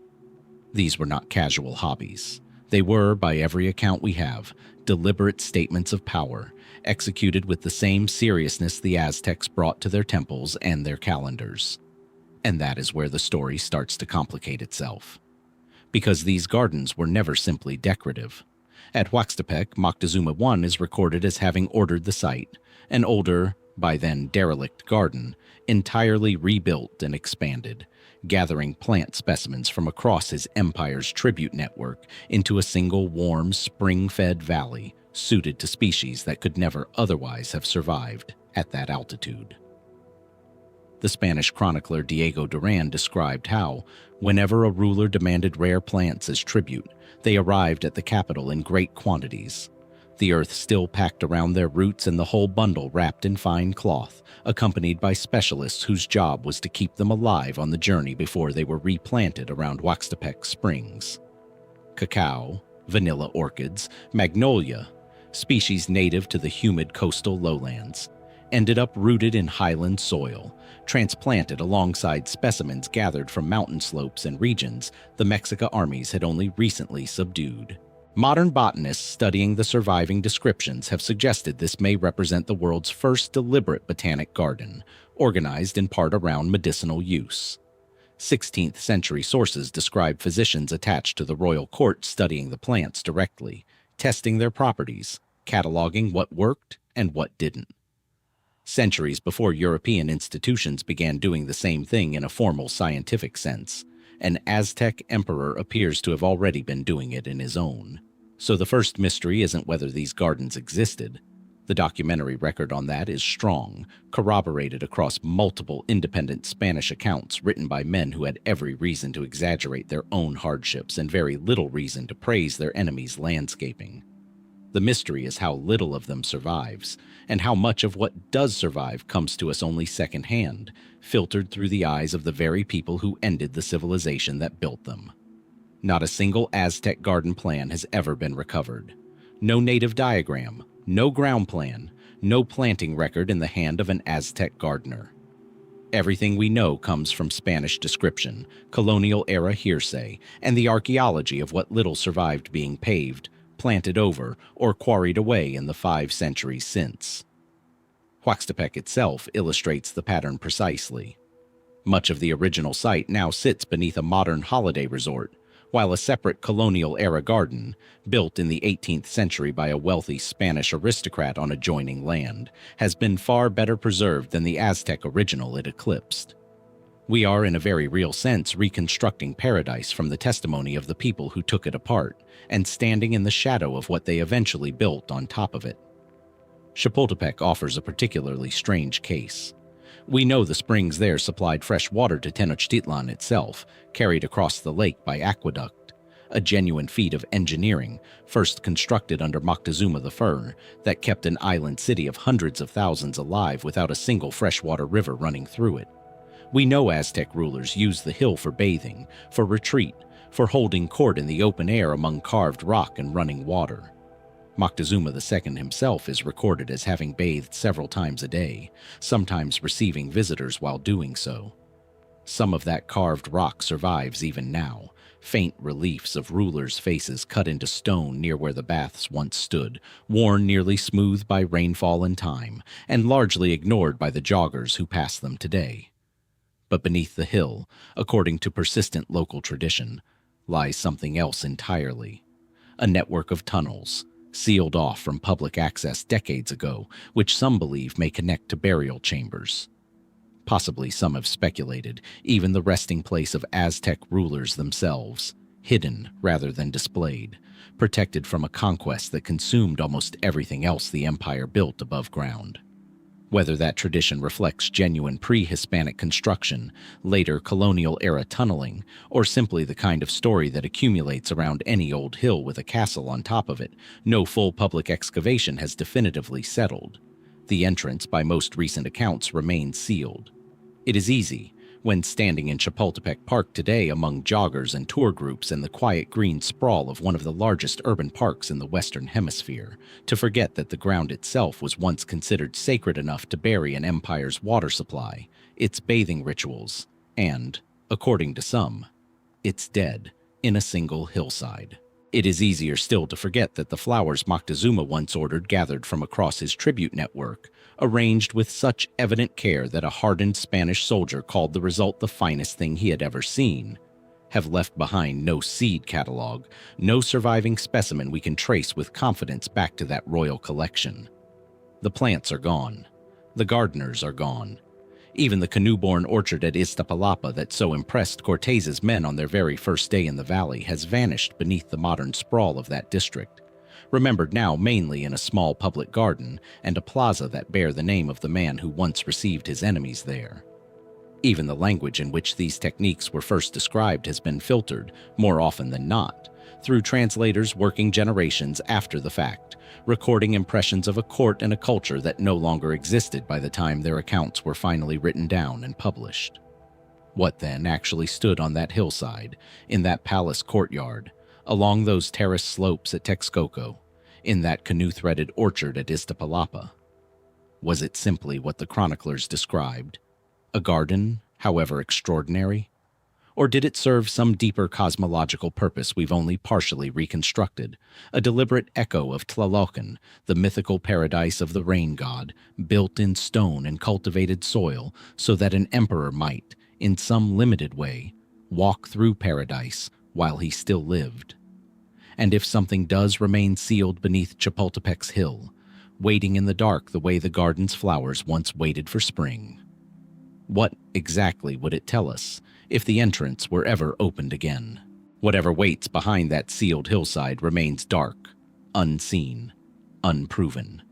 Speaker 1: These were not casual hobbies. They were, by every account we have, deliberate statements of power, executed with the same seriousness the Aztecs brought to their temples and their calendars. And that is where the story starts to complicate itself. Because these gardens were never simply decorative. At Huaxtepec, Moctezuma I is recorded as having ordered the site, an older, by then derelict garden, entirely rebuilt and expanded, gathering plant specimens from across his empire's tribute network into a single warm, spring-fed valley suited to species that could never otherwise have survived at that altitude. The Spanish chronicler Diego Duran described how, whenever a ruler demanded rare plants as tribute, they arrived at the capital in great quantities. The earth still packed around their roots and the whole bundle wrapped in fine cloth, accompanied by specialists whose job was to keep them alive on the journey before they were replanted around Huaxtepec Springs. Cacao, vanilla orchids, magnolia, species native to the humid coastal lowlands, ended up rooted in highland soil, transplanted alongside specimens gathered from mountain slopes and regions the Mexica armies had only recently subdued. Modern botanists studying the surviving descriptions have suggested this may represent the world's first deliberate botanic garden, organized in part around medicinal use. 16th century sources describe physicians attached to the royal court studying the plants directly, testing their properties, cataloging what worked and what didn't. Centuries before European institutions began doing the same thing in a formal scientific sense, an Aztec emperor appears to have already been doing it in his own. So the first mystery isn't whether these gardens existed. The documentary record on that is strong, corroborated across multiple independent Spanish accounts written by men who had every reason to exaggerate their own hardships and very little reason to praise their enemies' landscaping. The mystery is how little of them survives, and how much of what does survive comes to us only secondhand, filtered through the eyes of the very people who ended the civilization that built them. Not a single Aztec garden plan has ever been recovered. No native diagram, no ground plan, no planting record in the hand of an Aztec gardener. Everything we know comes from Spanish description, colonial-era hearsay, and the archaeology of what little survived being paved, planted over, or quarried away in the 5 centuries since. Huaxtepec itself illustrates the pattern precisely. Much of the original site now sits beneath a modern holiday resort, while a separate colonial-era garden, built in the 18th century by a wealthy Spanish aristocrat on adjoining land, has been far better preserved than the Aztec original it eclipsed. We are in a very real sense reconstructing paradise from the testimony of the people who took it apart, and standing in the shadow of what they eventually built on top of it. Chapultepec offers a particularly strange case. We know the springs there supplied fresh water to Tenochtitlan itself, carried across the lake by aqueduct, a genuine feat of engineering first constructed under Moctezuma I that kept an island city of hundreds of thousands alive without a single freshwater river running through it. We know Aztec rulers used the hill for bathing, for retreat, for holding court in the open air among carved rock and running water. Moctezuma II himself is recorded as having bathed several times a day, sometimes receiving visitors while doing so. Some of that carved rock survives even now, faint reliefs of rulers' faces cut into stone near where the baths once stood, worn nearly smooth by rainfall and time, and largely ignored by the joggers who pass them today. But beneath the hill, according to persistent local tradition, lies something else entirely. A network of tunnels, sealed off from public access decades ago, which some believe may connect to burial chambers. Possibly, some have speculated, even the resting place of Aztec rulers themselves, hidden rather than displayed, protected from a conquest that consumed almost everything else the empire built above ground. Whether that tradition reflects genuine pre-Hispanic construction, later colonial-era tunneling, or simply the kind of story that accumulates around any old hill with a castle on top of it, no full public excavation has definitively settled. The entrance, by most recent accounts, remains sealed. It is easy, when standing in Chapultepec Park today among joggers and tour groups and the quiet green sprawl of one of the largest urban parks in the Western Hemisphere, to forget that the ground itself was once considered sacred enough to bury an empire's water supply, its bathing rituals, and, according to some, its dead in a single hillside. It is easier still to forget that the flowers Moctezuma once ordered gathered from across his tribute network, arranged with such evident care that a hardened Spanish soldier called the result the finest thing he had ever seen, have left behind no seed catalog, no surviving specimen we can trace with confidence back to that royal collection. The plants are gone. The gardeners are gone. Even the canoe-borne orchard at Iztapalapa that so impressed Cortez's men on their very first day in the valley has vanished beneath the modern sprawl of that district, remembered now mainly in a small public garden and a plaza that bear the name of the man who once received his enemies there. Even the language in which these techniques were first described has been filtered, more often than not, through translators working generations after the fact, recording impressions of a court and a culture that no longer existed by the time their accounts were finally written down and published. What then actually stood on that hillside, in that palace courtyard, along those terraced slopes at Texcoco, in that canoe-threaded orchard at Iztapalapa? Was it simply what the chroniclers described, a garden, however extraordinary? Or did it serve some deeper cosmological purpose we've only partially reconstructed, a deliberate echo of Tlatelolco, the mythical paradise of the rain god, built in stone and cultivated soil so that an emperor might, in some limited way, walk through paradise while he still lived? And if something does remain sealed beneath Chapultepec's hill, waiting in the dark the way the garden's flowers once waited for spring, what exactly would it tell us if the entrance were ever opened again? Whatever waits behind that sealed hillside remains dark, unseen, unproven.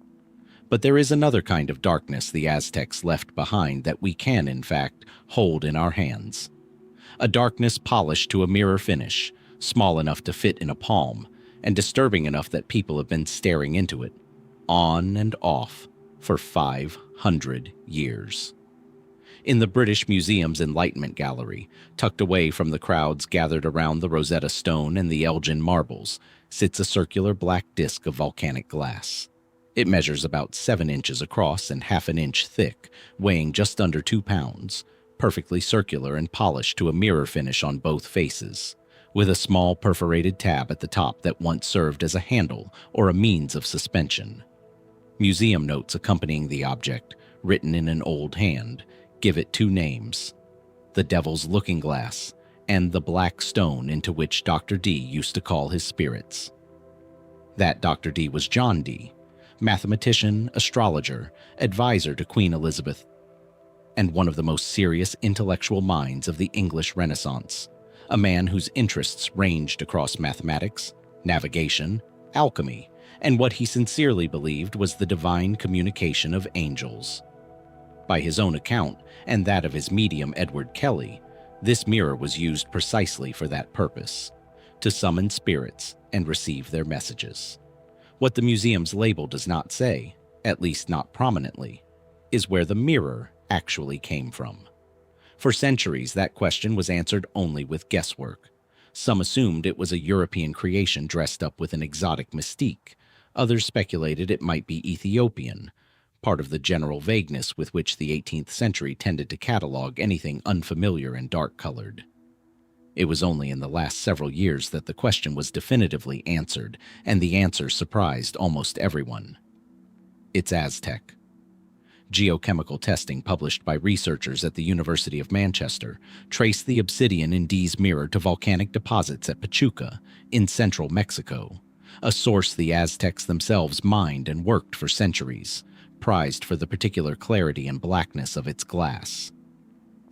Speaker 1: But there is another kind of darkness the Aztecs left behind that we can, in fact, hold in our hands. A darkness polished to a mirror finish, small enough to fit in a palm, and disturbing enough that people have been staring into it, on and off, for 500 years. In the British Museum's Enlightenment Gallery, tucked away from the crowds gathered around the Rosetta Stone and the Elgin marbles, sits a circular black disc of volcanic glass. It measures about 7 inches across and half an inch thick, weighing just under 2 pounds, perfectly circular and polished to a mirror finish on both faces, with a small perforated tab at the top that once served as a handle or a means of suspension. Museum notes accompanying the object, written in an old hand, give it 2 names: the Devil's Looking Glass and the Black Stone into which Dr. D used to call his spirits. That Dr. D was John D, mathematician, astrologer, advisor to Queen Elizabeth, and one of the most serious intellectual minds of the English Renaissance, a man whose interests ranged across mathematics, navigation, alchemy, and what he sincerely believed was the divine communication of angels. By his own account, and that of his medium Edward Kelly, this mirror was used precisely for that purpose, to summon spirits and receive their messages. What the museum's label does not say, at least not prominently, is where the mirror actually came from. For centuries, that question was answered only with guesswork. Some assumed it was a European creation dressed up with an exotic mystique. Others speculated it might be Ethiopian, part of the general vagueness with which the 18th century tended to catalog anything unfamiliar and dark-colored. It was only in the last several years that the question was definitively answered, and the answer surprised almost everyone. It's Aztec. Geochemical testing published by researchers at the University of Manchester traced the obsidian in Dee's mirror to volcanic deposits at Pachuca, in central Mexico, a source the Aztecs themselves mined and worked for centuries, prized for the particular clarity and blackness of its glass.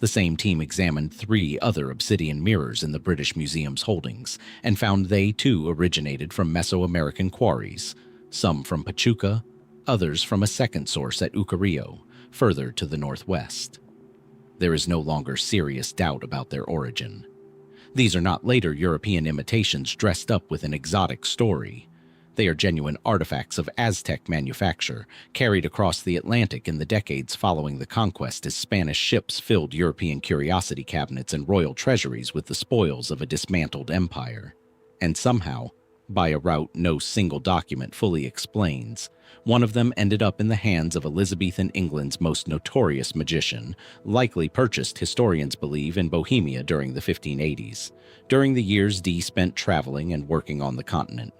Speaker 1: The same team examined 3 other obsidian mirrors in the British Museum's holdings and found they too originated from Mesoamerican quarries, some from Pachuca, others from a second source at Ucarrillo, further to the northwest. There is no longer serious doubt about their origin. These are not later European imitations dressed up with an exotic story. They are genuine artifacts of Aztec manufacture, carried across the Atlantic in the decades following the conquest as Spanish ships filled European curiosity cabinets and royal treasuries with the spoils of a dismantled empire. And somehow, by a route no single document fully explains, one of them ended up in the hands of Elizabethan England's most notorious magician, likely purchased, historians believe, in Bohemia during the 1580s, during the years Dee spent traveling and working on the continent.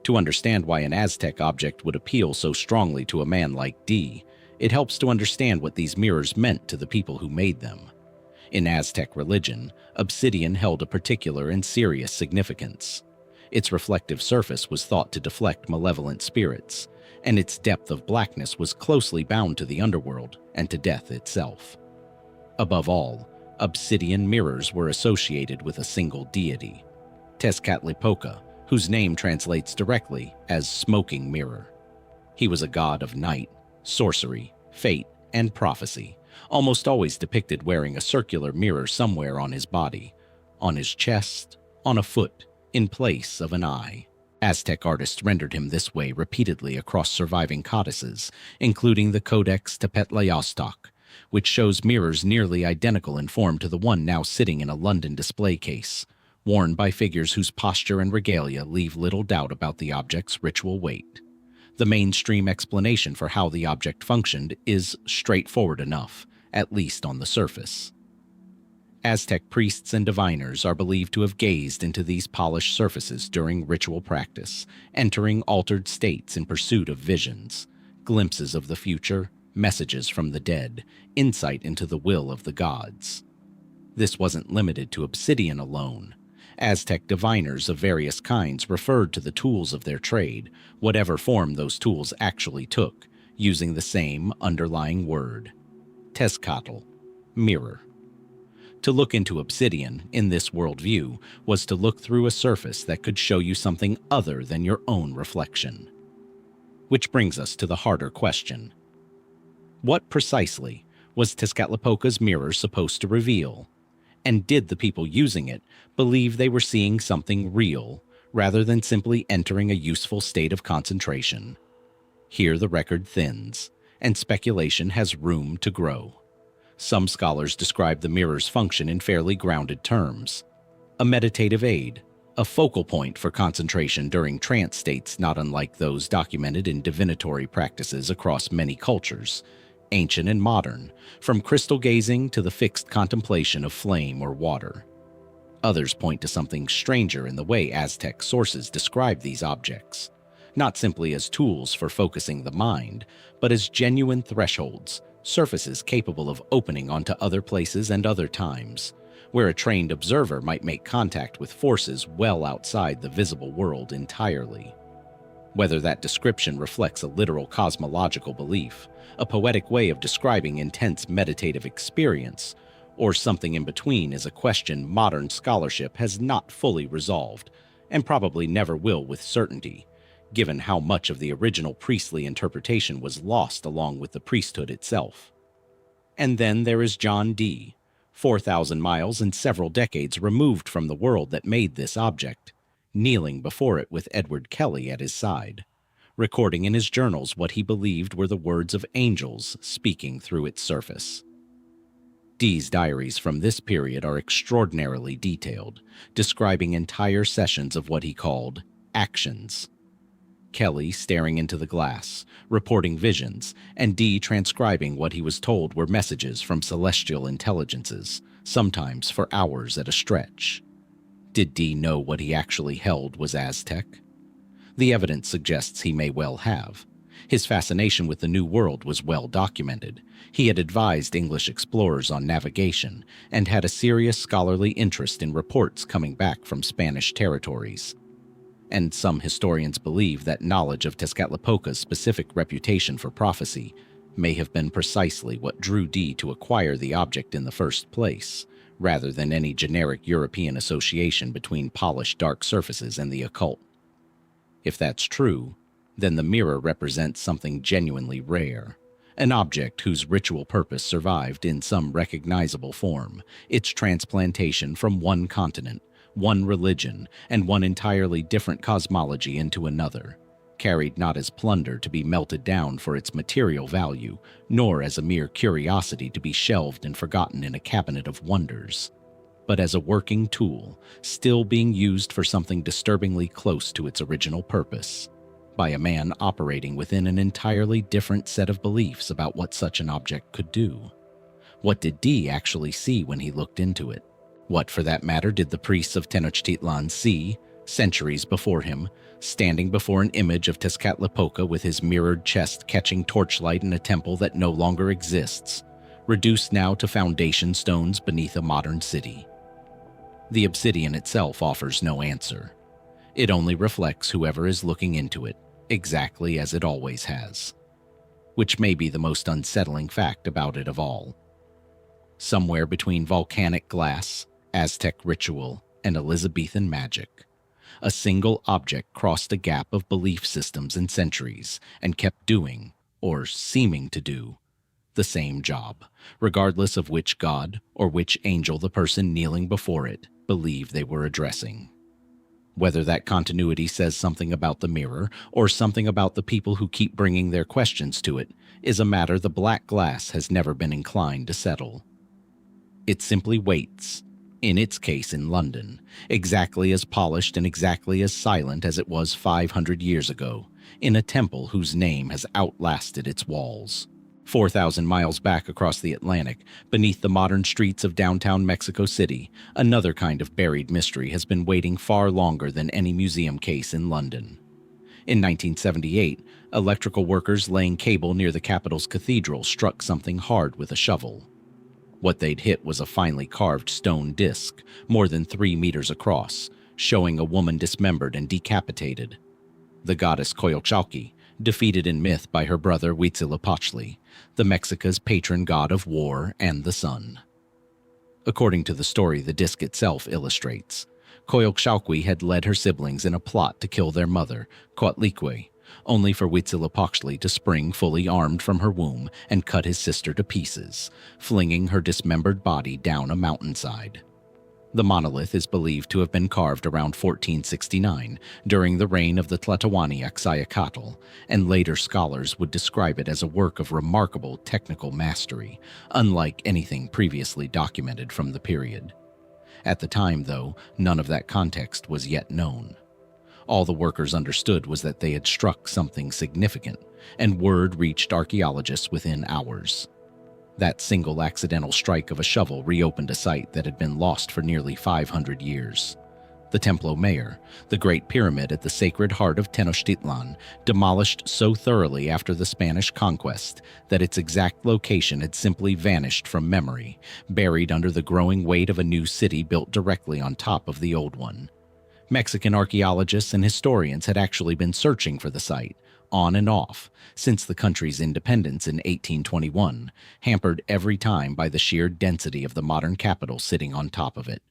Speaker 1: To understand why an Aztec object would appeal so strongly to a man like Dee, it helps to understand what these mirrors meant to the people who made them. In Aztec religion, obsidian held a particular and serious significance. Its reflective surface was thought to deflect malevolent spirits, and its depth of blackness was closely bound to the underworld and to death itself. Above all, obsidian mirrors were associated with a single deity, Tezcatlipoca, whose name translates directly as smoking mirror. He was a god of night, sorcery, fate, and prophecy, almost always depicted wearing a circular mirror somewhere on his body, on his chest, on a foot, in place of an eye. Aztec artists rendered him this way repeatedly across surviving codices, including the Codex Tlatelolco, which shows mirrors nearly identical in form to the one now sitting in a London display case, worn by figures whose posture and regalia leave little doubt about the object's ritual weight. The mainstream explanation for how the object functioned is straightforward enough, at least on the surface. Aztec priests and diviners are believed to have gazed into these polished surfaces during ritual practice, entering altered states in pursuit of visions, glimpses of the future, messages from the dead, insight into the will of the gods. This wasn't limited to obsidian alone. Aztec diviners of various kinds referred to the tools of their trade, whatever form those tools actually took, using the same underlying word: Ehecatl, mirror. To look into obsidian, in this worldview, was to look through a surface that could show you something other than your own reflection. Which brings us to the harder question. What precisely was Tezcatlipoca's mirror supposed to reveal? And did the people using it believe they were seeing something real, rather than simply entering a useful state of concentration? Here the record thins, and speculation has room to grow. Some scholars describe the mirror's function in fairly grounded terms: a meditative aid, a focal point for concentration during trance states not unlike those documented in divinatory practices across many cultures, ancient and modern, from crystal gazing to the fixed contemplation of flame or water. Others point to something stranger in the way Aztec sources describe these objects, not simply as tools for focusing the mind, but as genuine thresholds, surfaces capable of opening onto other places and other times, where a trained observer might make contact with forces well outside the visible world entirely. Whether that description reflects a literal cosmological belief, a poetic way of describing intense meditative experience, or something in between is a question modern scholarship has not fully resolved, and probably never will with certainty, given how much of the original priestly interpretation was lost along with the priesthood itself. And then there is John Dee, 4,000 miles and several decades removed from the world that made this object, kneeling before it with Edward Kelly at his side, recording in his journals what he believed were the words of angels speaking through its surface. Dee's diaries from this period are extraordinarily detailed, describing entire sessions of what he called actions. Kelly staring into the glass, reporting visions, and Dee transcribing what he was told were messages from celestial intelligences, sometimes for hours at a stretch. Did Dee know what he actually held was Aztec? The evidence suggests he may well have. His fascination with the New World was well documented. He had advised English explorers on navigation and had a serious scholarly interest in reports coming back from Spanish territories. And some historians believe that knowledge of Tezcatlipoca's specific reputation for prophecy may have been precisely what drew Dee to acquire the object in the first place, rather than any generic European association between polished dark surfaces and the occult. If that's true, then the mirror represents something genuinely rare, an object whose ritual purpose survived in some recognizable form, its transplantation from one continent, one religion, and one entirely different cosmology into another, carried not as plunder to be melted down for its material value, nor as a mere curiosity to be shelved and forgotten in a cabinet of wonders, but as a working tool, still being used for something disturbingly close to its original purpose, by a man operating within an entirely different set of beliefs about what such an object could do. What did Dee actually see when he looked into it? What, for that matter, did the priests of Tenochtitlan see, centuries before him, standing before an image of Tezcatlipoca with his mirrored chest catching torchlight in a temple that no longer exists, reduced now to foundation stones beneath a modern city? The obsidian itself offers no answer. It only reflects whoever is looking into it, exactly as it always has, which may be the most unsettling fact about it of all. Somewhere between volcanic glass, Aztec ritual, and Elizabethan magic, a single object crossed a gap of belief systems and centuries and kept doing, or seeming to do, the same job, regardless of which god or which angel the person kneeling before it believed they were addressing. Whether that continuity says something about the mirror or something about the people who keep bringing their questions to it is a matter the black glass has never been inclined to settle. It simply waits, in its case in London, exactly as polished and exactly as silent as it was 500 years ago, in a temple whose name has outlasted its walls. 4,000 miles back across the Atlantic, beneath the modern streets of downtown Mexico City, another kind of buried mystery has been waiting far longer than any museum case in London. In 1978, electrical workers laying cable near the capital's cathedral struck something hard with a shovel. What they'd hit was a finely carved stone disc, more than 3 meters across, showing a woman dismembered and decapitated. The goddess Coyolxauhqui, defeated in myth by her brother Huitzilopochtli, the Mexica's patron god of war and the sun. According to the story the disc itself illustrates, Coyolxauhqui had led her siblings in a plot to kill their mother, Coatlicue, only for Huitzilopochtli to spring fully armed from her womb and cut his sister to pieces, flinging her dismembered body down a mountainside. The monolith is believed to have been carved around 1469 during the reign of the Tlatoaniac Ehecatl, and later scholars would describe it as a work of remarkable technical mastery, unlike anything previously documented from the period. At the time, though, none of that context was yet known. All the workers understood was that they had struck something significant, and word reached archaeologists within hours. That single accidental strike of a shovel reopened a site that had been lost for nearly 500 years. The Templo Mayor, the Great Pyramid at the Sacred Heart of Tenochtitlan, demolished so thoroughly after the Spanish conquest that its exact location had simply vanished from memory, buried under the growing weight of a new city built directly on top of the old one. Mexican archaeologists and historians had actually been searching for the site, on and off, since the country's independence in 1821, hampered every time by the sheer density of the modern capital sitting on top of it.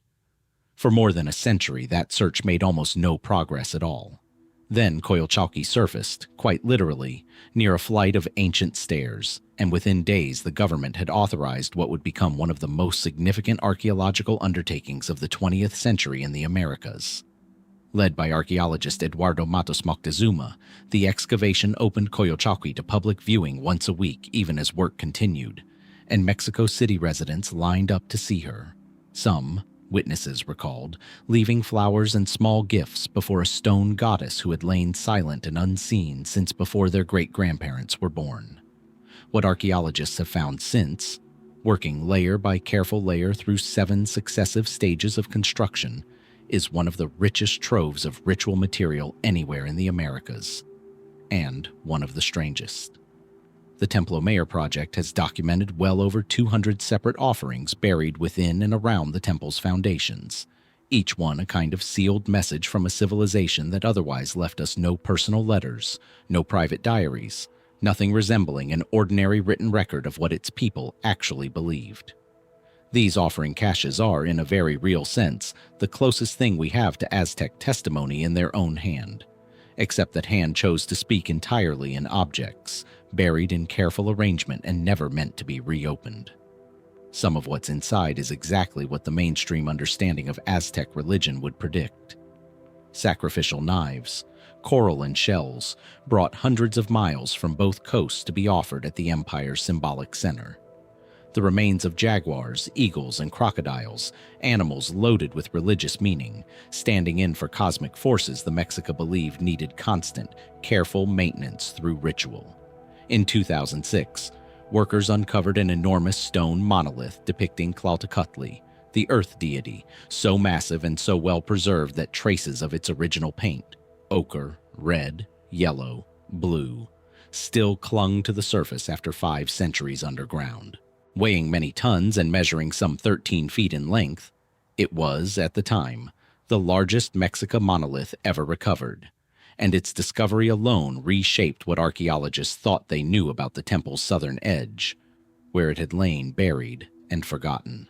Speaker 1: For more than a century, that search made almost no progress at all. Then Coyolxauhqui surfaced, quite literally, near a flight of ancient stairs, and within days the government had authorized what would become one of the most significant archaeological undertakings of the 20th century in the Americas. Led by archaeologist Eduardo Matos Moctezuma, the excavation opened Coyolxauhqui to public viewing once a week even as work continued, and Mexico City residents lined up to see her. Some, witnesses recalled, leaving flowers and small gifts before a stone goddess who had lain silent and unseen since before their great-grandparents were born. What archaeologists have found since, working layer by careful layer through 7 successive stages of construction, is one of the richest troves of ritual material anywhere in the Americas, and one of the strangest. The Templo Mayor project has documented well over 200 separate offerings buried within and around the temple's foundations, each one a kind of sealed message from a civilization that otherwise left us no personal letters, no private diaries, nothing resembling an ordinary written record of what its people actually believed. These offering caches are, in a very real sense, the closest thing we have to Aztec testimony in their own hand, except that hand chose to speak entirely in objects, buried in careful arrangement and never meant to be reopened. Some of what's inside is exactly what the mainstream understanding of Aztec religion would predict. Sacrificial knives, coral and shells, brought hundreds of miles from both coasts to be offered at the empire's symbolic center. The remains of jaguars, eagles, and crocodiles, animals loaded with religious meaning, standing in for cosmic forces the Mexica believed needed constant, careful maintenance through ritual. In 2006, workers uncovered an enormous stone monolith depicting Tlatelolco, the earth deity, so massive and so well preserved that traces of its original paint, ochre, red, yellow, blue, still clung to the surface after 5 centuries underground. Weighing many tons and measuring some 13 feet in length, it was, at the time, the largest Mexica monolith ever recovered, and its discovery alone reshaped what archaeologists thought they knew about the temple's southern edge, where it had lain buried and forgotten.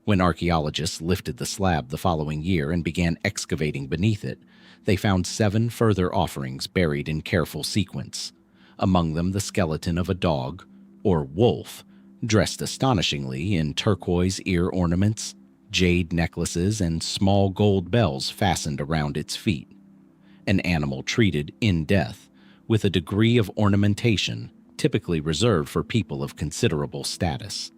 Speaker 1: When archaeologists lifted the slab the following year and began excavating beneath it, they found 7 further offerings buried in careful sequence, among them the skeleton of a dog, or wolf, dressed astonishingly in turquoise ear ornaments, jade necklaces, and small gold bells fastened around its feet. An animal treated in death with a degree of ornamentation typically reserved for people of considerable status.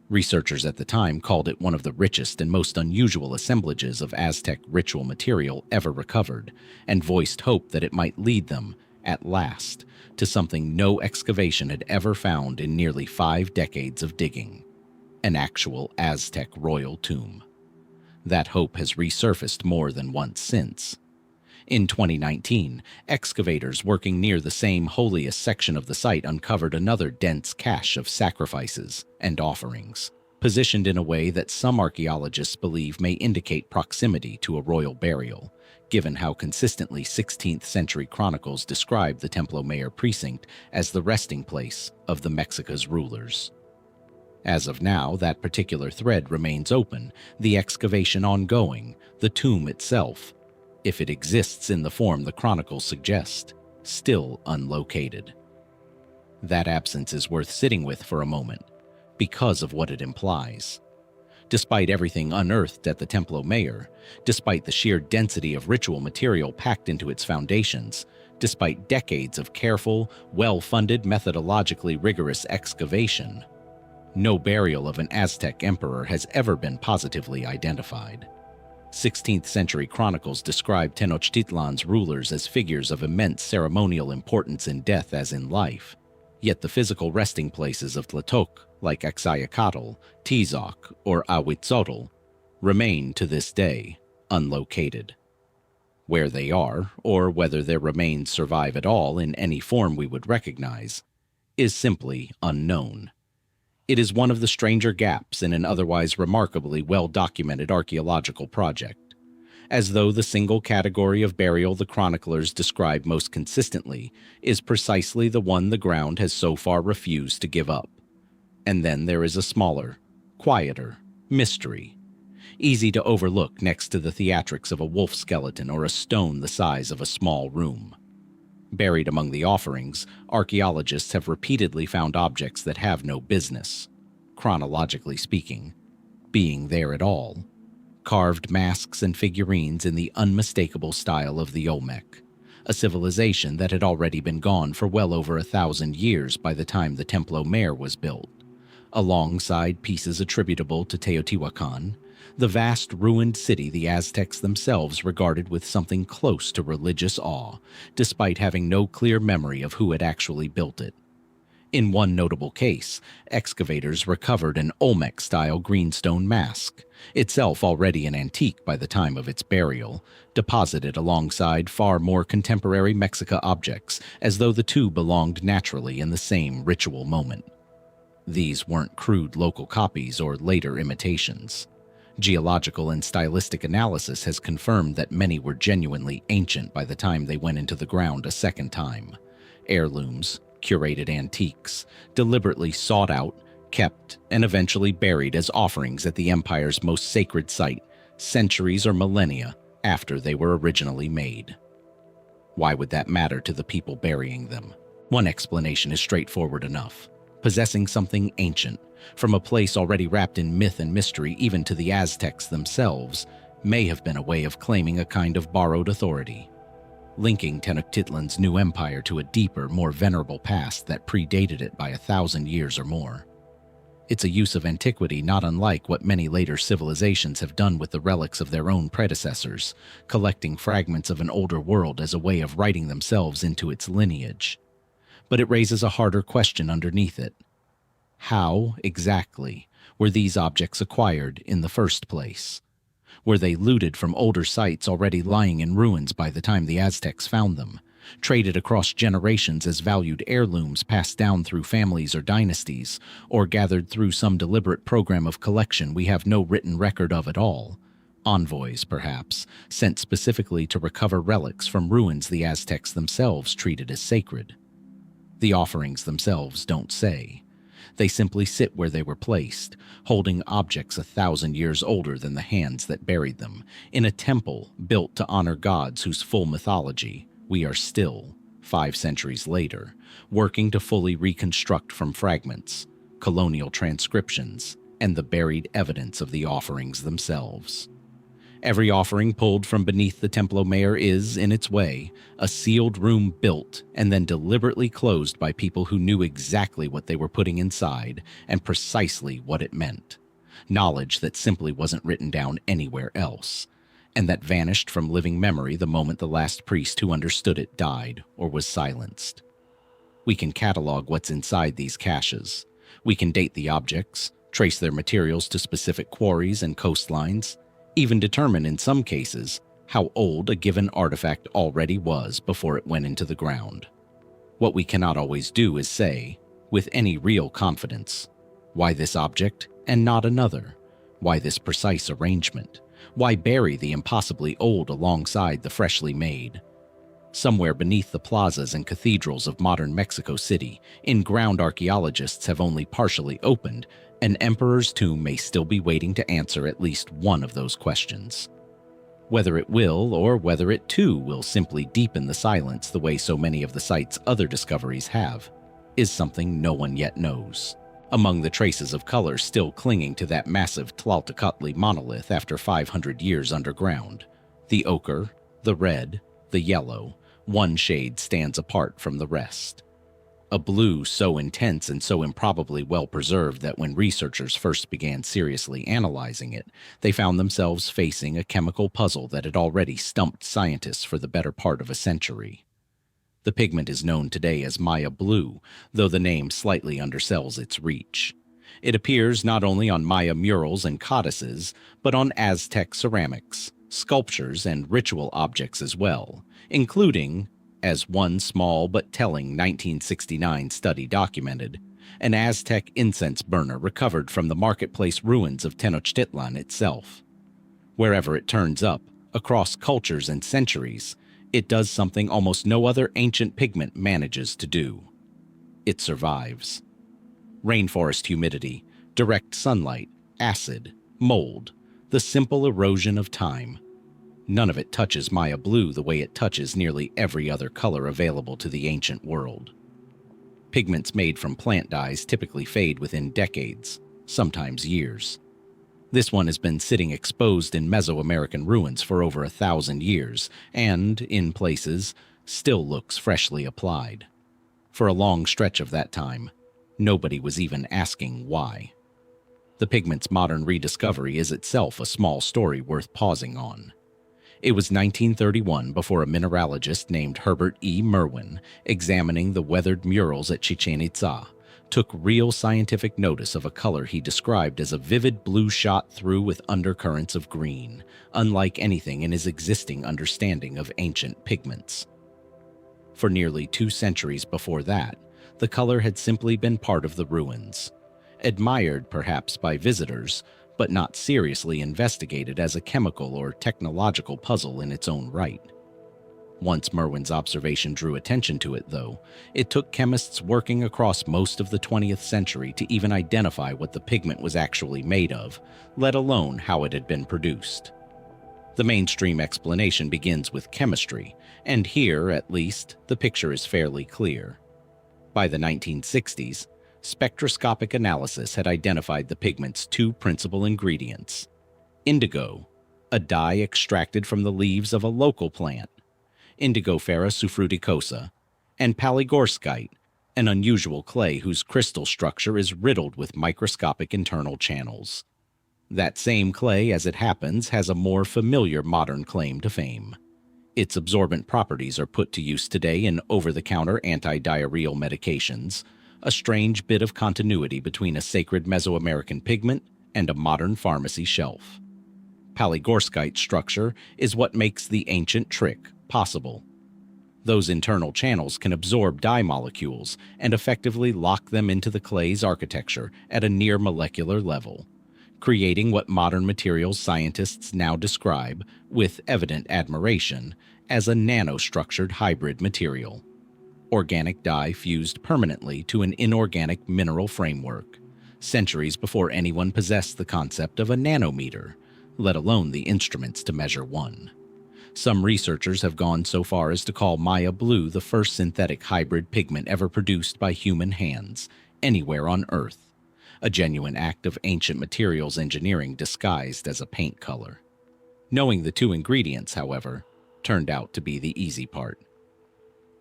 Speaker 1: Researchers at the time called it one of the richest and most unusual assemblages of Aztec ritual material ever recovered, and voiced hope that it might lead them, at last, to something no excavation had ever found in nearly 5 decades of digging: an actual Aztec royal tomb. That hope has resurfaced more than once since. In 2019, excavators working near the same holiest section of the site uncovered another dense cache of sacrifices and offerings, positioned in a way that some archaeologists believe may indicate proximity to a royal burial, given how consistently 16th century chronicles describe the Templo Mayor precinct as the resting place of the Mexica's rulers. As of now, that particular thread remains open, the excavation ongoing, the tomb itself, if it exists in the form the chronicles suggest, still unlocated. That absence is worth sitting with for a moment, because of what it implies. Despite everything unearthed at the Templo Mayor, despite the sheer density of ritual material packed into its foundations, despite decades of careful, well-funded, methodologically rigorous excavation, no burial of an Aztec emperor has ever been positively identified. 16th century chronicles describe Tenochtitlan's rulers as figures of immense ceremonial importance in death as in life, yet the physical resting places of Tlatelolco, like Ehecatl, Tizoc, or Ahuitzotl, remain to this day unlocated. Where they are, or whether their remains survive at all in any form we would recognize, is simply unknown. It is one of the stranger gaps in an otherwise remarkably well-documented archaeological project, as though the single category of burial the chroniclers describe most consistently is precisely the one the ground has so far refused to give up. And then there is a smaller, quieter mystery. easy to overlook next to the theatrics of a wolf skeleton or a stone the size of a small room. Buried among the offerings, archaeologists have repeatedly found objects that have no business, chronologically speaking, being there at all. Carved masks and figurines in the unmistakable style of the Olmec, a civilization that had already been gone for well over 1,000 years by the time the Templo Mayor was built, alongside pieces attributable to Teotihuacan, the vast ruined city the Aztecs themselves regarded with something close to religious awe, despite having no clear memory of who had actually built it. In one notable case, excavators recovered an Olmec-style greenstone mask, itself already an antique by the time of its burial, deposited alongside far more contemporary Mexica objects, as though the two belonged naturally in the same ritual moment. These weren't crude local copies or later imitations. Geological and stylistic analysis has confirmed that many were genuinely ancient by the time they went into the ground a second time. Heirlooms, curated antiques, deliberately sought out, kept, and eventually buried as offerings at the Empire's most sacred site, centuries or millennia after they were originally made. Why would that matter to the people burying them? One explanation is straightforward enough. Possessing something ancient, from a place already wrapped in myth and mystery even to the Aztecs themselves, may have been a way of claiming a kind of borrowed authority, linking Tenochtitlan's new empire to a deeper, more venerable past that predated it by 1,000 years or more. It's a use of antiquity not unlike what many later civilizations have done with the relics of their own predecessors, collecting fragments of an older world as a way of writing themselves into its lineage. But it raises a harder question underneath it. How, exactly, were these objects acquired in the first place? Were they looted from older sites already lying in ruins by the time the Aztecs found them, traded across generations as valued heirlooms passed down through families or dynasties, or gathered through some deliberate program of collection we have no written record of at all? Envoys, perhaps, sent specifically to recover relics from ruins the Aztecs themselves treated as sacred. The offerings themselves don't say. They simply sit where they were placed, holding objects 1,000 years older than the hands that buried them, in a temple built to honor gods whose full mythology we are still, 5 centuries later, working to fully reconstruct from fragments, colonial transcriptions, and the buried evidence of the offerings themselves. Every offering pulled from beneath the Templo Mayor is, in its way, a sealed room built and then deliberately closed by people who knew exactly what they were putting inside and precisely what it meant. Knowledge that simply wasn't written down anywhere else, and that vanished from living memory the moment the last priest who understood it died or was silenced. We can catalog what's inside these caches. We can date the objects, trace their materials to specific quarries and coastlines, even determine in some cases how old a given artifact already was before it went into the ground. What we cannot always do is say, with any real confidence, why this object and not another? Why this precise arrangement? Why bury the impossibly old alongside the freshly made? Somewhere beneath the plazas and cathedrals of modern Mexico City, in-ground archaeologists have only partially opened, an emperor's tomb may still be waiting to answer at least one of those questions. Whether it will, or whether it too will simply deepen the silence the way so many of the site's other discoveries have, is something no one yet knows. Among the traces of color still clinging to that massive Tlatelolco monolith after 500 years underground, the ochre, the red, the yellow, one shade stands apart from the rest. A blue so intense and so improbably well preserved that when researchers first began seriously analyzing it, they found themselves facing a chemical puzzle that had already stumped scientists for the better part of a century. The pigment is known today as Maya blue, though the name slightly undersells its reach. It appears not only on Maya murals and codices, but on Aztec ceramics, sculptures, and ritual objects as well, including, as one small but telling 1969 study documented, an Aztec incense burner recovered from the marketplace ruins of Tenochtitlan itself. Wherever it turns up, across cultures and centuries, it does something almost no other ancient pigment manages to do. It survives. Rainforest humidity, direct sunlight, acid, mold, The simple erosion of time. None of it touches Maya blue the way it touches nearly every other color available to the ancient world. Pigments made from plant dyes typically fade within decades, sometimes years. This one has been sitting exposed in Mesoamerican ruins for over 1,000 years and, in places, still looks freshly applied. For a long stretch of that time, nobody was even asking why. The pigment's modern rediscovery is itself a small story worth pausing on. It was 1931 before a mineralogist named Herbert E. Merwin, examining the weathered murals at Chichen Itza, took real scientific notice of a color he described as a vivid blue shot through with undercurrents of green, unlike anything in his existing understanding of ancient pigments. For nearly 2 centuries before that, the color had simply been part of the ruins, admired perhaps by visitors, but not seriously investigated as a chemical or technological puzzle in its own right. Once Merwin's observation drew attention to it, though, it took chemists working across most of the 20th century to even identify what the pigment was actually made of, let alone how it had been produced. The mainstream explanation begins with chemistry, and here, at least, the picture is fairly clear. By the 1960s, spectroscopic analysis had identified the pigment's 2 principal ingredients: indigo, a dye extracted from the leaves of a local plant, Indigofera sulfurticosa, and palygorskite, an unusual clay whose crystal structure is riddled with microscopic internal channels. That same clay, as it happens, has a more familiar modern claim to fame. Its absorbent properties are put to use today in over-the-counter anti-diarrheal medications, a strange bit of continuity between a sacred Mesoamerican pigment and a modern pharmacy shelf. Palygorskite structure is what makes the ancient trick possible. Those internal channels can absorb dye molecules and effectively lock them into the clay's architecture at a near molecular level, creating what modern materials scientists now describe, with evident admiration, as a nanostructured hybrid material. Organic dye fused permanently to an inorganic mineral framework, centuries before anyone possessed the concept of a nanometer, let alone the instruments to measure one. Some researchers have gone so far as to call Maya blue the first synthetic hybrid pigment ever produced by human hands, anywhere on Earth, a genuine act of ancient materials engineering disguised as a paint color. Knowing the 2 ingredients, however, turned out to be the easy part.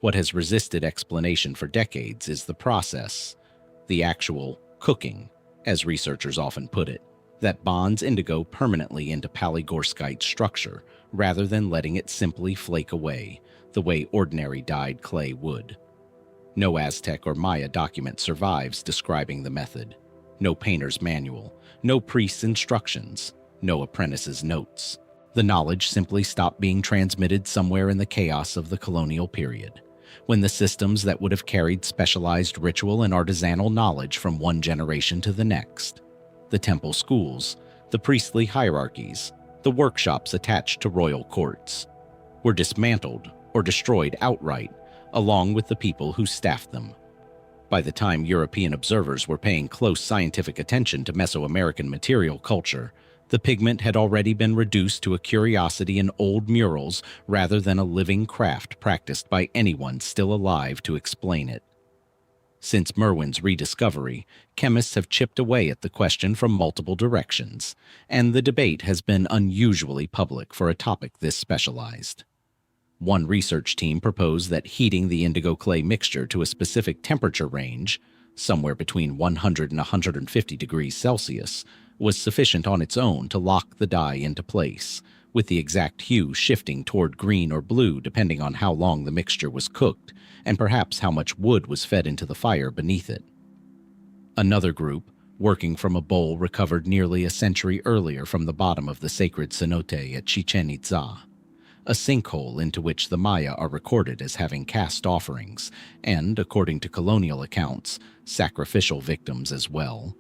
Speaker 1: What has resisted explanation for decades is the process, the actual cooking, as researchers often put it, that bonds indigo permanently into palygorskite structure, rather than letting it simply flake away, the way ordinary dyed clay would. No Aztec or Maya document survives describing the method. No painter's manual, no priest's instructions, no apprentice's notes. The knowledge simply stopped being transmitted somewhere in the chaos of the colonial period, when the systems that would have carried specialized ritual and artisanal knowledge from one generation to the next, the temple schools, the priestly hierarchies, the workshops attached to royal courts, were dismantled or destroyed outright, along with the people who staffed them. By the time European observers were paying close scientific attention to Mesoamerican material culture, the pigment had already been reduced to a curiosity in old murals rather than a living craft practiced by anyone still alive to explain it. Since Merwin's rediscovery, chemists have chipped away at the question from multiple directions, and the debate has been unusually public for a topic this specialized. One research team proposed that heating the indigo clay mixture to a specific temperature range, somewhere between 100 and 150 degrees Celsius, was sufficient on its own to lock the dye into place, with the exact hue shifting toward green or blue depending on how long the mixture was cooked, and perhaps how much wood was fed into the fire beneath it. Another group, working from a bowl recovered nearly a century earlier from the bottom of the sacred cenote at Chichen Itza, a sinkhole into which the Maya are recorded as having cast offerings, and, according to colonial accounts, sacrificial victims as well,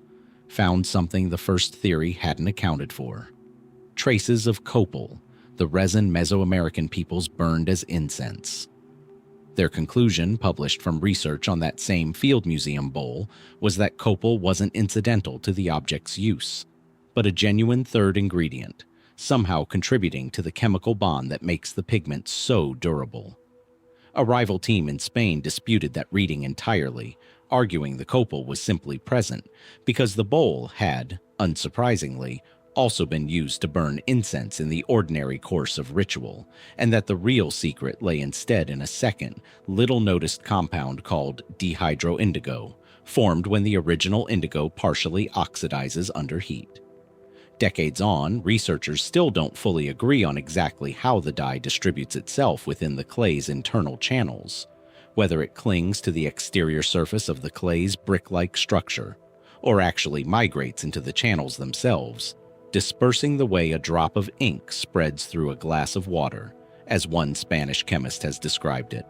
Speaker 1: found something the first theory hadn't accounted for: traces of copal, the resin Mesoamerican peoples burned as incense. Their conclusion, published from research on that same field museum bowl, was that copal wasn't incidental to the object's use, but a genuine third ingredient, somehow contributing to the chemical bond that makes the pigment so durable. A rival team in Spain disputed that reading entirely, arguing the copal was simply present because the bowl had, unsurprisingly, also been used to burn incense in the ordinary course of ritual, and that the real secret lay instead in a second, little-noticed compound called dihydroindigo, formed when the original indigo partially oxidizes under heat. Decades on, researchers still don't fully agree on exactly how the dye distributes itself within the clay's internal channels, whether it clings to the exterior surface of the clay's brick-like structure, or actually migrates into the channels themselves, dispersing the way a drop of ink spreads through a glass of water, as one Spanish chemist has described it,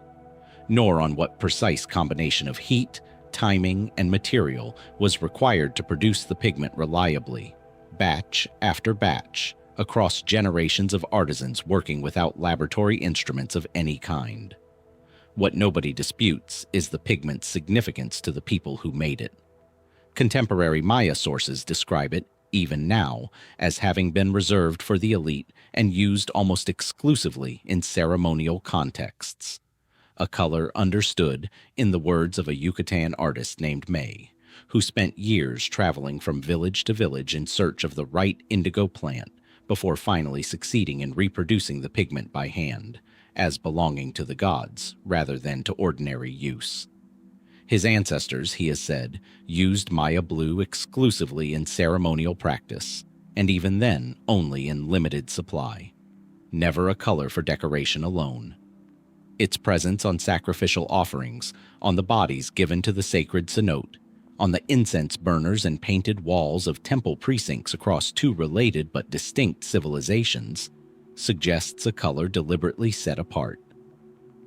Speaker 1: nor on what precise combination of heat, timing, and material was required to produce the pigment reliably, batch after batch, across generations of artisans working without laboratory instruments of any kind. What nobody disputes is the pigment's significance to the people who made it. Contemporary Maya sources describe it, even now, as having been reserved for the elite and used almost exclusively in ceremonial contexts. A color understood, in the words of a Yucatan artist named May, who spent years traveling from village to village in search of the right indigo plant before finally succeeding in reproducing the pigment by hand, as belonging to the gods rather than to ordinary use. His ancestors, he has said, used Maya blue exclusively in ceremonial practice, and even then only in limited supply. Never a color for decoration alone. Its presence on sacrificial offerings, on the bodies given to the sacred cenote, on the incense burners and painted walls of temple precincts across two related but distinct civilizations, suggests a color deliberately set apart.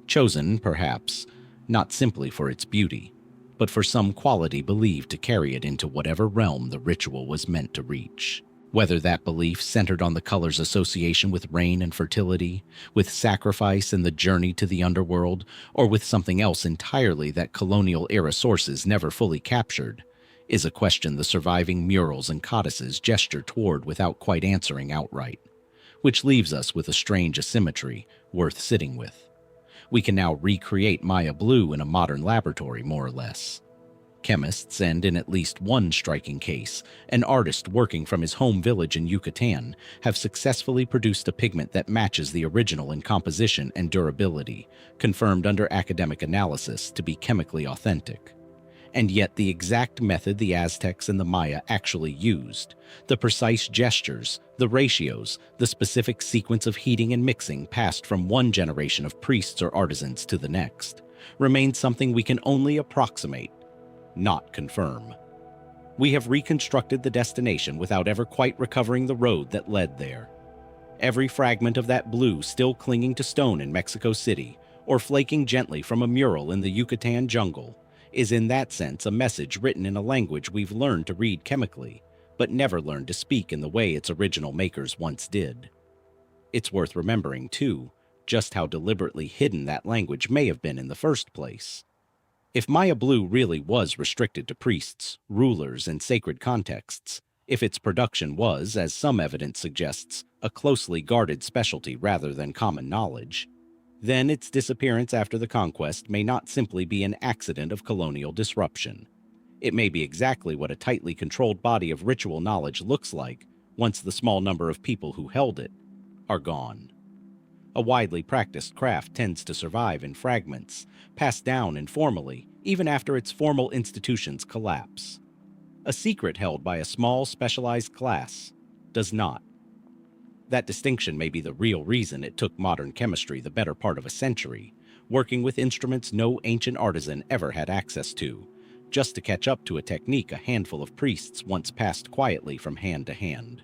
Speaker 1: Chosen, perhaps, not simply for its beauty, but for some quality believed to carry it into whatever realm the ritual was meant to reach. Whether that belief centered on the color's association with rain and fertility, with sacrifice and the journey to the underworld, or with something else entirely that colonial-era sources never fully captured, is a question the surviving murals and codices gesture toward without quite answering outright, which leaves us with a strange asymmetry worth sitting with. We can now recreate Maya blue in a modern laboratory, more or less. Chemists, and in at least one striking case, an artist working from his home village in Yucatan, have successfully produced a pigment that matches the original in composition and durability, confirmed under academic analysis to be chemically authentic. And yet the exact method the Aztecs and the Maya actually used, the precise gestures, the ratios, the specific sequence of heating and mixing passed from one generation of priests or artisans to the next, remains something we can only approximate, not confirm. We have reconstructed the destination without ever quite recovering the road that led there. Every fragment of that blue still clinging to stone in Mexico City, or flaking gently from a mural in the Yucatan jungle, is in that sense a message written in a language we've learned to read chemically, but never learned to speak in the way its original makers once did. It's worth remembering, too, just how deliberately hidden that language may have been in the first place. If Maya blue really was restricted to priests, rulers, and sacred contexts, if its production was, as some evidence suggests, a closely guarded specialty rather than common knowledge, then its disappearance after the conquest may not simply be an accident of colonial disruption. It may be exactly what a tightly controlled body of ritual knowledge looks like once the small number of people who held it are gone. A widely practiced craft tends to survive in fragments, passed down informally, even after its formal institutions collapse. A secret held by a small, specialized class does not. That distinction may be the real reason it took modern chemistry the better part of a century, working with instruments no ancient artisan ever had access to, just to catch up to a technique a handful of priests once passed quietly from hand to hand.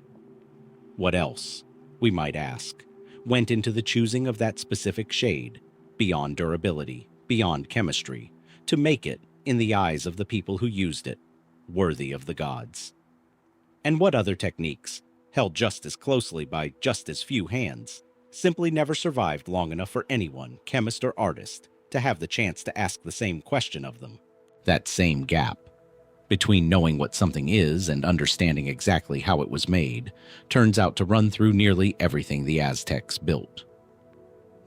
Speaker 1: What else, we might ask, went into the choosing of that specific shade, beyond durability, beyond chemistry, to make it, in the eyes of the people who used it, worthy of the gods? And what other techniques, held just as closely by just as few hands, simply never survived long enough for anyone, chemist or artist, to have the chance to ask the same question of them? That same gap. between knowing what something is and understanding exactly how it was made, turns out to run through nearly everything the Aztecs built.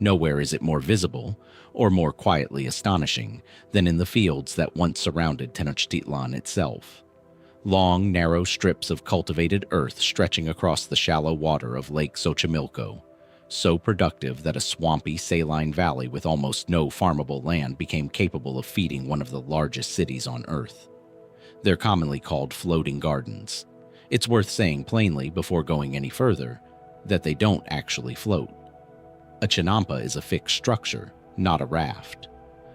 Speaker 1: Nowhere is it more visible, or more quietly astonishing, than in the fields that once surrounded Tenochtitlan itself. Long, narrow strips of cultivated earth stretching across the shallow water of Lake Xochimilco, so productive that a swampy, saline valley with almost no farmable land became capable of feeding one of the largest cities on Earth. They're commonly called floating gardens. It's worth saying plainly, before going any further, that they don't actually float. A chinampa is a fixed structure, not a raft.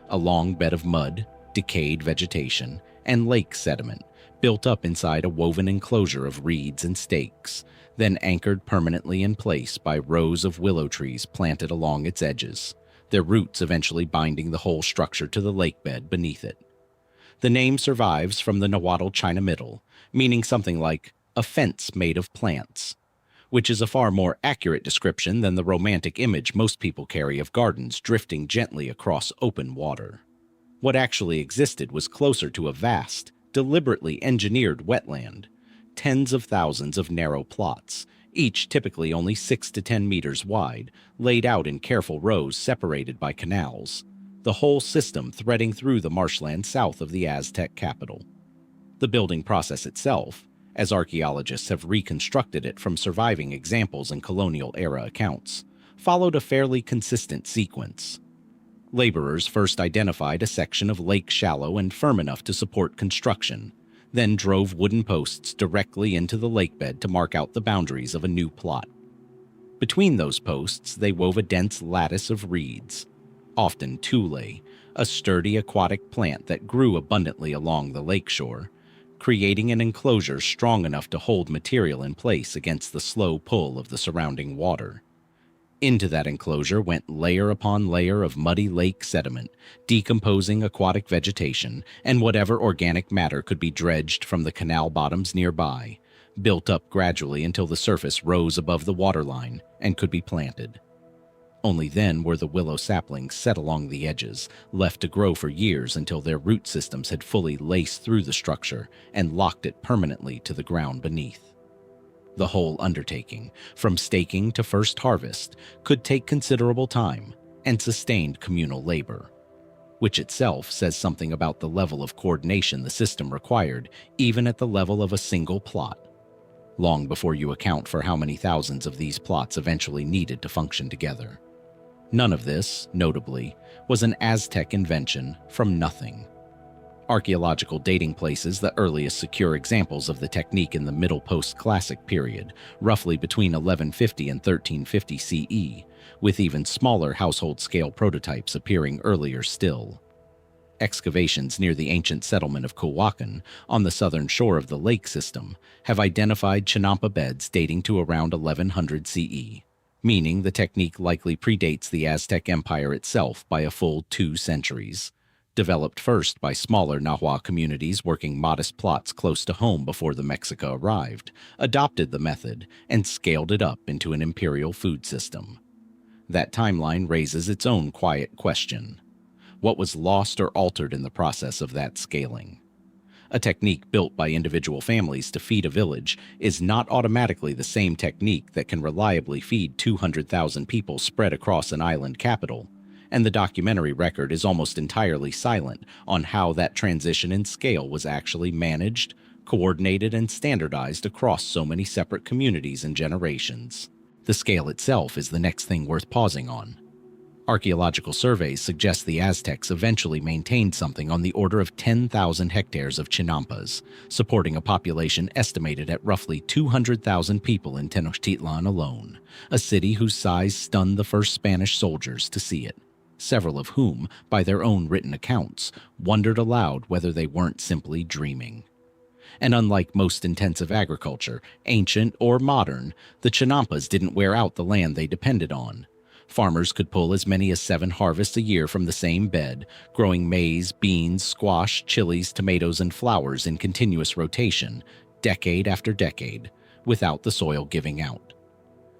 Speaker 1: A long bed of mud, decayed vegetation, and lake sediment built up inside a woven enclosure of reeds and stakes, then anchored permanently in place by rows of willow trees planted along its edges, their roots eventually binding the whole structure to the lake bed beneath it. The name survives from the Nahuatl China Middle, meaning something like a fence made of plants, which is a far more accurate description than the romantic image most people carry of gardens drifting gently across open water. What actually existed was closer to a vast, deliberately engineered wetland, tens of thousands of narrow plots, each typically only 6 to 10 meters wide, laid out in careful rows separated by canals, the whole system threading through the marshland south of the Aztec capital. The building process itself, as archaeologists have reconstructed it from surviving examples in colonial-era accounts, followed a fairly consistent sequence. Laborers first identified a section of lake shallow and firm enough to support construction, then drove wooden posts directly into the lakebed to mark out the boundaries of a new plot. Between those posts, they wove a dense lattice of reeds, often tule, a sturdy aquatic plant that grew abundantly along the lakeshore, creating an enclosure strong enough to hold material in place against the slow pull of the surrounding water. Into that enclosure went layer upon layer of muddy lake sediment, decomposing aquatic vegetation and whatever organic matter could be dredged from the canal bottoms nearby, built up gradually until the surface rose above the waterline and could be planted. Only then were the willow saplings set along the edges, left to grow for years until their root systems had fully laced through the structure and locked it permanently to the ground beneath. The whole undertaking, from staking to first harvest, could take considerable time and sustained communal labor, which itself says something about the level of coordination the system required, even at the level of a single plot, long before you account for how many thousands of these plots eventually needed to function together. None of this, notably, was an Aztec invention from nothing. Archaeological dating places the earliest secure examples of the technique in the Middle Post-Classic period, roughly between 1150 and 1350 CE, with even smaller household-scale prototypes appearing earlier still. Excavations near the ancient settlement of Coauhcan, on the southern shore of the lake system, have identified chinampa beds dating to around 1100 CE, meaning the technique likely predates the Aztec Empire itself by a full 2 centuries. Developed first by smaller Nahua communities working modest plots close to home before the Mexica arrived, adopted the method, and scaled it up into an imperial food system. That timeline raises its own quiet question. What was lost or altered in the process of that scaling? A technique built by individual families to feed a village is not automatically the same technique that can reliably feed 200,000 people spread across an island capital, and the documentary record is almost entirely silent on how that transition in scale was actually managed, coordinated, and standardized across so many separate communities and generations. The scale itself is the next thing worth pausing on. Archaeological surveys suggest the Aztecs eventually maintained something on the order of 10,000 hectares of chinampas, supporting a population estimated at roughly 200,000 people in Tenochtitlan alone, a city whose size stunned the first Spanish soldiers to see it, several of whom, by their own written accounts, wondered aloud whether they weren't simply dreaming. And unlike most intensive agriculture, ancient or modern, the chinampas didn't wear out the land they depended on. Farmers could pull as many as 7 harvests a year from the same bed, growing maize, beans, squash, chilies, tomatoes, and flowers in continuous rotation, decade after decade, without the soil giving out.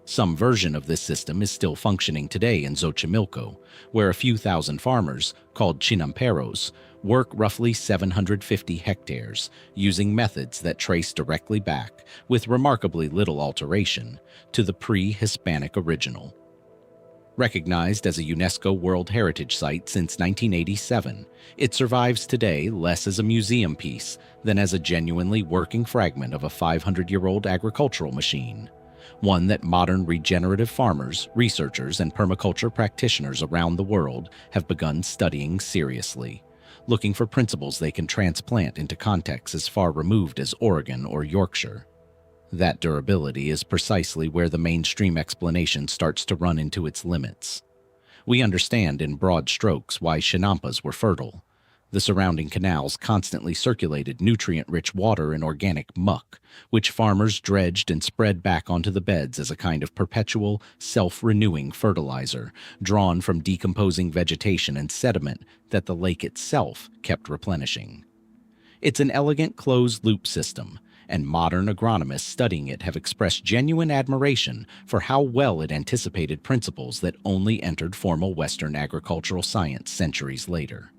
Speaker 1: Some version of this system is still functioning today in Xochimilco, where a few thousand farmers, called chinamperos, work roughly 750 hectares using methods that trace directly back, with remarkably little alteration, to the pre-Hispanic original. Recognized as a UNESCO World Heritage Site since 1987, it survives today less as a museum piece than as a genuinely working fragment of a 500-year-old agricultural machine, one that modern regenerative farmers, researchers, and permaculture practitioners around the world have begun studying seriously, looking for principles they can transplant into contexts as far removed as Oregon or Yorkshire. That durability is precisely where the mainstream explanation starts to run into its limits. We understand in broad strokes why Chinampas were fertile. The surrounding canals constantly circulated nutrient-rich water and organic muck, which farmers dredged and spread back onto the beds as a kind of perpetual, self-renewing fertilizer, drawn from decomposing vegetation and sediment that the lake itself kept replenishing. It's an elegant closed-loop system, and modern agronomists studying it have expressed genuine admiration for how well it anticipated principles that only entered formal Western agricultural science centuries later.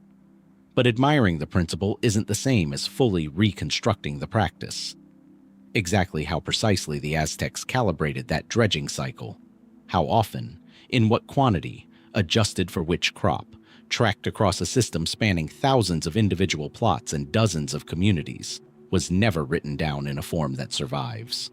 Speaker 1: But admiring the principle isn't the same as fully reconstructing the practice. Exactly how precisely the Aztecs calibrated that dredging cycle, how often, in what quantity, adjusted for which crop, tracked across a system spanning thousands of individual plots and dozens of communities, was never written down in a form that survives.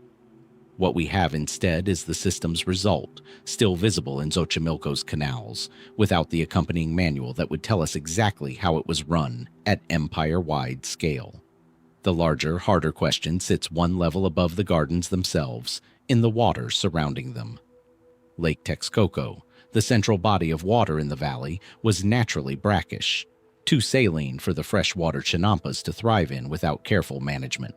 Speaker 1: What we have instead is the system's result, still visible in Xochimilco's canals, without the accompanying manual that would tell us exactly how it was run at empire-wide scale. The larger, harder question sits one level above the gardens themselves, in the water surrounding them. Lake Texcoco, the central body of water in the valley, was naturally brackish, too saline for the freshwater Chinampas to thrive in without careful management.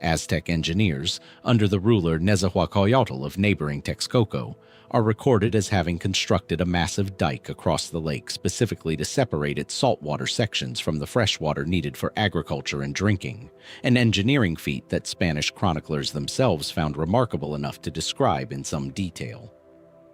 Speaker 1: Aztec engineers, under the ruler Nezahualcóyotl of neighboring Texcoco, are recorded as having constructed a massive dike across the lake specifically to separate its saltwater sections from the freshwater needed for agriculture and drinking, an engineering feat that Spanish chroniclers themselves found remarkable enough to describe in some detail.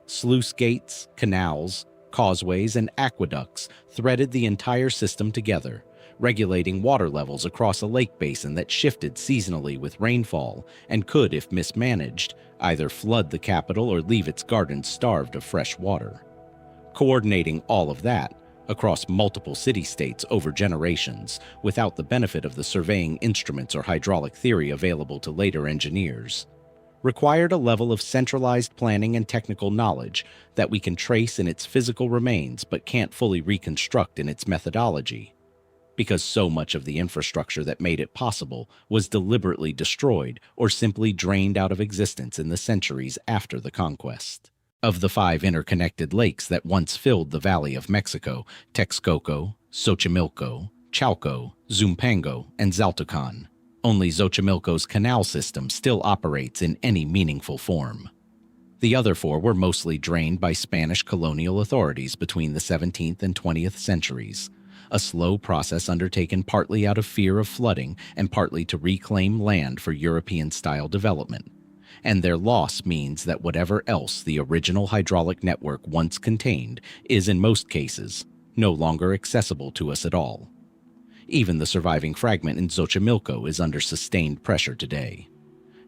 Speaker 1: Sluice gates, canals, causeways, and aqueducts threaded the entire system together, regulating water levels across a lake basin that shifted seasonally with rainfall and could, if mismanaged, either flood the capital or leave its gardens starved of fresh water. Coordinating all of that across multiple city-states over generations without the benefit of the surveying instruments or hydraulic theory available to later engineers required a level of centralized planning and technical knowledge that we can trace in its physical remains but can't fully reconstruct in its methodology, because so much of the infrastructure that made it possible was deliberately destroyed or simply drained out of existence in the centuries after the conquest. Of the 5 interconnected lakes that once filled the Valley of Mexico, Texcoco, Xochimilco, Chalco, Zumpango, and Xaltocan, only Xochimilco's canal system still operates in any meaningful form. The other 4 were mostly drained by Spanish colonial authorities between the 17th and 20th centuries, a slow process undertaken partly out of fear of flooding and partly to reclaim land for European-style development. And their loss means that whatever else the original hydraulic network once contained is, in most cases, no longer accessible to us at all. Even the surviving fragment in Xochimilco is under sustained pressure today.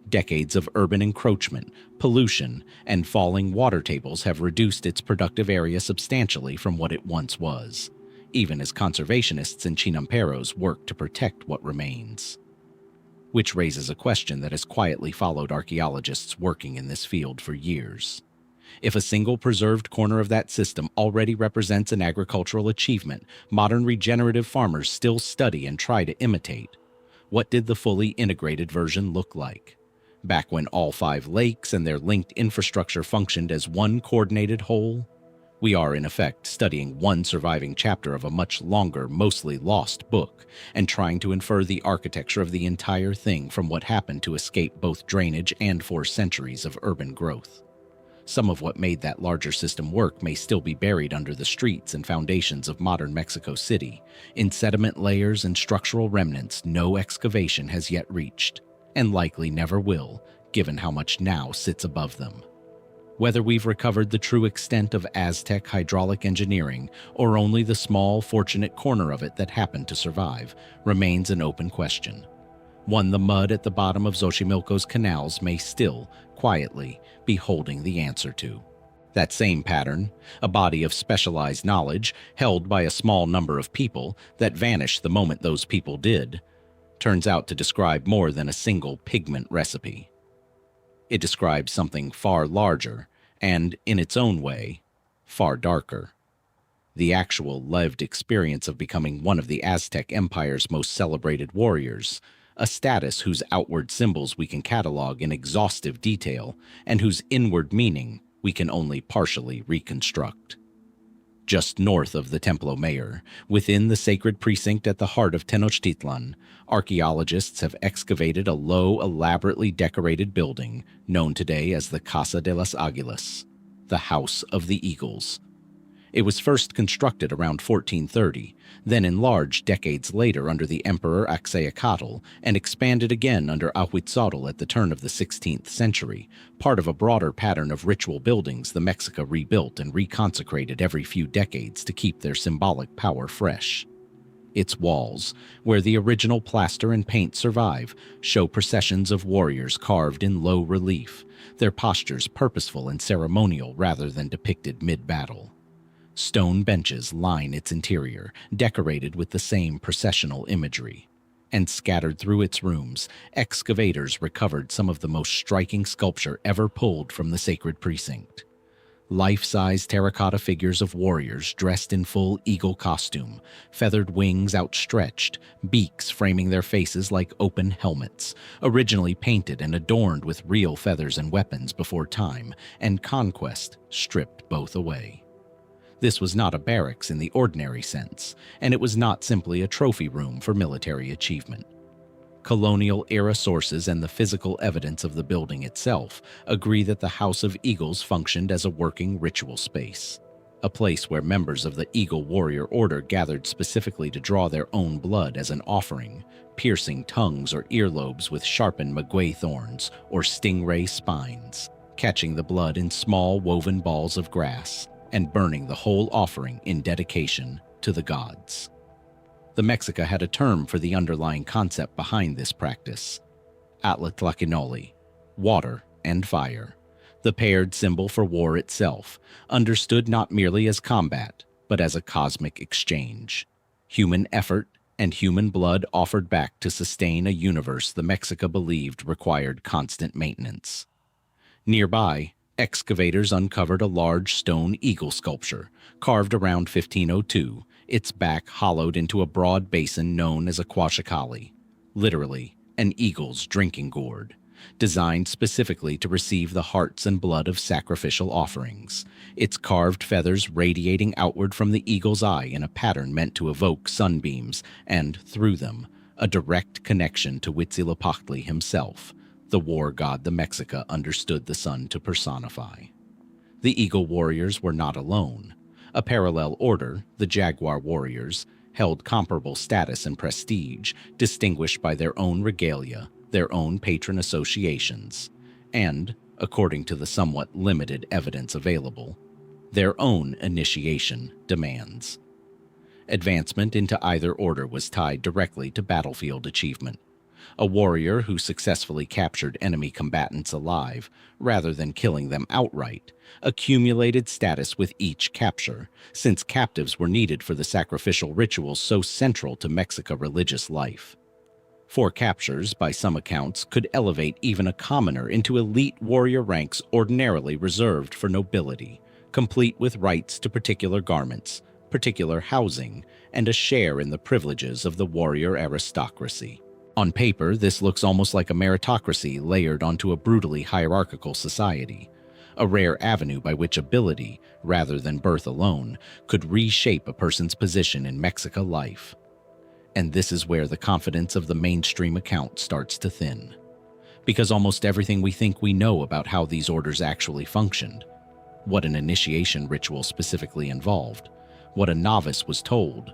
Speaker 1: Decades of urban encroachment, pollution, and falling water tables have reduced its productive area substantially from what it once was, even as conservationists and chinamperos work to protect what remains. Which raises a question that has quietly followed archaeologists working in this field for years. If a single preserved corner of that system already represents an agricultural achievement modern regenerative farmers still study and try to imitate, what did the fully integrated version look like? Back when all 5 lakes and their linked infrastructure functioned as one coordinated whole? We are, in effect, studying one surviving chapter of a much longer, mostly lost book, and trying to infer the architecture of the entire thing from what happened to escape both drainage and 4 centuries of urban growth. Some of what made that larger system work may still be buried under the streets and foundations of modern Mexico City, in sediment layers and structural remnants no excavation has yet reached, and likely never will, given how much now sits above them. Whether we've recovered the true extent of Aztec hydraulic engineering or only the small, fortunate corner of it that happened to survive remains an open question. One the mud at the bottom of Xochimilco's canals may still, quietly, be holding the answer to. That same pattern, a body of specialized knowledge held by a small number of people that vanished the moment those people did, turns out to describe more than a single pigment recipe. It describes something far larger and, in its own way, far darker. The actual lived experience of becoming one of the Aztec Empire's most celebrated warriors, a status whose outward symbols we can catalog in exhaustive detail and whose inward meaning we can only partially reconstruct. Just north of the Templo Mayor, within the sacred precinct at the heart of Tenochtitlan, archaeologists have excavated a low, elaborately decorated building known today as the Casa de las Águilas, the House of the Eagles. It was first constructed around 1430, then enlarged decades later under the Emperor Ehecatl, and expanded again under Ahuitzotl at the turn of the 16th century, part of a broader pattern of ritual buildings the Mexica rebuilt and reconsecrated every few decades to keep their symbolic power fresh. Its walls, where the original plaster and paint survive, show processions of warriors carved in low relief, their postures purposeful and ceremonial rather than depicted mid-battle. Stone benches line its interior, decorated with the same processional imagery. And scattered through its rooms, excavators recovered some of the most striking sculpture ever pulled from the sacred precinct. Life-size terracotta figures of warriors dressed in full eagle costume, feathered wings outstretched, beaks framing their faces like open helmets, originally painted and adorned with real feathers and weapons before time and conquest stripped both away. This was not a barracks in the ordinary sense, and it was not simply a trophy room for military achievement. Colonial-era sources and the physical evidence of the building itself agree that the House of Eagles functioned as a working ritual space, a place where members of the Eagle Warrior Order gathered specifically to draw their own blood as an offering, piercing tongues or earlobes with sharpened maguey thorns or stingray spines, catching the blood in small woven balls of grass, and burning the whole offering in dedication to the gods. The Mexica had a term for the underlying concept behind this practice: Atlatlaquinoli, water and fire, the paired symbol for war itself, understood not merely as combat, but as a cosmic exchange. Human effort and human blood offered back to sustain a universe the Mexica believed required constant maintenance. Nearby, excavators uncovered a large stone eagle sculpture, carved around 1502, its back hollowed into a broad basin known as a Cuauhtémoc, literally an eagle's drinking gourd, designed specifically to receive the hearts and blood of sacrificial offerings, its carved feathers radiating outward from the eagle's eye in a pattern meant to evoke sunbeams and, through them, a direct connection to Huitzilopochtli himself, the war god the Mexica understood the sun to personify. The Eagle Warriors were not alone. A parallel order, the Jaguar Warriors, held comparable status and prestige, distinguished by their own regalia, their own patron associations, and, according to the somewhat limited evidence available, their own initiation demands. Advancement into either order was tied directly to battlefield achievement. A warrior who successfully captured enemy combatants alive, rather than killing them outright, accumulated status with each capture, since captives were needed for the sacrificial rituals so central to Mexica religious life. 4 captures, by some accounts, could elevate even a commoner into elite warrior ranks ordinarily reserved for nobility, complete with rights to particular garments, particular housing, and a share in the privileges of the warrior aristocracy. On paper, this looks almost like a meritocracy layered onto a brutally hierarchical society, a rare avenue by which ability, rather than birth alone, could reshape a person's position in Mexica life. And this is where the confidence of the mainstream account starts to thin. Because almost everything we think we know about how these orders actually functioned, what an initiation ritual specifically involved, what a novice was told,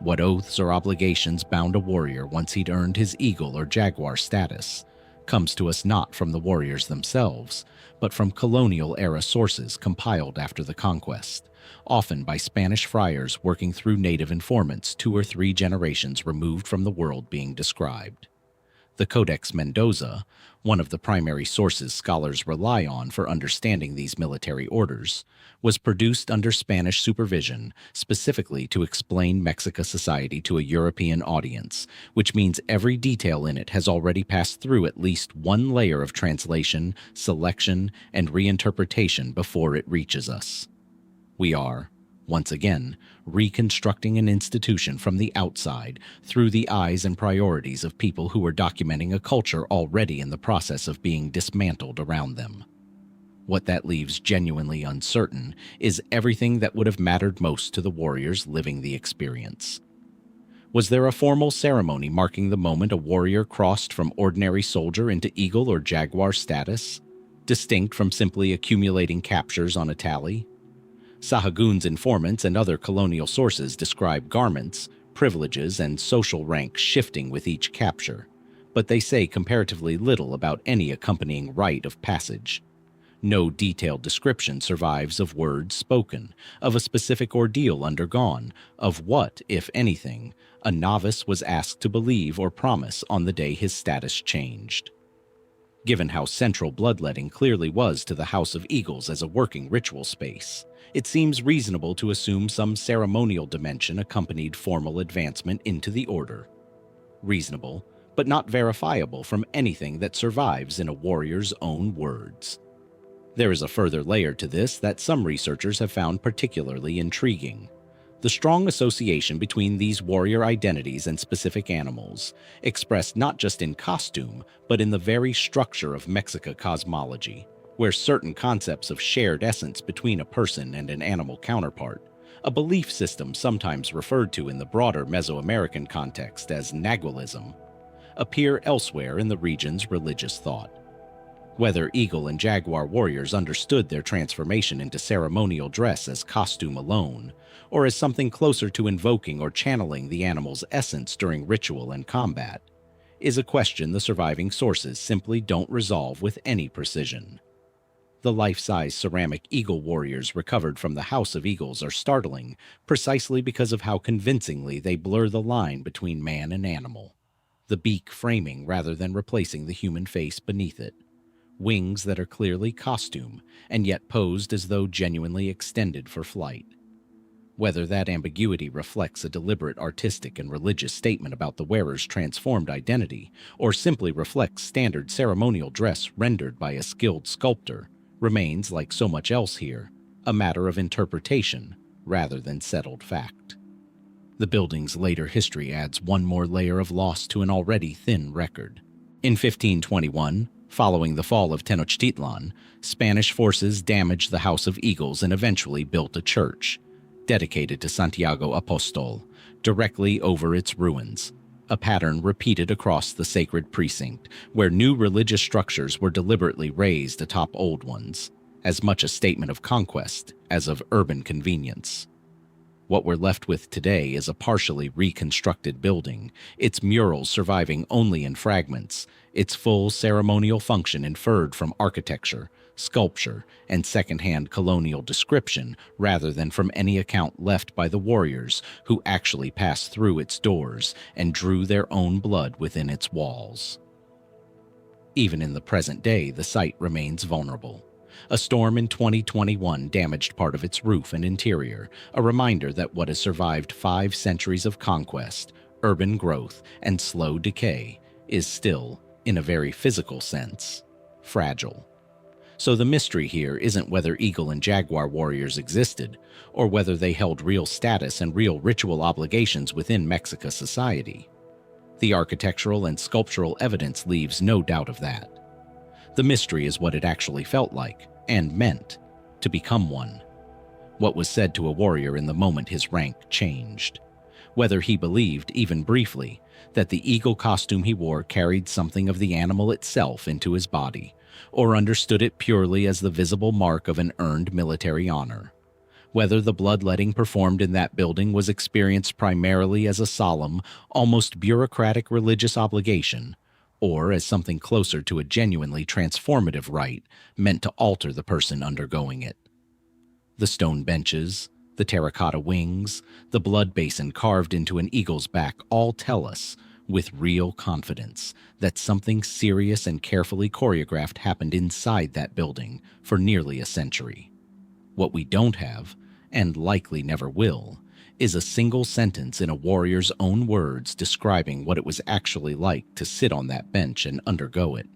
Speaker 1: what oaths or obligations bound a warrior once he'd earned his eagle or jaguar status, comes to us not from the warriors themselves, but from colonial-era sources compiled after the conquest, often by Spanish friars working through native informants 2 or 3 generations removed from the world being described. The Codex Mendoza, one of the primary sources scholars rely on for understanding these military orders, was produced under Spanish supervision specifically to explain Mexica society to a European audience, which means every detail in it has already passed through at least one layer of translation, selection, and reinterpretation before it reaches us. We are, once again, reconstructing an institution from the outside through the eyes and priorities of people who are documenting a culture already in the process of being dismantled around them. What that leaves genuinely uncertain is everything that would have mattered most to the warriors living the experience. Was there a formal ceremony marking the moment a warrior crossed from ordinary soldier into eagle or jaguar status, distinct from simply accumulating captures on a tally? Sahagun's informants and other colonial sources describe garments, privileges, and social rank shifting with each capture, but they say comparatively little about any accompanying rite of passage. No detailed description survives of words spoken, of a specific ordeal undergone, of what, if anything, a novice was asked to believe or promise on the day his status changed. Given how central bloodletting clearly was to the House of Eagles as a working ritual space, it seems reasonable to assume some ceremonial dimension accompanied formal advancement into the order. Reasonable, but not verifiable from anything that survives in a warrior's own words. There is a further layer to this that some researchers have found particularly intriguing. The strong association between these warrior identities and specific animals, expressed not just in costume, but in the very structure of Mexica cosmology, where certain concepts of shared essence between a person and an animal counterpart, a belief system sometimes referred to in the broader Mesoamerican context as Nagualism, appear elsewhere in the region's religious thought. Whether eagle and jaguar warriors understood their transformation into ceremonial dress as costume alone, or as something closer to invoking or channeling the animal's essence during ritual and combat, is a question the surviving sources simply don't resolve with any precision. The life-size ceramic eagle warriors recovered from the House of Eagles are startling precisely because of how convincingly they blur the line between man and animal, the beak framing rather than replacing the human face beneath it, wings that are clearly costume and yet posed as though genuinely extended for flight. Whether that ambiguity reflects a deliberate artistic and religious statement about the wearer's transformed identity, or simply reflects standard ceremonial dress rendered by a skilled sculptor, remains, like so much else here, a matter of interpretation rather than settled fact. The building's later history adds one more layer of loss to an already thin record. In 1521, following the fall of Tenochtitlan, Spanish forces damaged the House of Eagles and eventually built a church, dedicated to Santiago Apostol, directly over its ruins, a pattern repeated across the sacred precinct, where new religious structures were deliberately raised atop old ones, as much a statement of conquest as of urban convenience. What we're left with today is a partially reconstructed building, its murals surviving only in fragments, its full ceremonial function inferred from architecture, sculpture, and second-hand colonial description rather than from any account left by the warriors who actually passed through its doors and drew their own blood within its walls. Even in the present day, the site remains vulnerable. A storm in 2021 damaged part of its roof and interior, a reminder that what has survived 5 centuries of conquest, urban growth, and slow decay is still, in a very physical sense, fragile. So the mystery here isn't whether eagle and jaguar warriors existed, or whether they held real status and real ritual obligations within Mexica society. The architectural and sculptural evidence leaves no doubt of that. The mystery is what it actually felt like, and meant, to become one. What was said to a warrior in the moment his rank changed. Whether he believed, even briefly, that the eagle costume he wore carried something of the animal itself into his body, or understood it purely as the visible mark of an earned military honor. Whether the bloodletting performed in that building was experienced primarily as a solemn, almost bureaucratic religious obligation, or as something closer to a genuinely transformative rite meant to alter the person undergoing it. The stone benches, the terracotta wings, the blood basin carved into an eagle's back all tell us, with real confidence, that something serious and carefully choreographed happened inside that building for nearly a century. What we don't have, and likely never will, is a single sentence in a warrior's own words describing what it was actually like to sit on that bench and undergo it.